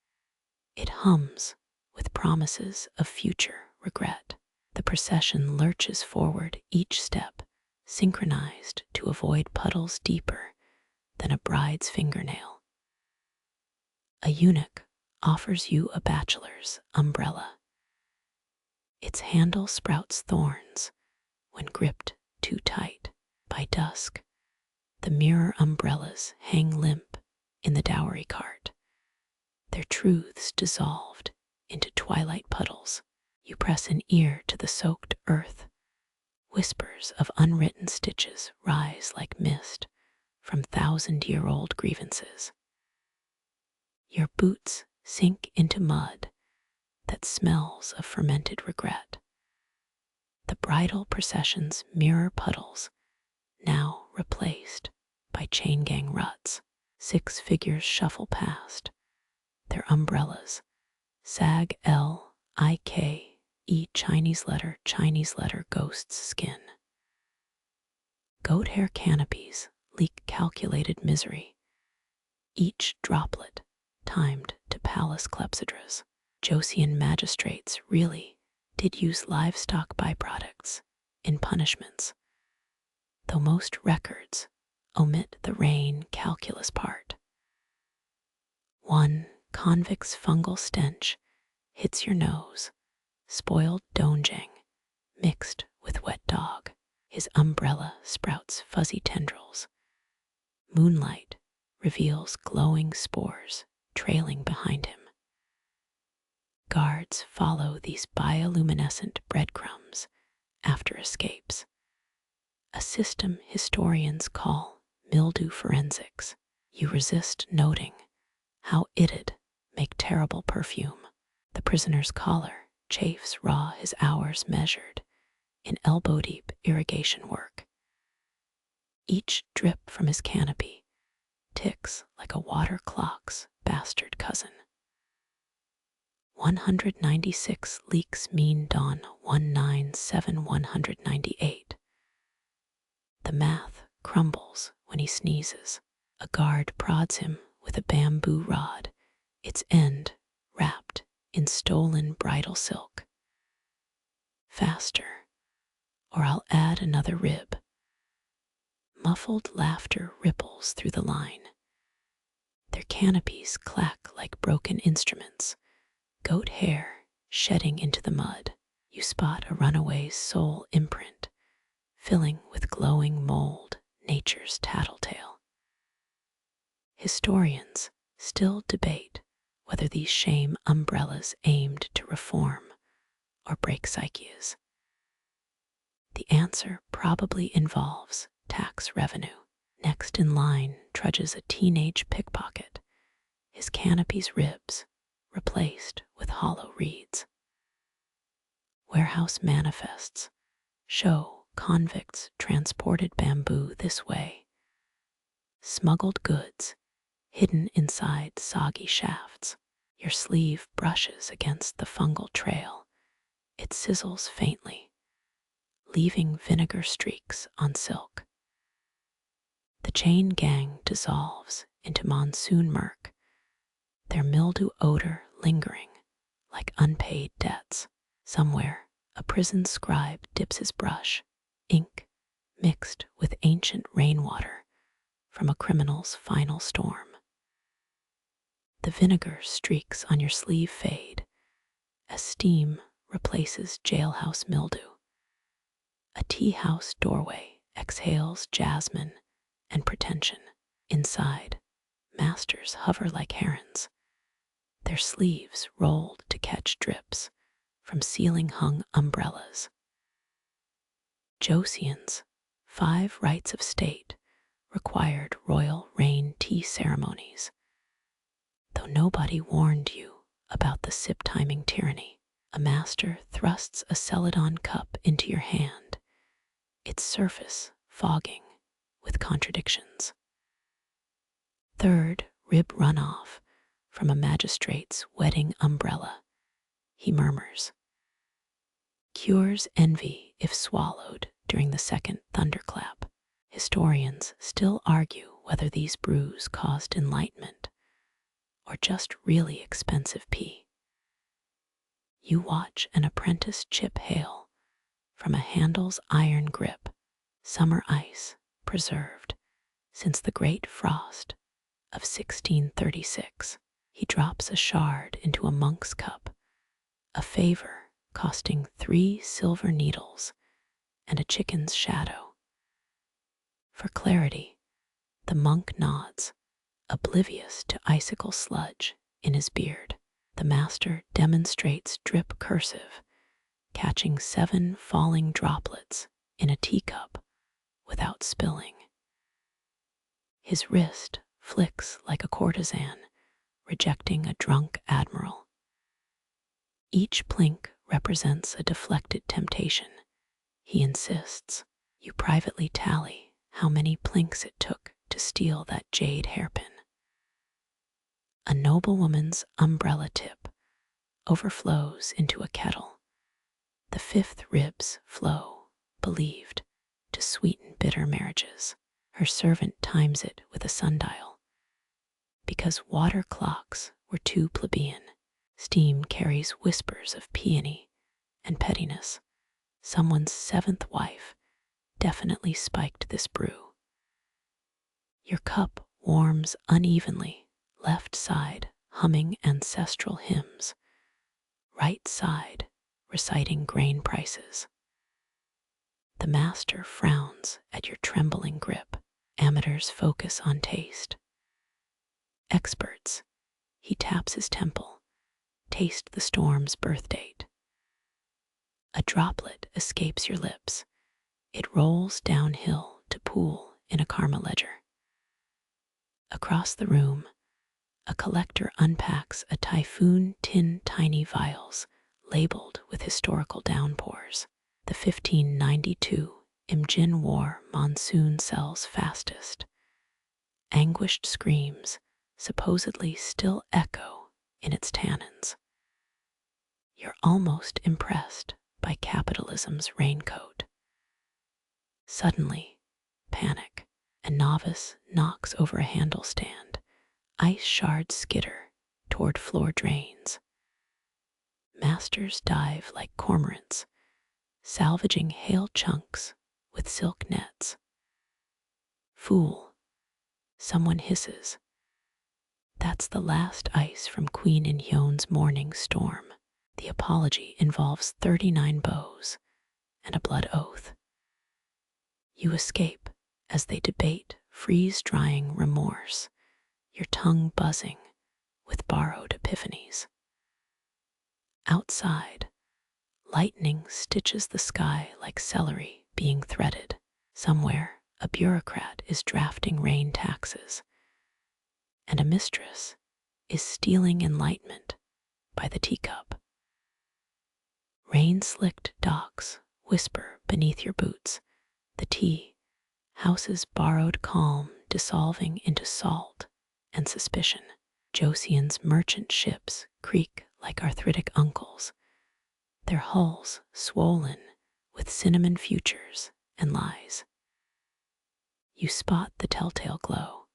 It hums with promises of future regret. The procession lurches forward each step, synchronized to avoid puddles deeper than a bride's fingernail. A eunuch offers you a bachelor's umbrella. Its handle sprouts thorns when gripped too tight. By dusk, the mirror umbrellas hang limp in the dowry cart, their truths dissolved into twilight puddles. You press an ear to the soaked earth. Whispers of unwritten stitches rise like mist from 1,000-year-old grievances. Your boots sink into mud that smells of fermented regret. The bridal procession's mirror puddles, now replaced by chain gang ruts. 6 figures shuffle past, their umbrellas sag L-I-K-E Chinese letter ghost's skin. Goat hair canopies leak calculated misery, each droplet timed to palace clepsydras. Joseon magistrates really did use livestock byproducts in punishments, though most records omit the rain calculus part. 1 convict's fungal stench hits your nose, spoiled doenjang mixed with wet dog. His umbrella sprouts fuzzy tendrils. Moonlight reveals glowing spores trailing behind him. Guards follow these bioluminescent breadcrumbs after escapes, a system historians call mildew forensics. You resist noting how it'd make terrible perfume. The prisoner's collar chafes raw, his hours measured in elbow-deep irrigation work. Each drip from his canopy ticks like a water clock's bastard cousin. 196 leaks mean dawn 197 198. The math crumbles when he sneezes. A guard prods him with a bamboo rod, its end wrapped in stolen bridal silk. Faster, or I'll add another rib. Muffled laughter ripples through the line. Their canopies clack like broken instruments, goat hair shedding into the mud. You spot a runaway's soul imprint, filling with glowing mold nature's tattletale. Historians still debate whether these shame umbrellas aimed to reform or break psyches. The answer probably involves tax revenue. Next in line trudges a teenage pickpocket, his canopy's ribs replaced with hollow reeds. Warehouse manifests show convicts transported bamboo this way. Smuggled goods hidden inside soggy shafts. Your sleeve brushes against the fungal trail. It sizzles faintly, leaving vinegar streaks on silk. The chain gang dissolves into monsoon murk, their mildew odor lingering like unpaid debts. Somewhere, a prison scribe dips his brush, ink mixed with ancient rainwater from a criminal's final storm. The vinegar streaks on your sleeve fade as steam replaces jailhouse mildew. A tea house doorway exhales jasmine and pretension. Inside, masters hover like herons, their sleeves rolled to catch drips from ceiling-hung umbrellas. Joseon's 5 rites of state required royal rain tea ceremonies, though nobody warned you about the sip-timing tyranny. A master thrusts a celadon cup into your hand, its surface fogging with contradictions. Third rib runoff from a magistrate's wedding umbrella, he murmurs. Cures envy if swallowed during the second thunderclap. Historians still argue whether these brews caused enlightenment or just really expensive pee. You watch an apprentice chip hail from a handle's iron grip, summer ice preserved since the great frost of 1636. He drops a shard into a monk's cup, a favor costing 3 silver needles and a chicken's shadow. For clarity, the monk nods, oblivious to icicle sludge in his beard. The master demonstrates drip cursive, catching 7 falling droplets in a teacup without spilling. His wrist flicks like a courtesan, rejecting a drunk admiral. Each plink represents a deflected temptation. He insists. You privately tally how many plinks it took to steal that jade hairpin. A noblewoman's umbrella tip overflows into a kettle. The 5th ribs flow, believed, to sweeten bitter marriages. Her servant times it with a sundial. Because water clocks were too plebeian, steam carries whispers of peony and pettiness. Someone's 7th wife definitely spiked this brew. Your cup warms unevenly, left side humming ancestral hymns, right side reciting grain prices. The master frowns at your trembling grip. Amateurs focus on taste. Experts, he taps his temple, taste the storm's birth date. A droplet escapes your lips. It rolls downhill to pool in a karma ledger. Across the room, a collector unpacks a Typhoon tin tiny vials labeled with historical downpours. The 1592 Imjin War Monsoon sells fastest. Anguished screams supposedly still echo in its tannins. You're almost impressed by capitalism's raincoat. Suddenly, panic. A novice knocks over a handle stand. Ice shards skitter toward floor drains. Masters dive like cormorants, salvaging hail chunks with silk nets. Fool, someone hisses. That's the last ice from Queen Inhyun's morning storm. The apology involves 39 bows and a blood oath. You escape as they debate freeze-drying remorse, your tongue buzzing with borrowed epiphanies. Outside, lightning stitches the sky like celery being threaded. Somewhere, a bureaucrat is drafting rain taxes, and a mistress is stealing enlightenment by the teacup. Rain-slicked docks whisper beneath your boots, the tea house's borrowed calm dissolving into salt and suspicion. Joseon's merchant ships creak like arthritic uncles, their hulls swollen with cinnamon futures and lies. You spot the telltale glow.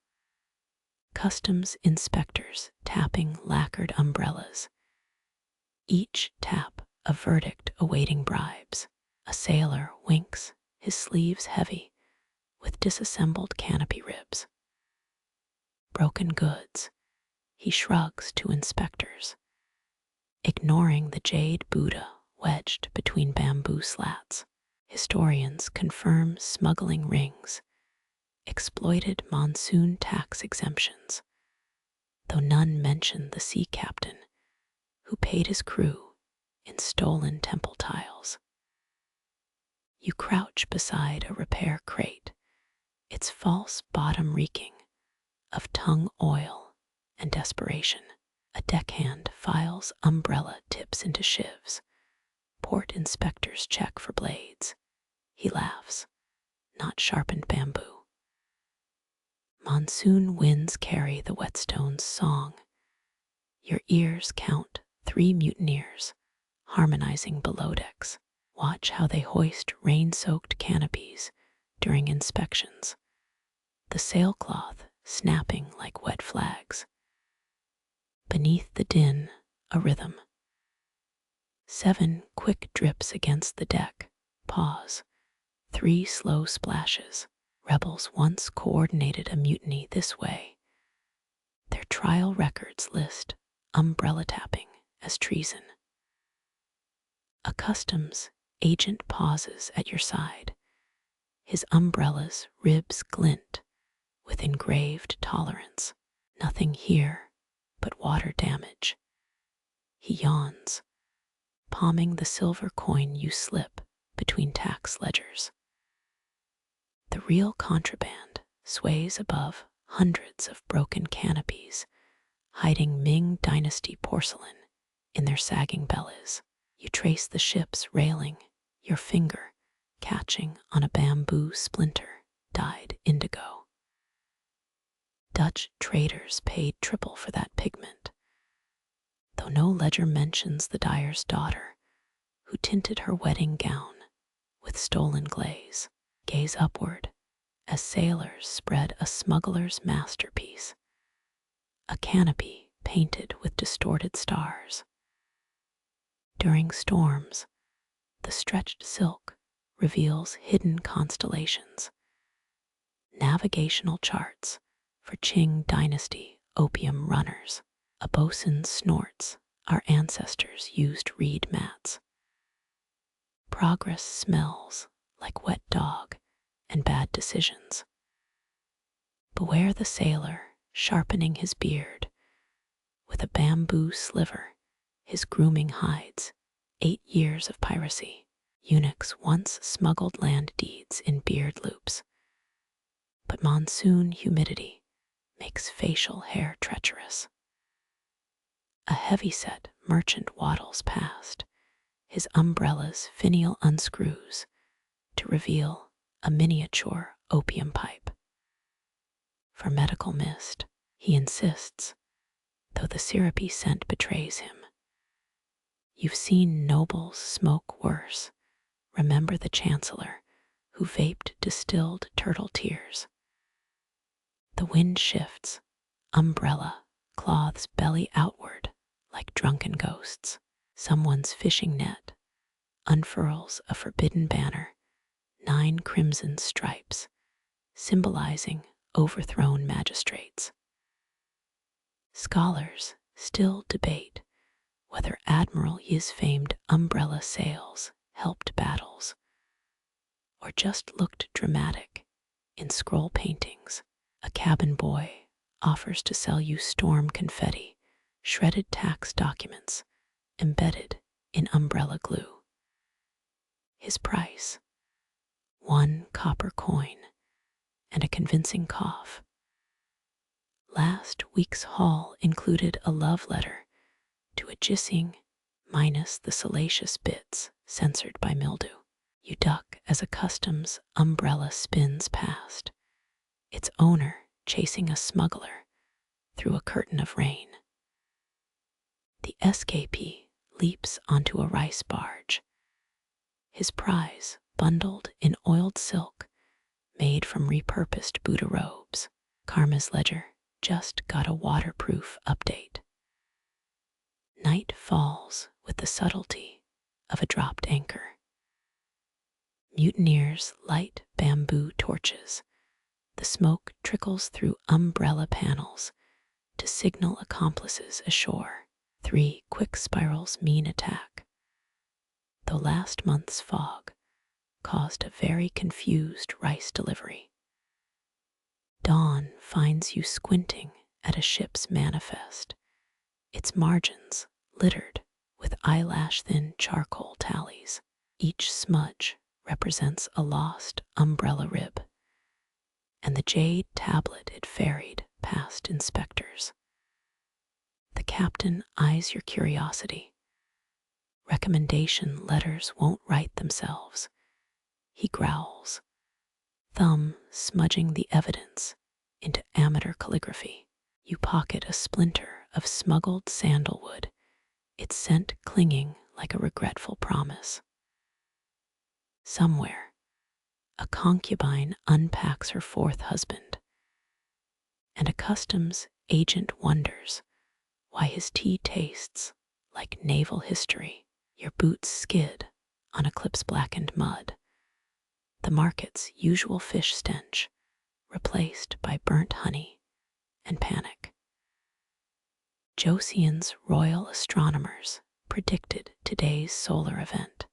Customs inspectors tapping lacquered umbrellas, each tap a verdict awaiting bribes. A sailor winks, his sleeves heavy with disassembled canopy ribs. Broken goods, he shrugs to inspectors, ignoring the jade Buddha wedged between bamboo slats. Historians confirm smuggling rings exploited monsoon tax exemptions, though none mention the sea captain who paid his crew in stolen temple tiles. You crouch beside a repair crate, its false bottom reeking of tung oil and desperation. A deckhand files umbrella tips into shivs. Port inspectors check for blades. He laughs, not sharpened bamboo. Monsoon winds carry the whetstone's song. Your ears count 3 mutineers harmonizing below decks. Watch how they hoist rain-soaked canopies during inspections, the sailcloth snapping like wet flags. Beneath the din, a rhythm. 7 quick drips against the deck. Pause. 3 slow splashes. Rebels once coordinated a mutiny this way. Their trial records list umbrella tapping as treason. A customs agent pauses at your side. His umbrella's ribs glint with engraved tolerance. Nothing here but water damage. He yawns, palming the silver coin you slip between tax ledgers. The real contraband sways above hundreds of broken canopies, hiding Ming Dynasty porcelain in their sagging bellies. You trace the ship's railing, your finger catching on a bamboo splinter dyed indigo. Dutch traders paid triple for that pigment, though no ledger mentions the dyer's daughter who tinted her wedding gown with stolen glaze. Gaze upward as sailors spread a smuggler's masterpiece, a canopy painted with distorted stars. During storms, the stretched silk reveals hidden constellations, navigational charts for Qing Dynasty opium runners. A bosun snorts our ancestors used reed mats. Progress smells like wet dog and bad decisions. Beware the sailor sharpening his beard. With a bamboo sliver, his grooming hides 8 years of piracy. Eunuchs once smuggled land deeds in beard loops, but monsoon humidity makes facial hair treacherous. A heavyset merchant waddles past, his umbrella's finial unscrews to reveal a miniature opium pipe. For medical mist, he insists, though the syrupy scent betrays him. You've seen nobles smoke worse. Remember the chancellor who vaped distilled turtle tears. The wind shifts, umbrella cloths belly outward like drunken ghosts. Someone's fishing net unfurls a forbidden banner, 9 crimson stripes, symbolizing overthrown magistrates. Scholars still debate whether Admiral Yi's famed umbrella sails helped battles, or just looked dramatic in scroll paintings. A cabin boy offers to sell you storm confetti, shredded tax documents embedded in umbrella glue. His price, 1 copper coin and a convincing cough. Last week's haul included a love letter to a jissing minus the salacious bits censored by mildew. You duck as a customs umbrella spins past, its owner chasing a smuggler through a curtain of rain. The SKP leaps onto a rice barge, his prize bundled in oiled silk made from repurposed Buddha robes. Karma's ledger just got a waterproof update. Night falls with the subtlety of a dropped anchor. Mutineers light bamboo torches. The smoke trickles through umbrella panels to signal accomplices ashore. 3 quick spirals mean attack, though last month's fog caused a very confused rice delivery. Dawn finds you squinting at a ship's manifest, its margins littered with eyelash-thin charcoal tallies. Each smudge represents a lost umbrella rib, and the jade tablet it ferried past inspectors. The captain eyes your curiosity. Recommendation letters won't write themselves. He growls, thumb smudging the evidence into amateur calligraphy. You pocket a splinter of smuggled sandalwood, its scent clinging like a regretful promise. Somewhere, a concubine unpacks her fourth husband, and a customs agent wonders why his tea tastes like naval history. Your boots skid on eclipse-blackened mud, the market's usual fish stench replaced by burnt honey and panic. Joseon's royal astronomers predicted today's solar event,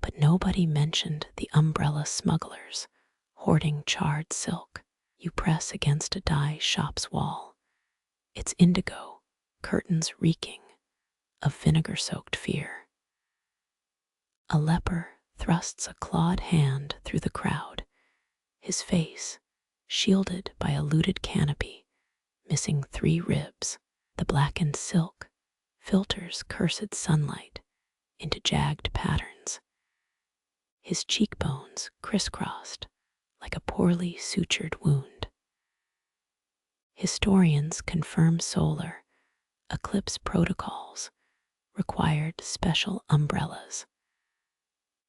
but nobody mentioned the umbrella smugglers hoarding charred silk. You press against a dye shop's wall, its indigo curtains reeking of vinegar-soaked fear. A leper thrusts a clawed hand through the crowd, his face shielded by a looted canopy, missing 3 ribs. The blackened silk filters cursed sunlight into jagged patterns, his cheekbones crisscrossed like a poorly sutured wound. Historians confirm solar eclipse protocols required special umbrellas,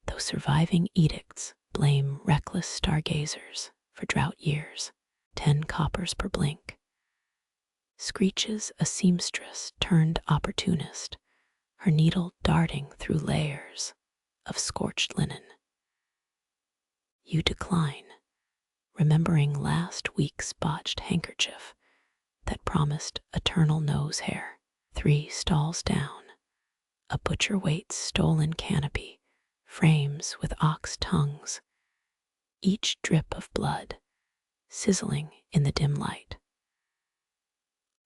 though surviving edicts blame reckless stargazers for drought years. 10 coppers per blink. Screeches a seamstress turned opportunist, her needle darting through layers of scorched linen. You decline, remembering last week's botched handkerchief that promised eternal nose hair. 3 stalls down, a butcher waits stolen canopy, frames with ox tongues, each drip of blood sizzling in the dim light.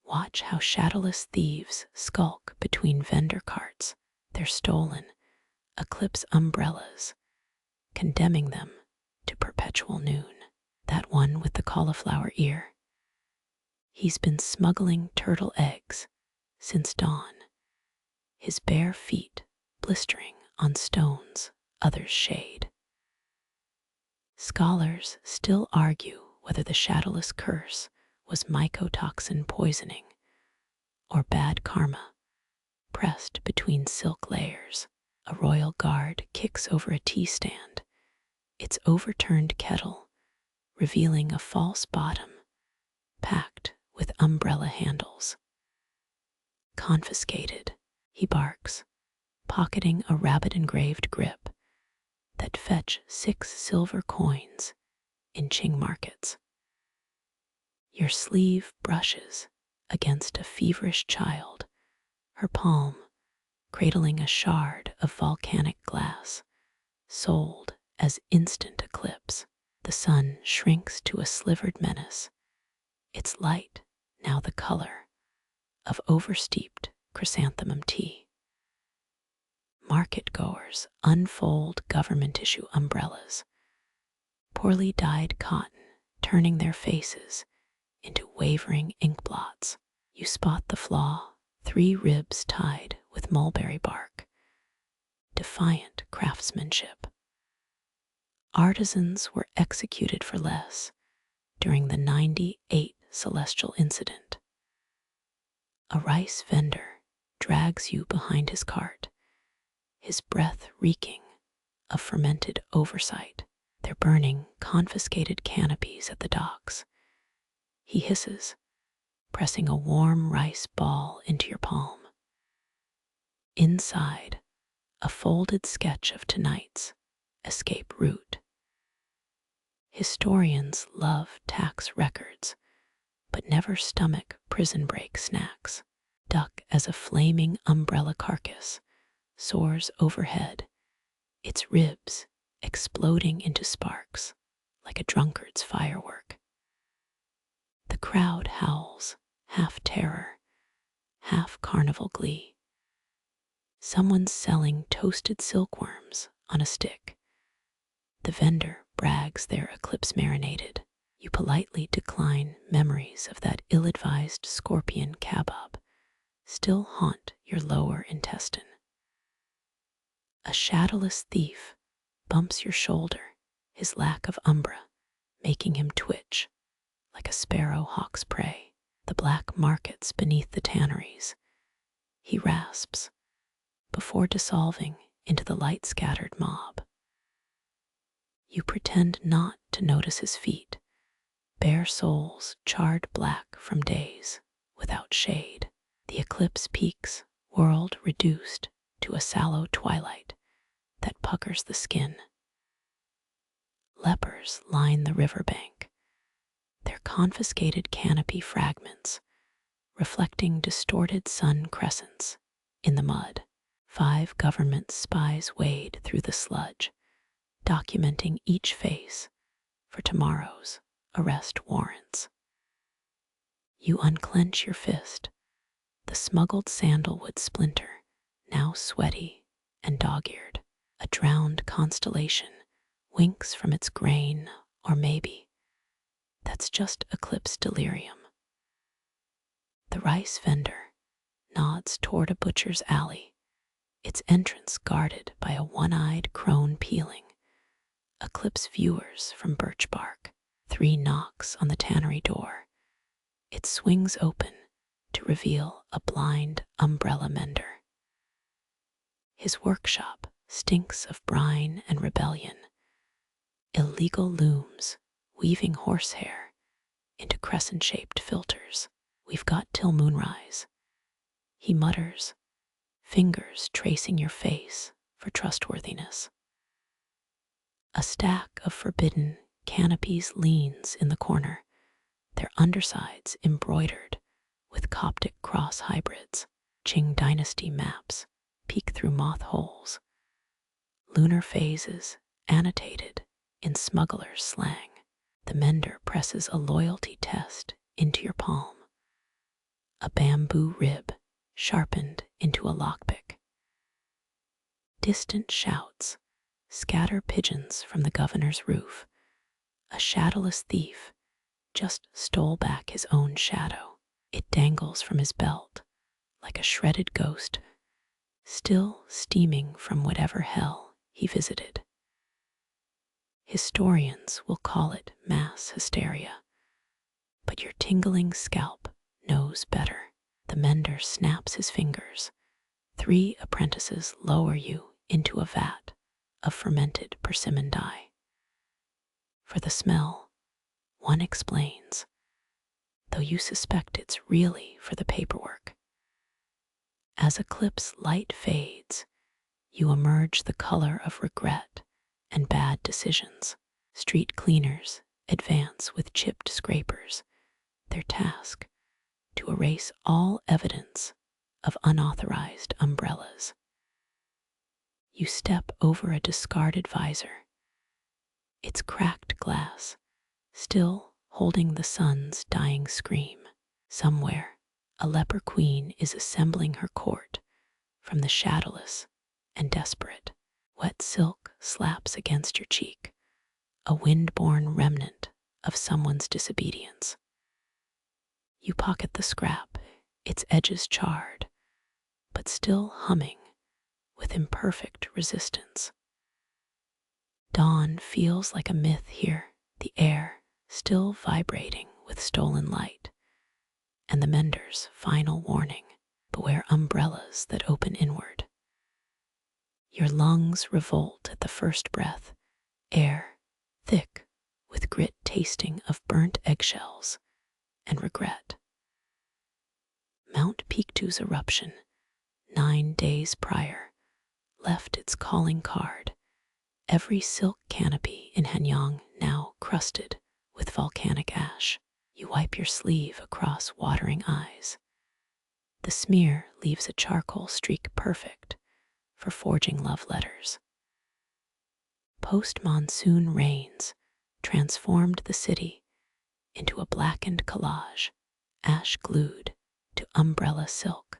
Watch how shadowless thieves skulk between vendor carts, their stolen eclipse umbrellas, condemning them to perpetual noon. That one with the cauliflower ear. He's been smuggling turtle eggs since dawn, his bare feet blistering on stones others shade. Scholars still argue whether the shadowless curse was mycotoxin poisoning or bad karma pressed between silk layers. A royal guard kicks over a tea stand, its overturned kettle revealing a false bottom packed with umbrella handles. Confiscated, he barks, pocketing a rabbit-engraved grip that fetch 6 silver coins in Qing markets. Your sleeve brushes against a feverish child, her palm cradling a shard of volcanic glass, sold as instant eclipse. The sun shrinks to a slivered menace, its light now the color of oversteeped chrysanthemum tea. Market goers unfold government issue umbrellas, poorly dyed cotton turning their faces into wavering ink blots. You spot the flaw, 3 ribs tied with mulberry bark, defiant craftsmanship. Artisans were executed for less during the 98 celestial incident. A rice vendor drags you behind his cart, his breath reeking of fermented oversight. They're burning confiscated canopies at the docks. He hisses, pressing a warm rice ball into your palm. Inside, a folded sketch of tonight's escape route. Historians love tax records, but never stomach prison break snacks. Duck as a flaming umbrella carcass soars overhead, its ribs exploding into sparks like a drunkard's firework. The crowd howls, half terror, half carnival glee. Someone's selling toasted silkworms on a stick. The vendor brags their eclipse marinated. You politely decline memories of that ill-advised scorpion kebab still haunt your lower intestine. A shadowless thief bumps your shoulder, his lack of umbra making him twitch like a sparrow hawk's prey. The black markets beneath the tanneries, he rasps before dissolving into the light-scattered mob. You pretend not to notice his feet, bare soles charred black from days without shade. The eclipse peaks, world reduced to a sallow twilight that puckers the skin. Lepers line the riverbank, their confiscated canopy fragments reflecting distorted sun crescents in the mud. 5 government spies wade through the sludge, documenting each face for tomorrow's arrest warrants. You unclench your fist, the smuggled sandalwood splinter, now sweaty and dog-eared. A drowned constellation winks from its grain, or maybe that's just eclipse delirium. The rice vendor nods toward a butcher's alley, its entrance guarded by a one-eyed crone peeling. Eclipse viewers from birch bark. 3 knocks on the tannery door. It swings open to reveal a blind umbrella mender. His workshop stinks of brine and rebellion. Illegal looms weaving horsehair into crescent-shaped filters. We've got till moonrise, he mutters, fingers tracing your face for trustworthiness. A stack of forbidden canopies leans in the corner, their undersides embroidered with Coptic cross hybrids. Qing Dynasty maps peek through moth holes. Lunar phases annotated in smuggler's slang. The mender presses a loyalty test into your palm. A bamboo rib sharpened into a lockpick. Distant shouts scatter pigeons from the governor's roof. A shadowless thief just stole back his own shadow. It dangles from his belt like a shredded ghost, still steaming from whatever hell he visited. Historians will call it mass hysteria, but your tingling scalp knows better. The mender snaps his fingers. 3 apprentices lower you into a vat of fermented persimmon dye. For the smell, one explains, though you suspect it's really for the paperwork. As eclipse light fades, you emerge the color of regret and bad decisions. Street cleaners advance with chipped scrapers, their task to erase all evidence of unauthorized umbrellas. You step over a discarded visor, its cracked glass still holding the sun's dying scream. Somewhere, a leper queen is assembling her court from the shadowless and desperate. Wet silk slaps against your cheek, a wind-borne remnant of someone's disobedience. You pocket the scrap, its edges charred, but still humming with imperfect resistance. Dawn feels like a myth here, the air still vibrating with stolen light, and the mender's final warning: beware umbrellas that open inward. Your lungs revolt at the first breath, air thick with grit tasting of burnt eggshells and regret. Mount Pictu's eruption, 9 days prior, left its calling card. Every silk canopy in Hanyang now crusted with volcanic ash. You wipe your sleeve across watering eyes. The smear leaves a charcoal streak perfect for forging love letters. Post-monsoon rains transformed the city into a blackened collage, ash glued to umbrella silk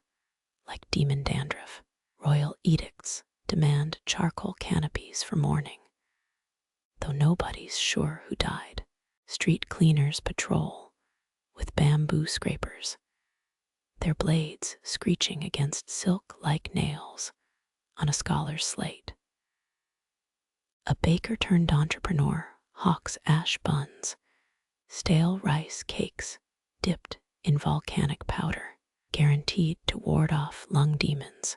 like demon dandruff. Royal edicts demand charcoal canopies for mourning, though nobody's sure who died. Street cleaners patrol with bamboo scrapers, their blades screeching against silk-like nails on a scholar's slate. A baker-turned-entrepreneur hawks ash buns, stale rice cakes dipped in volcanic powder, guaranteed to ward off lung demons.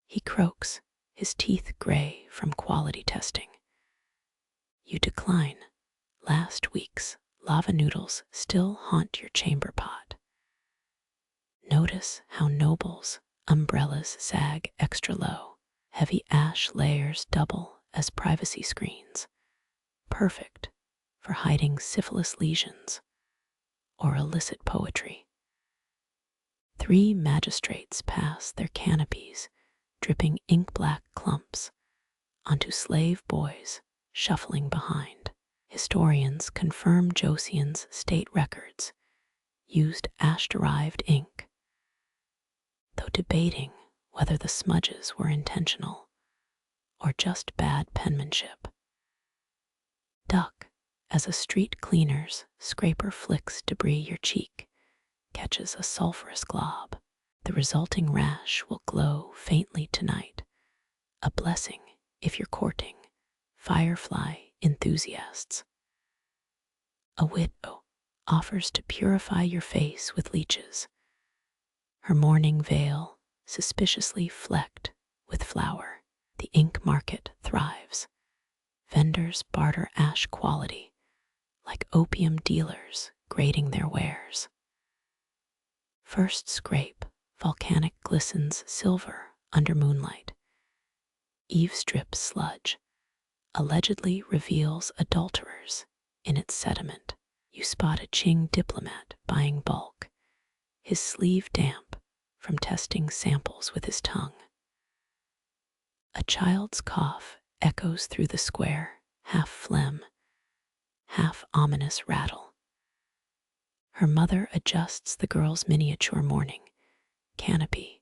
He croaks, his teeth gray from quality testing. You decline. Last week's lava noodles still haunt your chamber pot. Notice how nobles' umbrellas sag extra low. Heavy ash layers double as privacy screens, perfect for hiding syphilis lesions or illicit poetry. 3 magistrates pass their canopies, dripping ink-black clumps onto slave boys shuffling behind. Historians confirm Joseon's state records used ash-derived ink, though debating whether the smudges were intentional or just bad penmanship. Duck as a street cleaner's scraper flicks debris your cheek, catches a sulfurous glob. The resulting rash will glow faintly tonight, a blessing if you're courting firefly enthusiasts. A widow offers to purify your face with leeches, her mourning veil suspiciously flecked with flour. The ink market thrives. Vendors barter ash quality like opium dealers grading their wares. First scrape, volcanic glistens silver under moonlight. Eavesdrip sludge allegedly reveals adulterers in its sediment. You spot a Qing diplomat buying bulk, his sleeve damp from testing samples with his tongue. A child's cough echoes through the square, half phlegm, half ominous rattle. Her mother adjusts the girl's miniature mourning canopy,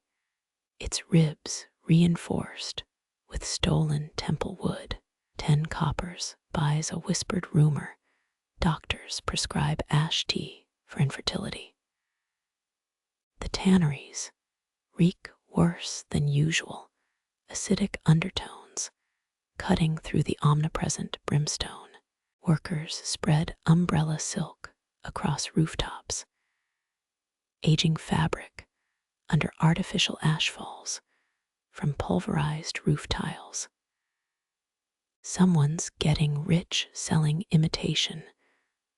its ribs reinforced with stolen temple wood. 10 coppers buys a whispered rumor doctors prescribe ash tea for infertility. The tanneries reek worse than usual, acidic undertones cutting through the omnipresent brimstone. Workers spread umbrella silk across rooftops, aging fabric under artificial ash falls from pulverized roof tiles. Someone's getting rich selling imitation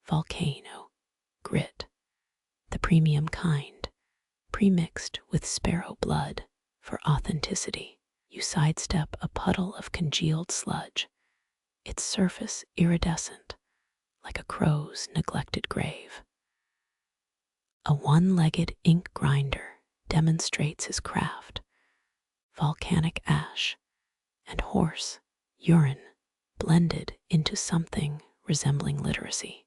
volcano grit, the premium kind, premixed with sparrow blood for authenticity. You sidestep a puddle of congealed sludge, its surface iridescent like a crow's neglected grave. A one-legged ink grinder demonstrates his craft, volcanic ash and horse urine blended into something resembling literacy.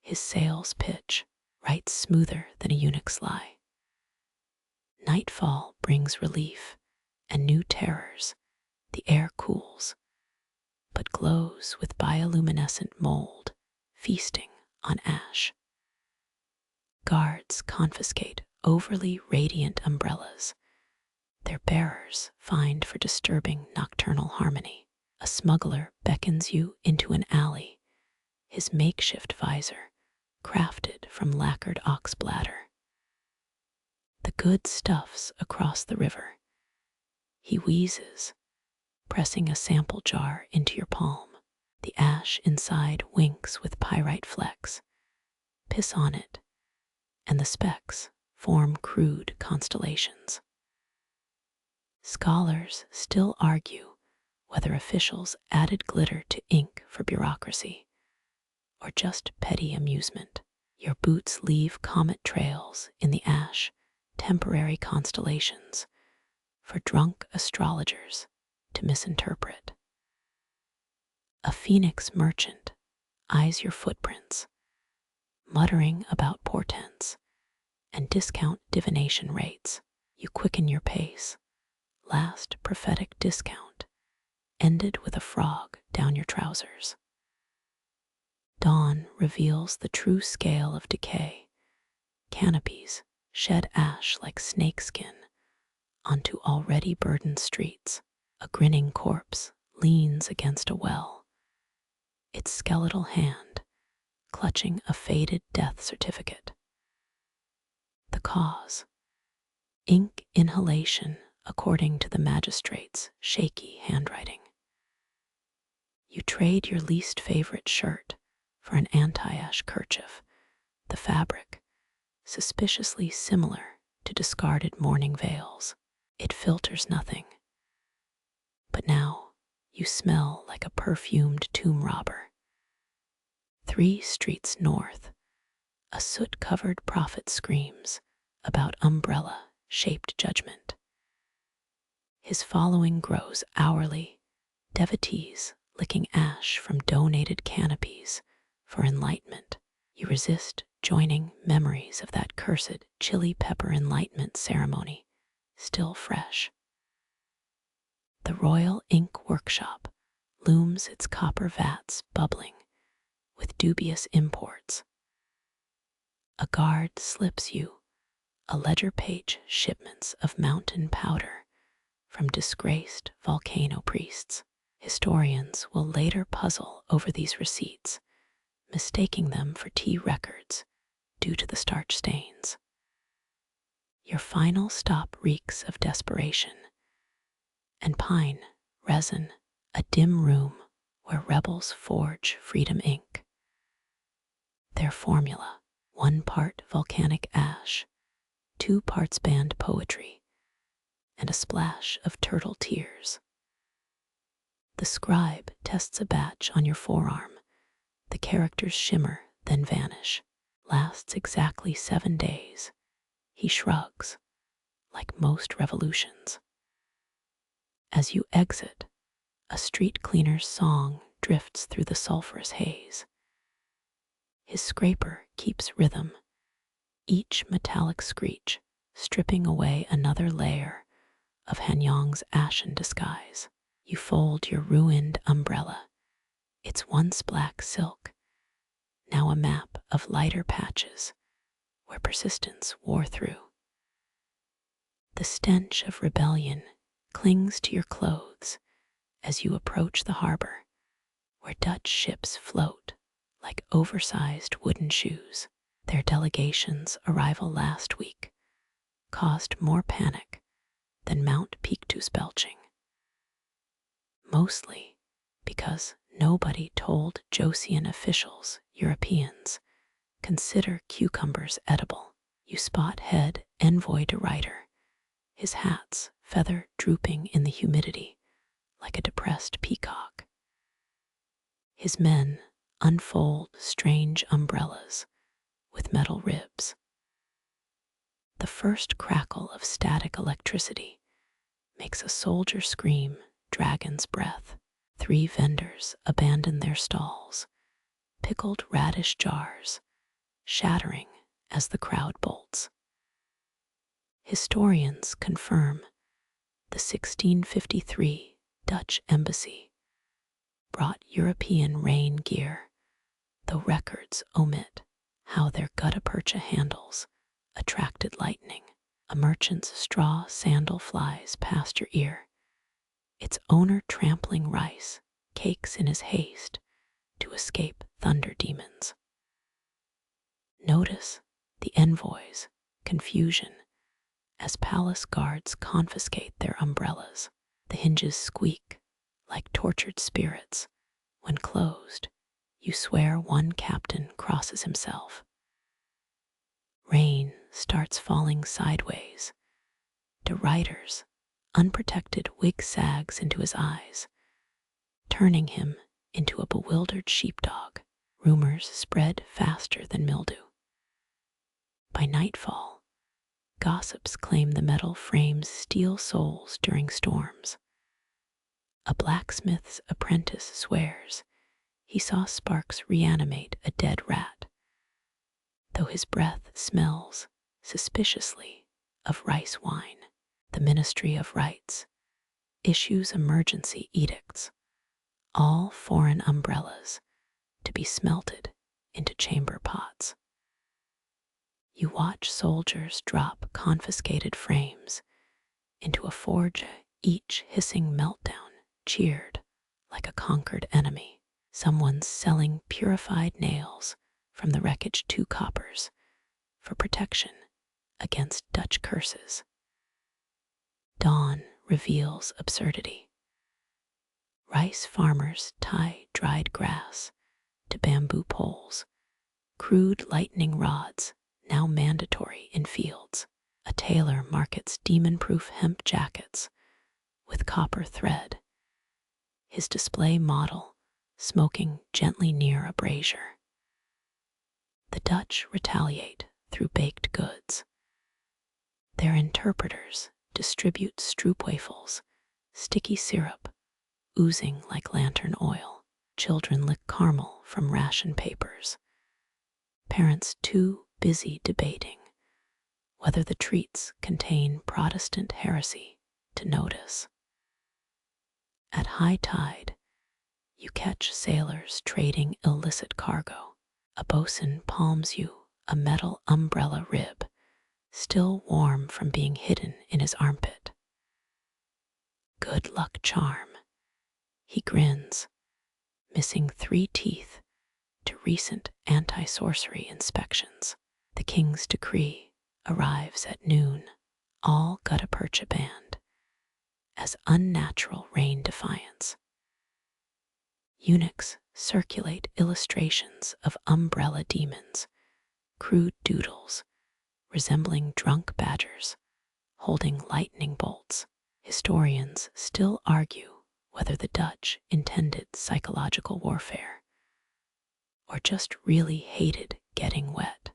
His sales pitch writes smoother than a eunuch's lie. Nightfall brings relief and new terrors. The air cools, but glows with bioluminescent mold, feasting on ash. Guards confiscate overly radiant umbrellas, their bearers fined for disturbing nocturnal harmony. A smuggler beckons you into an alley, his makeshift visor crafted from lacquered ox bladder. The good stuff's across the river. He wheezes, pressing a sample jar into your palm. The ash inside winks with pyrite flecks. Piss on it, and the specks form crude constellations. Scholars still argue whether officials added glitter to ink for bureaucracy or just petty amusement. Your boots leave comet trails in the ash, temporary constellations for drunk astrologers to misinterpret. A phoenix merchant eyes your footprints, muttering about portents and discount divination rates. You quicken your pace. Last prophetic discount ended with a frog down your trousers. Dawn reveals the true scale of decay. Canopies shed ash like snakeskin onto already burdened streets. A grinning corpse leans against a well, its skeletal hand clutching a faded death certificate. The cause: ink inhalation according to the magistrate's shaky handwriting. You trade your least favorite shirt for an anti-ash kerchief, the fabric suspiciously similar to discarded mourning veils. It filters nothing. But now you smell like a perfumed tomb robber. 3 streets north, a soot-covered prophet screams about umbrella-shaped judgment. His following grows hourly, devotees licking ash from donated canopies for enlightenment. You resist joining memories of that cursed chili pepper enlightenment ceremony, still fresh. The Royal Ink Workshop looms its copper vats bubbling with dubious imports. A guard slips you a ledger page shipments of mountain powder from disgraced volcano priests. Historians will later puzzle over these receipts, mistaking them for tea records due to the starch stains. Your final stop reeks of desperation and pine, resin, a dim room where rebels forge freedom ink. Their formula: 1 part volcanic ash, 2 parts banned poetry, and a splash of turtle tears. The scribe tests a batch on your forearm. The characters shimmer, then vanish. Lasts exactly 7 days. He shrugs, like most revolutions. As you exit, a street cleaner's song drifts through the sulphurous haze. His scraper keeps rhythm, each metallic screech stripping away another layer of Hanyang's ashen disguise. You fold your ruined umbrella. It's once black silk, now a map of lighter patches where persistence wore through. The stench of rebellion clings to your clothes as you approach the harbor, where Dutch ships float like oversized wooden shoes. Their delegation's arrival last week caused more panic than Mount Pictu's belching. Mostly because nobody told Joseon officials Europeans consider cucumbers edible. You spot head envoy de Ruyter, his hat's feather drooping in the humidity like a depressed peacock. His men unfold strange umbrellas with metal ribs. The first crackle of static electricity makes a soldier scream dragon's breath. 3 vendors abandon their stalls, pickled radish jars shattering as the crowd bolts. Historians confirm the 1653 Dutch embassy brought European rain gear, though records omit how their gutta percha handles attracted lightning. A merchant's straw sandal flies past your ear, its owner trampling rice cakes in his haste to escape thunder demons. Notice the envoy's confusion as palace guards confiscate their umbrellas. The hinges squeak like tortured spirits. When closed, you swear one captain crosses himself. Rain starts falling sideways. De Ruyter's unprotected wig sags into his eyes, turning him into a bewildered sheepdog. Rumors spread faster than mildew. By nightfall, gossips claim the metal frames steal souls during storms. A blacksmith's apprentice swears he saw sparks reanimate a dead rat, though his breath smells suspiciously of rice wine. The Ministry of Rights issues emergency edicts, all foreign umbrellas to be smelted into chamber pots. You watch soldiers drop confiscated frames into a forge, each hissing meltdown cheered like a conquered enemy. Someone's selling purified nails from the wreckage 2 coppers for protection against Dutch curses. Dawn reveals absurdity. Rice farmers tie dried grass to bamboo poles, crude lightning rods now mandatory in fields. A tailor markets demon-proof hemp jackets with copper thread, his display model smoking gently near a brazier. The Dutch retaliate through baked goods. Their interpreters distribute stroopwafels, sticky syrup, oozing like lantern oil. Children lick caramel from ration papers. Parents too busy debating whether the treats contain Protestant heresy to notice. At high tide, you catch sailors trading illicit cargo. A bosun palms you a metal umbrella rib, still warm from being hidden in his armpit. Good luck charm. He grins, missing 3 teeth to recent anti-sorcery inspections. The king's decree arrives at noon, all gutta percha banned, as unnatural rain defiance. Eunuchs circulate illustrations of umbrella demons, crude doodles resembling drunk badgers holding lightning bolts. Historians still argue whether the Dutch intended psychological warfare or just really hated getting wet.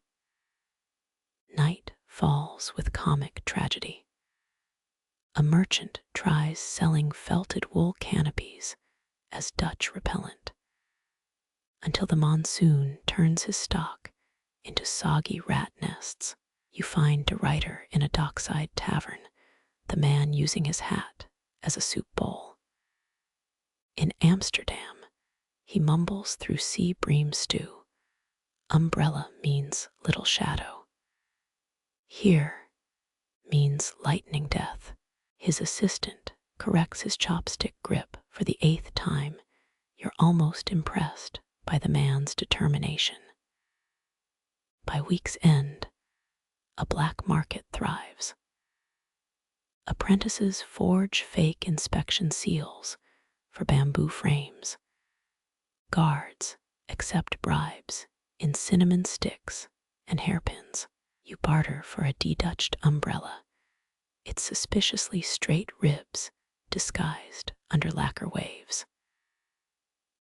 Night falls with comic tragedy. A merchant tries selling felted wool canopies as Dutch repellent, until the monsoon turns his stock into soggy rat nests. You find De Ruyter in a dockside tavern, the man using his hat as a soup bowl. In Amsterdam, he mumbles through sea bream stew. Umbrella means little shadow. Here means lightning death. His assistant corrects his chopstick grip for the 8th time. You're almost impressed by the man's determination. By week's end, a black market thrives. Apprentices forge fake inspection seals for bamboo frames. Guards accept bribes in cinnamon sticks and hairpins. You barter for a de-Dutched umbrella, its suspiciously straight ribs disguised under lacquer waves.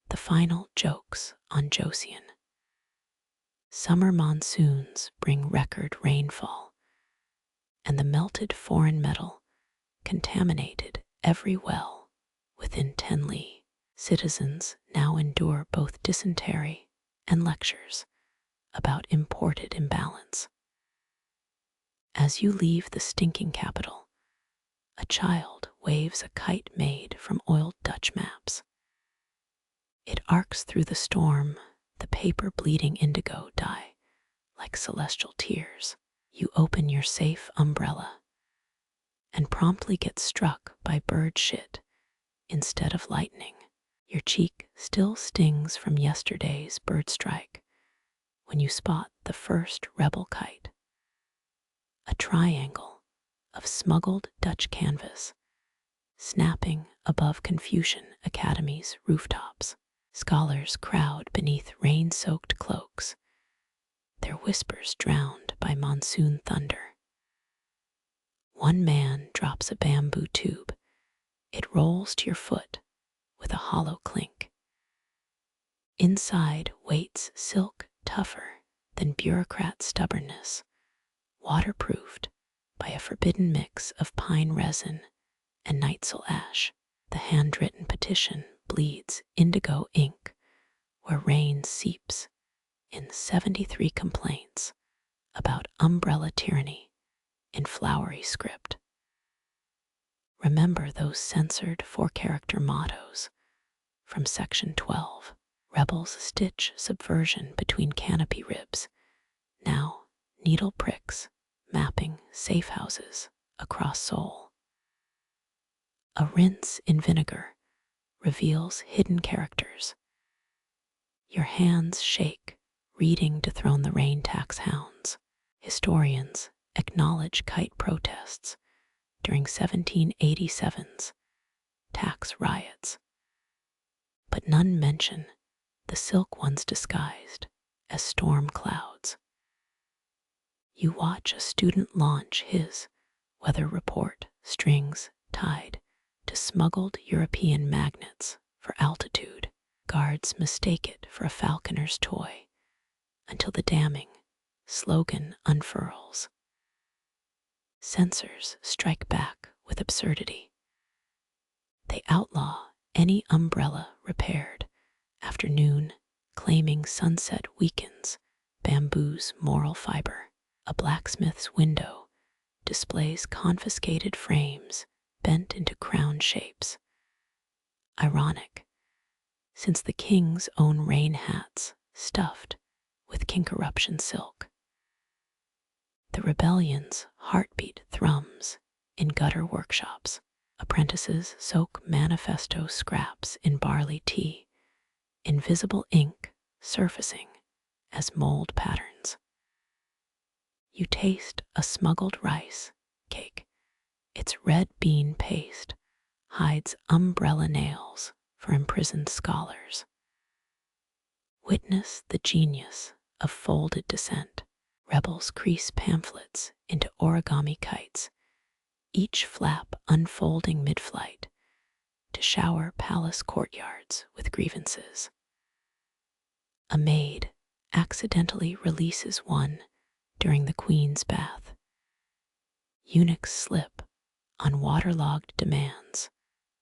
The final jokes on Joseon. Summer monsoons bring record rainfall, and the melted foreign metal contaminated every well within 10 li. Citizens now endure both dysentery and lectures about imported imbalance. As you leave the stinking capital, a child waves a kite made from oiled Dutch maps. It arcs through the storm, the paper bleeding indigo dye like celestial tears. You open your safe umbrella and promptly get struck by bird shit instead of lightning. Your cheek still stings from yesterday's bird strike when you spot the first rebel kite. A triangle of smuggled Dutch canvas snapping above Confucian Academy's rooftops. Scholars crowd beneath rain-soaked cloaks, their whispers drowned by monsoon thunder. One man drops a bamboo tube. It rolls to your foot with a hollow clink. Inside waits silk tougher than bureaucrat stubbornness, waterproofed by a forbidden mix of pine resin and nightshale ash. The handwritten petition bleeds indigo ink rain seeps in 73 complaints about umbrella tyranny in flowery script. Remember those censored 4-character mottos from Section 12. Rebels stitch subversion between canopy ribs. Now, needle pricks mapping safe houses across Seoul. A rinse in vinegar reveals hidden characters. Your hands shake, reading dethrone the rain tax hounds. Historians acknowledge kite protests during 1787's tax riots, but none mention the silk ones disguised as storm clouds. You watch a student launch his weather report strings tied to smuggled European magnets for altitude. Guards mistake it for a falconer's toy until the damning slogan unfurls. Censors strike back with absurdity. They outlaw any umbrella repaired after noon, claiming sunset weakens bamboo's moral fiber. A blacksmith's window displays confiscated frames bent into crown shapes. Ironic, since the king's own rain hats stuffed with king corruption silk. The rebellion's heartbeat thrums in gutter workshops. Apprentices soak manifesto scraps in barley tea, invisible ink surfacing as mold patterns. You taste a smuggled rice cake. Its red bean paste hides umbrella nails for imprisoned scholars. Witness the genius of folded dissent. Rebels crease pamphlets into origami kites, each flap unfolding mid-flight to shower palace courtyards with grievances. A maid accidentally releases one during the queen's bath. Eunuchs slip on waterlogged demands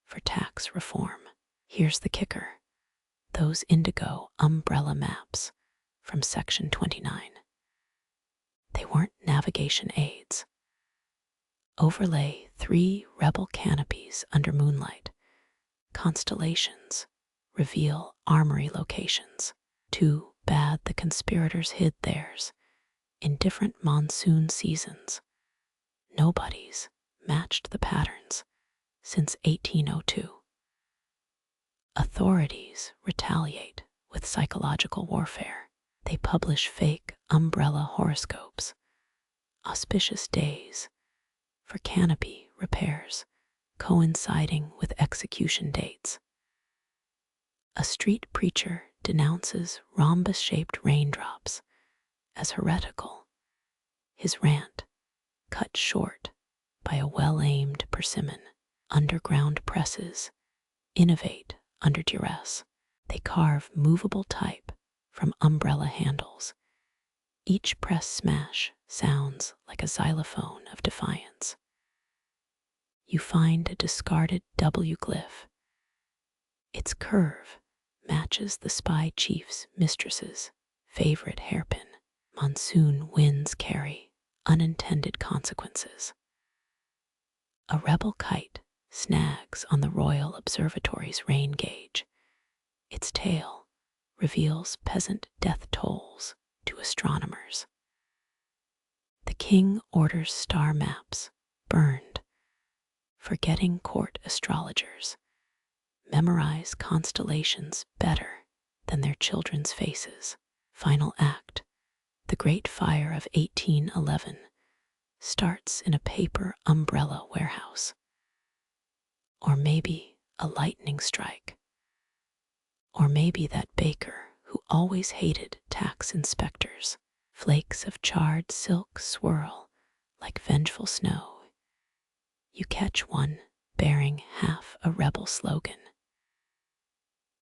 for tax reform. Here's the kicker: those indigo umbrella maps from Section 29. They weren't navigation aids. Overlay 3 rebel canopies under moonlight. Constellations reveal armory locations. Too bad the conspirators hid theirs in different monsoon seasons. Nobody's matched the patterns since 1802. Authorities retaliate with psychological warfare. They publish fake umbrella horoscopes, auspicious days for canopy repairs coinciding with execution dates. A street preacher denounces rhombus-shaped raindrops as heretical, his rant cut short by a well-aimed persimmon. Underground presses innovate under duress. They carve movable type from umbrella handles. Each press smash sounds like a xylophone of defiance. You find a discarded W glyph. Its curve matches the spy chief's mistress's favorite hairpin. Monsoon winds carry unintended consequences. A rebel kite snags on the Royal Observatory's rain gauge. Its tail reveals peasant death tolls to astronomers. The king orders star maps burned, forgetting court astrologers memorize constellations better than their children's faces. Final act: the Great Fire of 1811 starts in a paper umbrella warehouse. Or maybe a lightning strike. Or maybe that baker who always hated tax inspectors. Flakes of charred silk swirl like vengeful snow. You catch one bearing half a rebel slogan.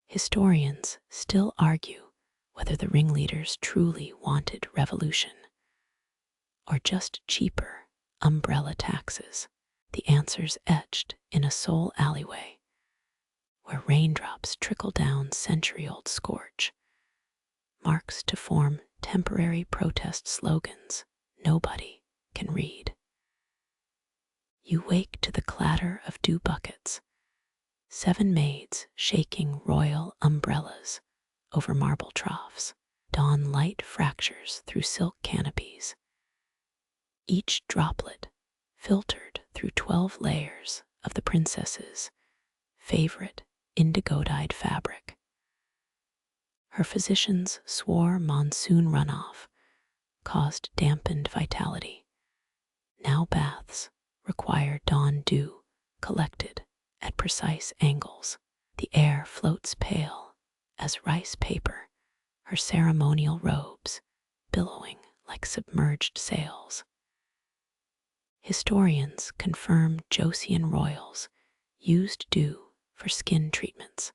Historians still argue whether the ringleaders truly wanted revolution or just cheaper umbrella taxes. The answer's etched in a Seoul alleyway where raindrops trickle down century-old scorch. marks to form temporary protest slogans nobody can read. You wake to the clatter of dew buckets, 7 maids shaking royal umbrellas over marble troughs. Dawn light fractures through silk canopies, each droplet filtered through 12 layers of the princess's favorite indigo-dyed fabric. Her physicians swore monsoon runoff caused dampened vitality. Now baths require dawn dew collected at precise angles. The air floats pale as rice paper, her ceremonial robes billowing like submerged sails. Historians confirm Joseon royals used dew for skin treatments,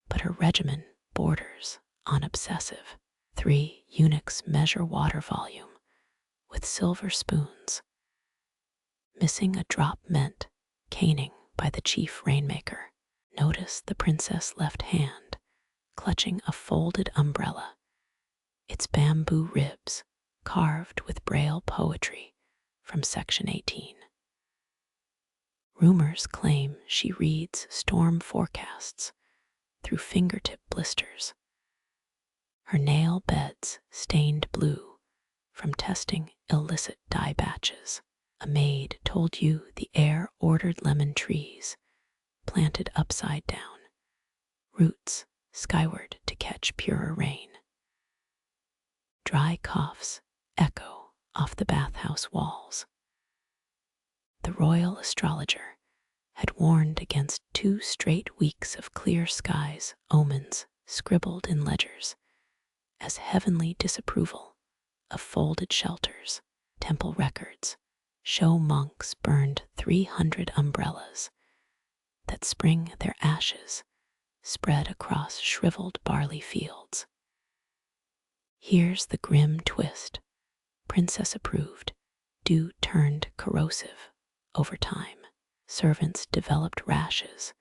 but her regimen borders on obsessive. 3 eunuchs measure water volume with silver spoons. Missing a drop meant caning by the chief rainmaker. Notice the princess' left hand clutching a folded umbrella, its bamboo ribs carved with Braille poetry from Section 18. Rumors claim she reads storm forecasts through fingertip blisters. Her nail beds stained blue from testing illicit dye batches. A maid told you the air ordered lemon trees planted upside down, roots skyward to catch purer rain. Dry coughs echo off the bathhouse walls. The royal astrologer had warned against 2 straight weeks of clear skies, omens scribbled in ledgers as heavenly disapproval of folded shelters. Temple records show monks burned 300 umbrellas that spring their ashes spread across shriveled barley fields. Here's the grim twist. Princess approved, dew turned corrosive over time. Servants developed rashes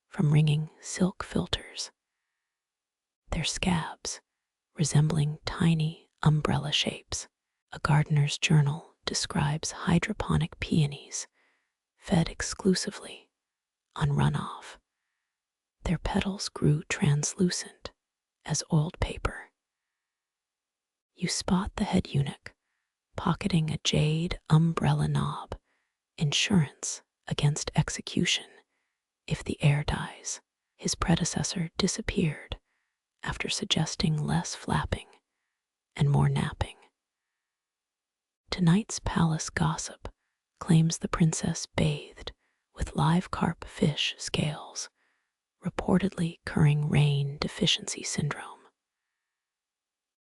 from wringing silk filters, their scabs resembling tiny umbrella shapes. A gardener's journal describes hydroponic peonies fed exclusively on runoff. Their petals grew translucent as oiled paper. You spot the head eunuch pocketing a jade umbrella knob, insurance against execution if the air dies. His predecessor disappeared after suggesting less flapping and more napping. Tonight's palace gossip claims the princess bathed with live carp fish scales, reportedly curing rain deficiency syndrome.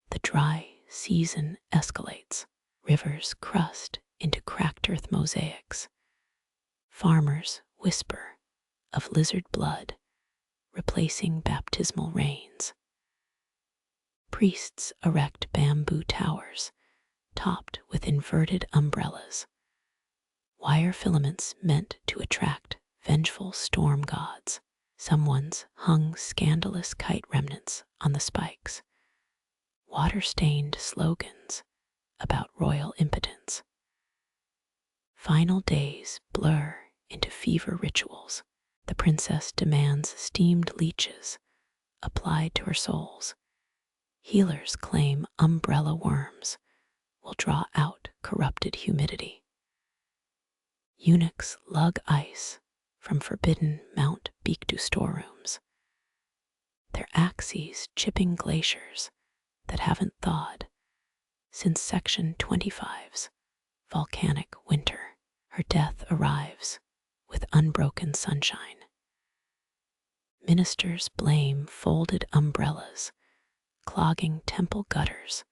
The dry season escalates. Rivers crust into cracked earth mosaics. Farmers whisper of lizard blood replacing baptismal rains. Priests erect bamboo towers topped with inverted umbrellas, wire filaments meant to attract vengeful storm gods. Someone's hung scandalous kite remnants on the spikes, water-stained slogans about royal impotence. Final days blur into fever rituals. The princess demands steamed leeches applied to her soles. Healers claim umbrella worms will draw out corrupted humidity. Eunuchs lug ice from forbidden Mount Beekdu storerooms, their axes chipping glaciers that haven't thawed since Section 25's volcanic winter. Her death arrives with unbroken sunshine. Ministers blame folded umbrellas, clogging temple gutters.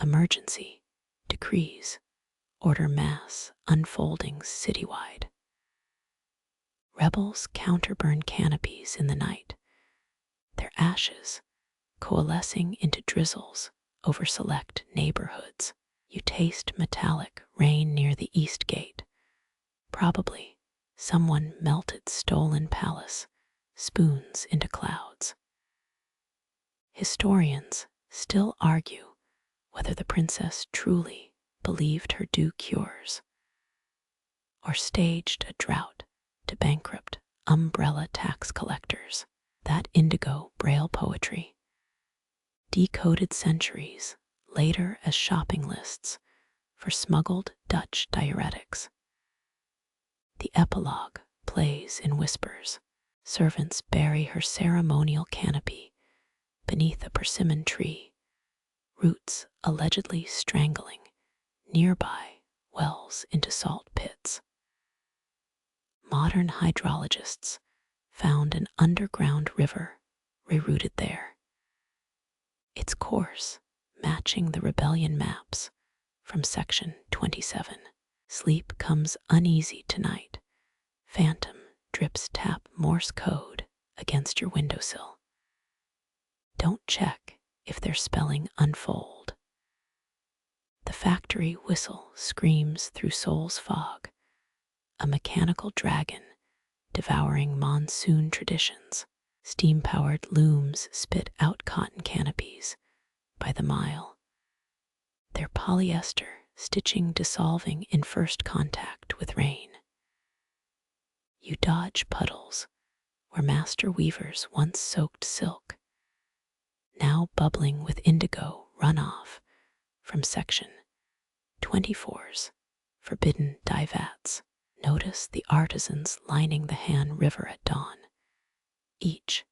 Emergency decrees order mass unfoldings citywide. Rebels counterburn canopies in the night, their ashes coalescing into drizzles over select neighborhoods. You taste metallic rain near the east gate. Probably someone melted stolen palace spoons into clouds. Historians still argue whether the princess truly believed her dew cures or staged a drought to bankrupt umbrella tax collectors. That indigo braille poetry, decoded centuries later as shopping lists for smuggled Dutch diuretics. The epilogue plays in whispers. Servants bury her ceremonial canopy beneath a persimmon tree, roots allegedly strangling nearby wells into salt pits. Modern hydrologists found an underground river rerouted there, its course matching the rebellion maps from Section 27. Sleep comes uneasy tonight. Phantom drips tap Morse code against your windowsill. Don't check if they're spelling unfold. The factory whistle screams through soul's fog, a mechanical dragon devouring monsoon traditions. Steam-powered looms spit out cotton canopies by the mile, their polyester stitching dissolving in first contact with rain. You dodge puddles where master weavers once soaked silk, now bubbling with indigo runoff from Section 24's forbidden dye vats. Notice the artisans lining the Han River at dawn, each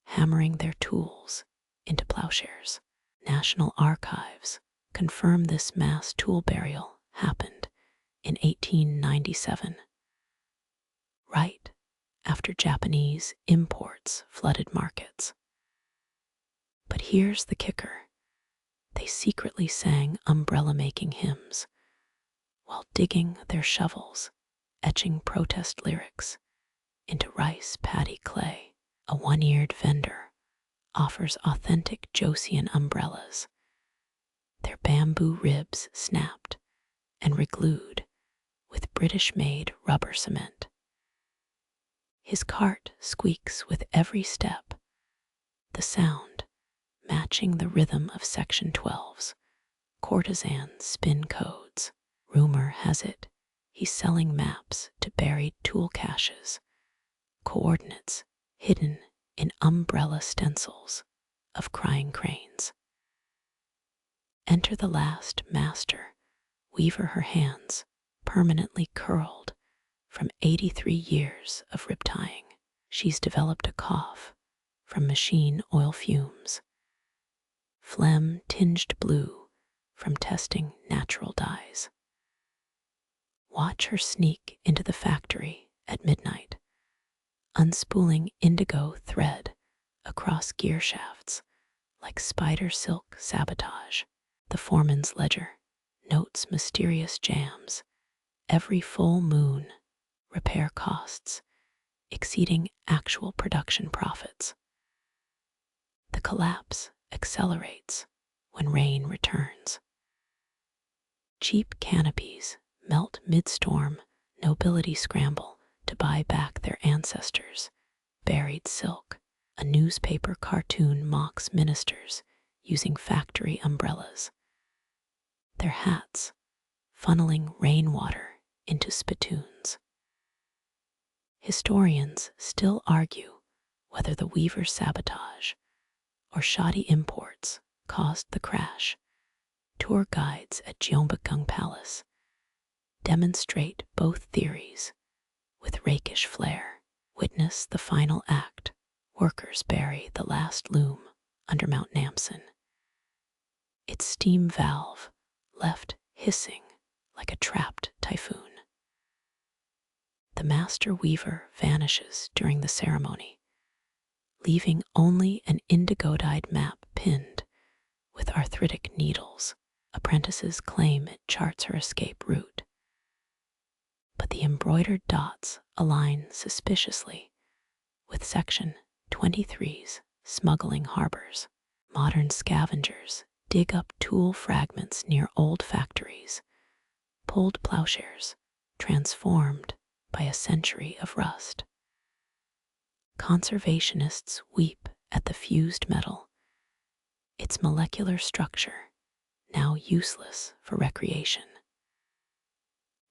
hammering their tools into plowshares. National archives confirm this mass tool burial happened in 1897, right after Japanese imports flooded markets. But here's the kicker. They secretly sang umbrella-making hymns while digging their shovels, etching protest lyrics into rice paddy clay. A one-eared vendor offers authentic Joseon umbrellas, their bamboo ribs snapped and reglued with British-made rubber cement. His cart squeaks with every step, the sound matching the rhythm of Section 12's courtesan spin codes. Rumor has it he's selling maps to buried tool caches, coordinates hidden in umbrella stencils of crying cranes. Enter the last master weaver, her hands permanently curled from 83 years of rib tying. She's developed a cough from machine oil fumes, phlegm tinged blue from testing natural dyes. Watch her sneak into the factory at midnight, unspooling indigo thread across gear shafts like spider silk sabotage. The foreman's ledger notes mysterious jams. Every full moon, repair costs exceeding actual production profits. The collapse accelerates when rain returns. Cheap canopies melt mid-storm, nobility scramble to buy back their ancestors' buried silk. A newspaper cartoon mocks ministers using factory umbrellas, their hats funneling rainwater into spittoons. Historians still argue whether the weaver's sabotage or shoddy imports caused the crash. Tour guides at Gyeongbokgung Palace demonstrate both theories with rakish flair. Witness the final act. Workers bury the last loom under Mount Namsan, its steam valve left hissing like a trapped typhoon. The master weaver vanishes during the ceremony, leaving only an indigo-dyed map pinned with arthritic needles. Apprentices claim it charts her escape route, but the embroidered dots align suspiciously with Section 23's smuggling harbors. Modern scavengers dig up tool fragments near old factories, pulled plowshares transformed by a century of rust. Conservationists weep at the fused metal, its molecular structure now useless for recreation.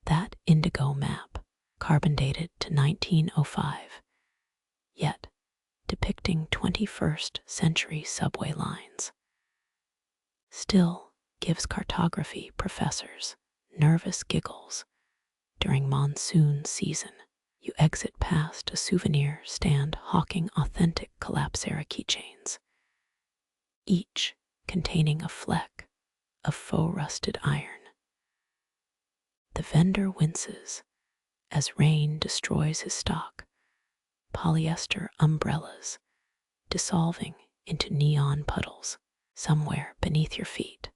That indigo map, carbon dated to 1905, yet depicting 21st century subway lines, still gives cartography professors nervous giggles during monsoon season. You exit past a souvenir stand hawking authentic Collapsera keychains, each containing a fleck of faux rusted iron. The vendor winces as rain destroys his stock, polyester umbrellas dissolving into neon puddles somewhere beneath your feet.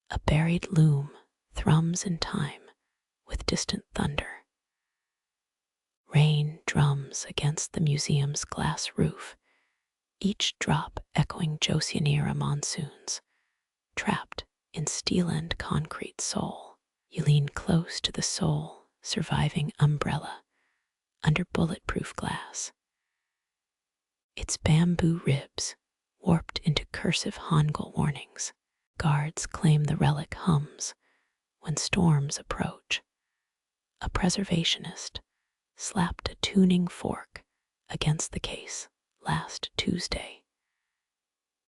A buried loom thrums in time with distant thunder. Rain drums against the museum's glass roof, each drop echoing Joseon-era monsoons, trapped in steel-end concrete sole. You lean close to the sole surviving umbrella under bulletproof glass. Its bamboo ribs warped into cursive Hangul warnings. Guards claim the relic hums when storms approach. A preservationist slapped a tuning fork against the case last Tuesday.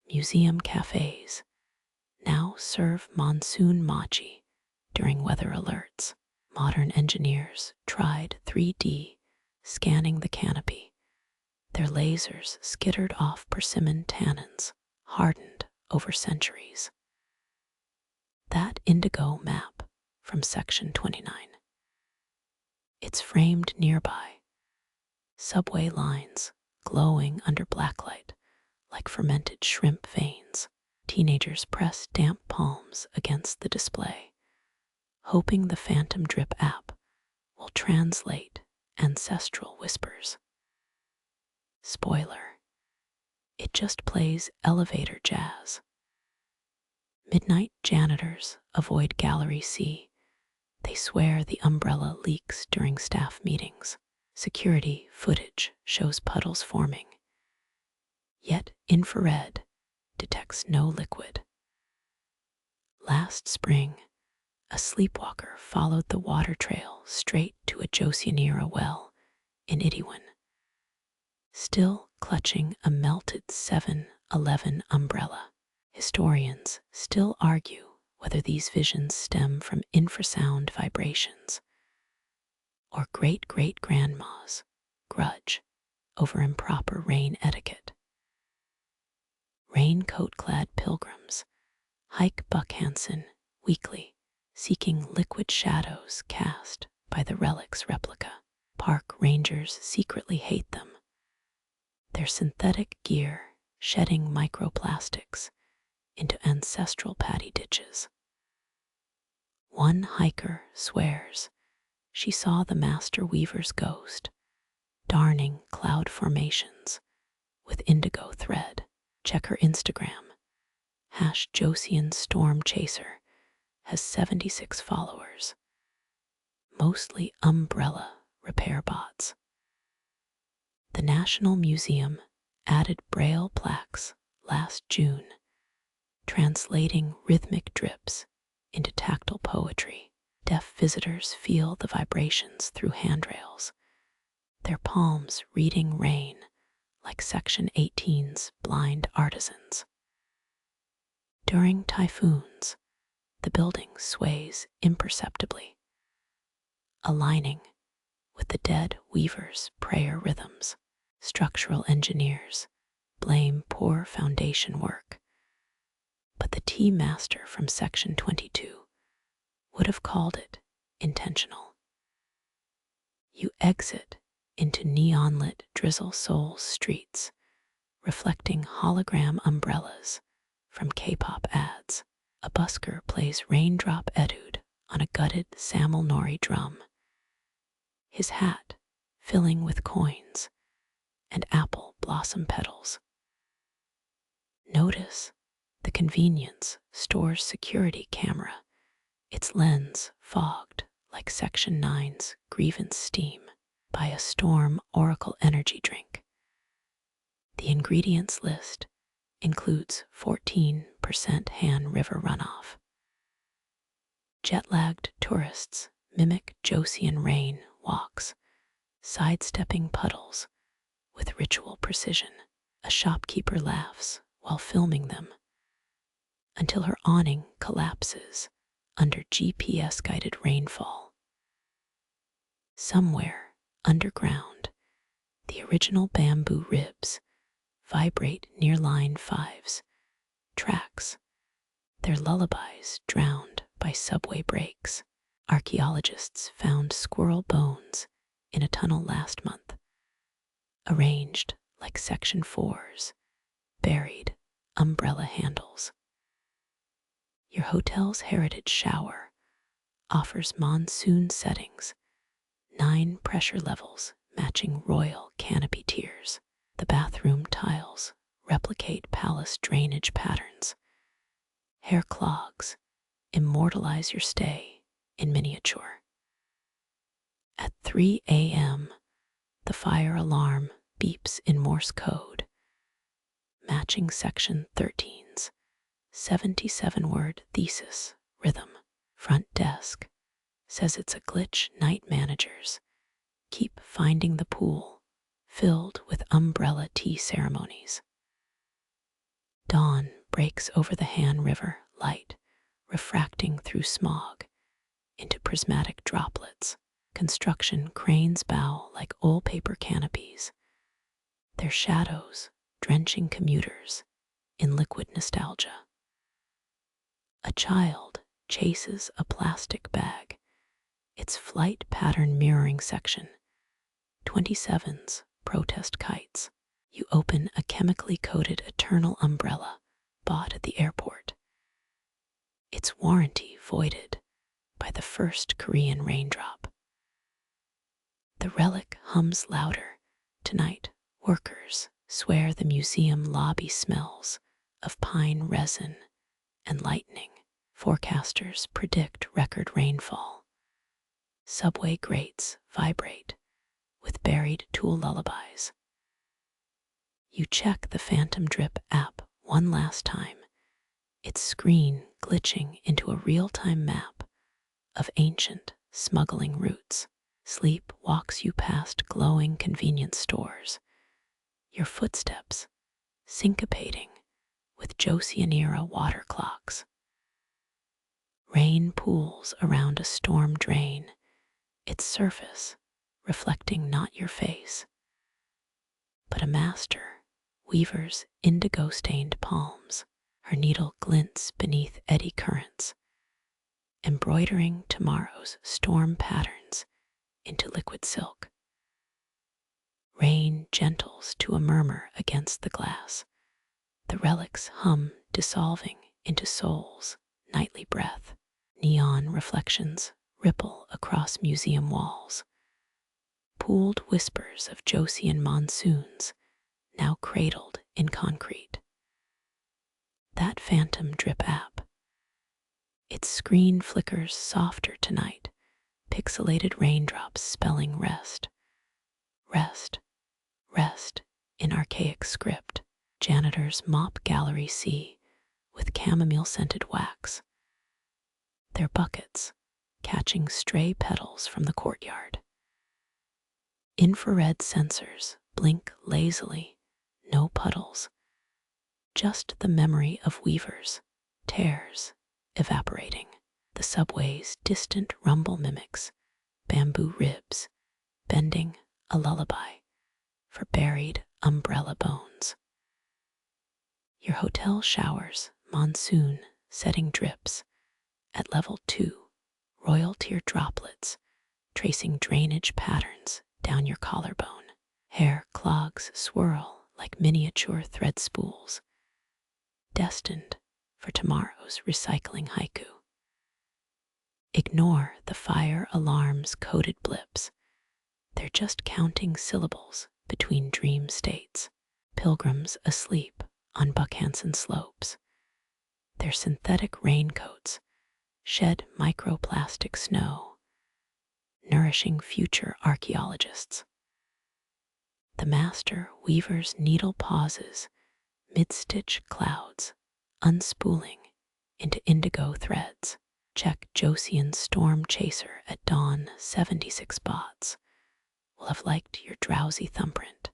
Museum cafes now serve monsoon machi during weather alerts. Modern engineers tried 3D scanning the canopy. Their lasers skittered off persimmon tannins, hardened over centuries. That indigo map from section 29. It's framed nearby, subway lines glowing under blacklight like fermented shrimp veins. Teenagers press damp palms against the display, hoping the Phantom Drip app will translate ancestral whispers. Spoiler, it just plays elevator jazz. Midnight janitors avoid Gallery C. They swear the umbrella leaks during staff meetings. Security footage shows puddles forming, yet infrared detects no liquid. Last spring, a sleepwalker followed the water trail straight to a Joseon-era well in Etiquette, still clutching a melted 7-11 umbrella. Historians still argue whether these visions stem from infrasound vibrations or great-great-grandma's grudge over improper rain etiquette. Raincoat-clad pilgrims hike Buckhanson weekly, seeking liquid shadows cast by the relic's replica. Park rangers secretly hate them, their synthetic gear shedding microplastics into ancestral paddy ditches. One hiker swears she saw the master weaver's ghost darning cloud formations with indigo thread. Check her Instagram. #Joseon Storm Chaser has 76 followers, mostly umbrella repair bots. The National Museum added Braille plaques last June, translating rhythmic drips into tactile poetry. Deaf visitors feel the vibrations through handrails, their palms reading rain like Section 18's blind artisans. During typhoons, the building sways imperceptibly, aligning with the dead weaver's prayer rhythms. Structural engineers blame poor foundation work, but the tea master from Section 22 would have called it intentional. You exit into neon-lit Drizzle Souls streets, reflecting hologram umbrellas from K-pop ads. A busker plays Raindrop Etude on a gutted Samul Nori drum, his hat filling with coins and apple blossom petals. Notice the convenience store's security camera, its lens fogged like Section 9's grievance steam by a Storm Oracle energy drink. The ingredients list includes 14% Han River runoff. Jet-lagged tourists mimic Joseon rain walks, sidestepping puddles with ritual precision. A shopkeeper laughs while filming them until her awning collapses under GPS-guided rainfall. Somewhere underground, the original bamboo ribs vibrate near Line 5's tracks, their lullabies drowned by subway brakes. Archaeologists found squirrel bones in a tunnel last month, arranged like Section 4's buried umbrella handles. Your hotel's heritage shower offers monsoon settings, 9 pressure levels matching royal canopy tiers. The bathroom tiles replicate palace drainage patterns. Hair clogs immortalize your stay in miniature. At 3 a.m., the fire alarm beeps in Morse code, matching Section 13's 77-word thesis rhythm. Front desk says it's a glitch night managers keep finding the pool filled with umbrella tea ceremonies. Dawn breaks over the Han River light, refracting through smog into prismatic droplets. Construction cranes bow like old paper canopies, their shadows drenching commuters in liquid nostalgia. A child chases a plastic bag, its flight pattern mirroring Section 27's protest kites. You open a chemically coated eternal umbrella bought at the airport, its warranty voided by the first Korean raindrop. The relic hums louder. Tonight, workers swear the museum lobby smells of pine resin and lightning. Forecasters predict record rainfall. Subway grates vibrate with buried tool lullabies. You check the Phantom Drip app one last time, its screen glitching into a real-time map of ancient smuggling routes. Sleep walks you past glowing convenience stores, your footsteps syncopating with Joseon-era water clocks. Rain pools around a storm drain, its surface reflecting not your face, but a master weaver's indigo-stained palms. Her needle glints beneath eddy currents, embroidering tomorrow's storm patterns into liquid silk. Rain gentles to a murmur against the glass. The relics hum, dissolving into soul's nightly breath. Neon reflections ripple across museum walls. Pooled whispers of Joseon monsoons, now cradled in concrete. That Phantom Drip app. Its screen flickers softer tonight, pixelated raindrops spelling rest. Rest, rest in archaic script. Janitors mop gallery C with chamomile-scented wax, their buckets catching stray petals from the courtyard. Infrared sensors blink lazily, no puddles, just the memory of weavers, tears evaporating. The subway's distant rumble mimics bamboo ribs bending a lullaby for buried umbrella bones. Your hotel showers monsoon setting drips at level 2, royal tier droplets tracing drainage patterns down your collarbone. Hair clogs swirl like miniature thread spools, destined for tomorrow's recycling haiku. Ignore the fire alarm's coded blips. They're just counting syllables between dream states. Pilgrims asleep on Buckhanson slopes. Their synthetic raincoats shed microplastic snow, nourishing future archaeologists. The master weaver's needle pauses mid-stitch clouds, unspooling into indigo threads. Check Joseon Storm Chaser at dawn. 76 bots will have liked your drowsy thumbprint.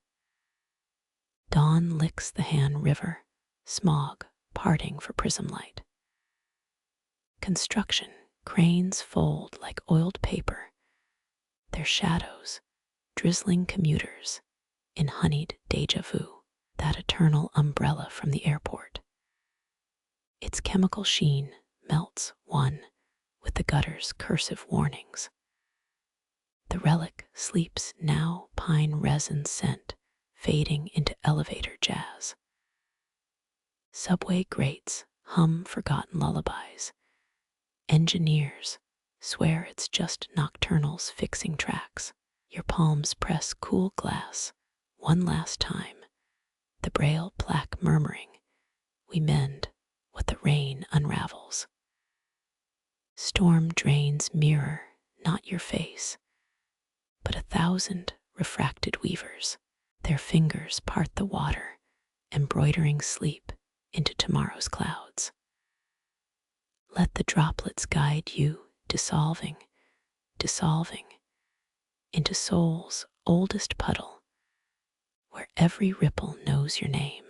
Dawn licks the Han River, smog parting for prism light. Construction cranes fold like oiled paper, their shadows drizzling commuters in honeyed deja vu, that eternal umbrella from the airport. Its chemical sheen melts one with the gutter's cursive warnings. The relic sleeps now, pine resin scent fading into elevator jazz. Subway grates hum forgotten lullabies. Engineers swear it's just nocturnals fixing tracks. Your palms press cool glass one last time, the braille plaque murmuring, we mend what the rain unravels. Storm drains mirror not your face, but 1,000 refracted weavers. Their fingers part the water, embroidering sleep into tomorrow's clouds. Let the droplets guide you, dissolving into soul's oldest puddle, where every ripple knows your name.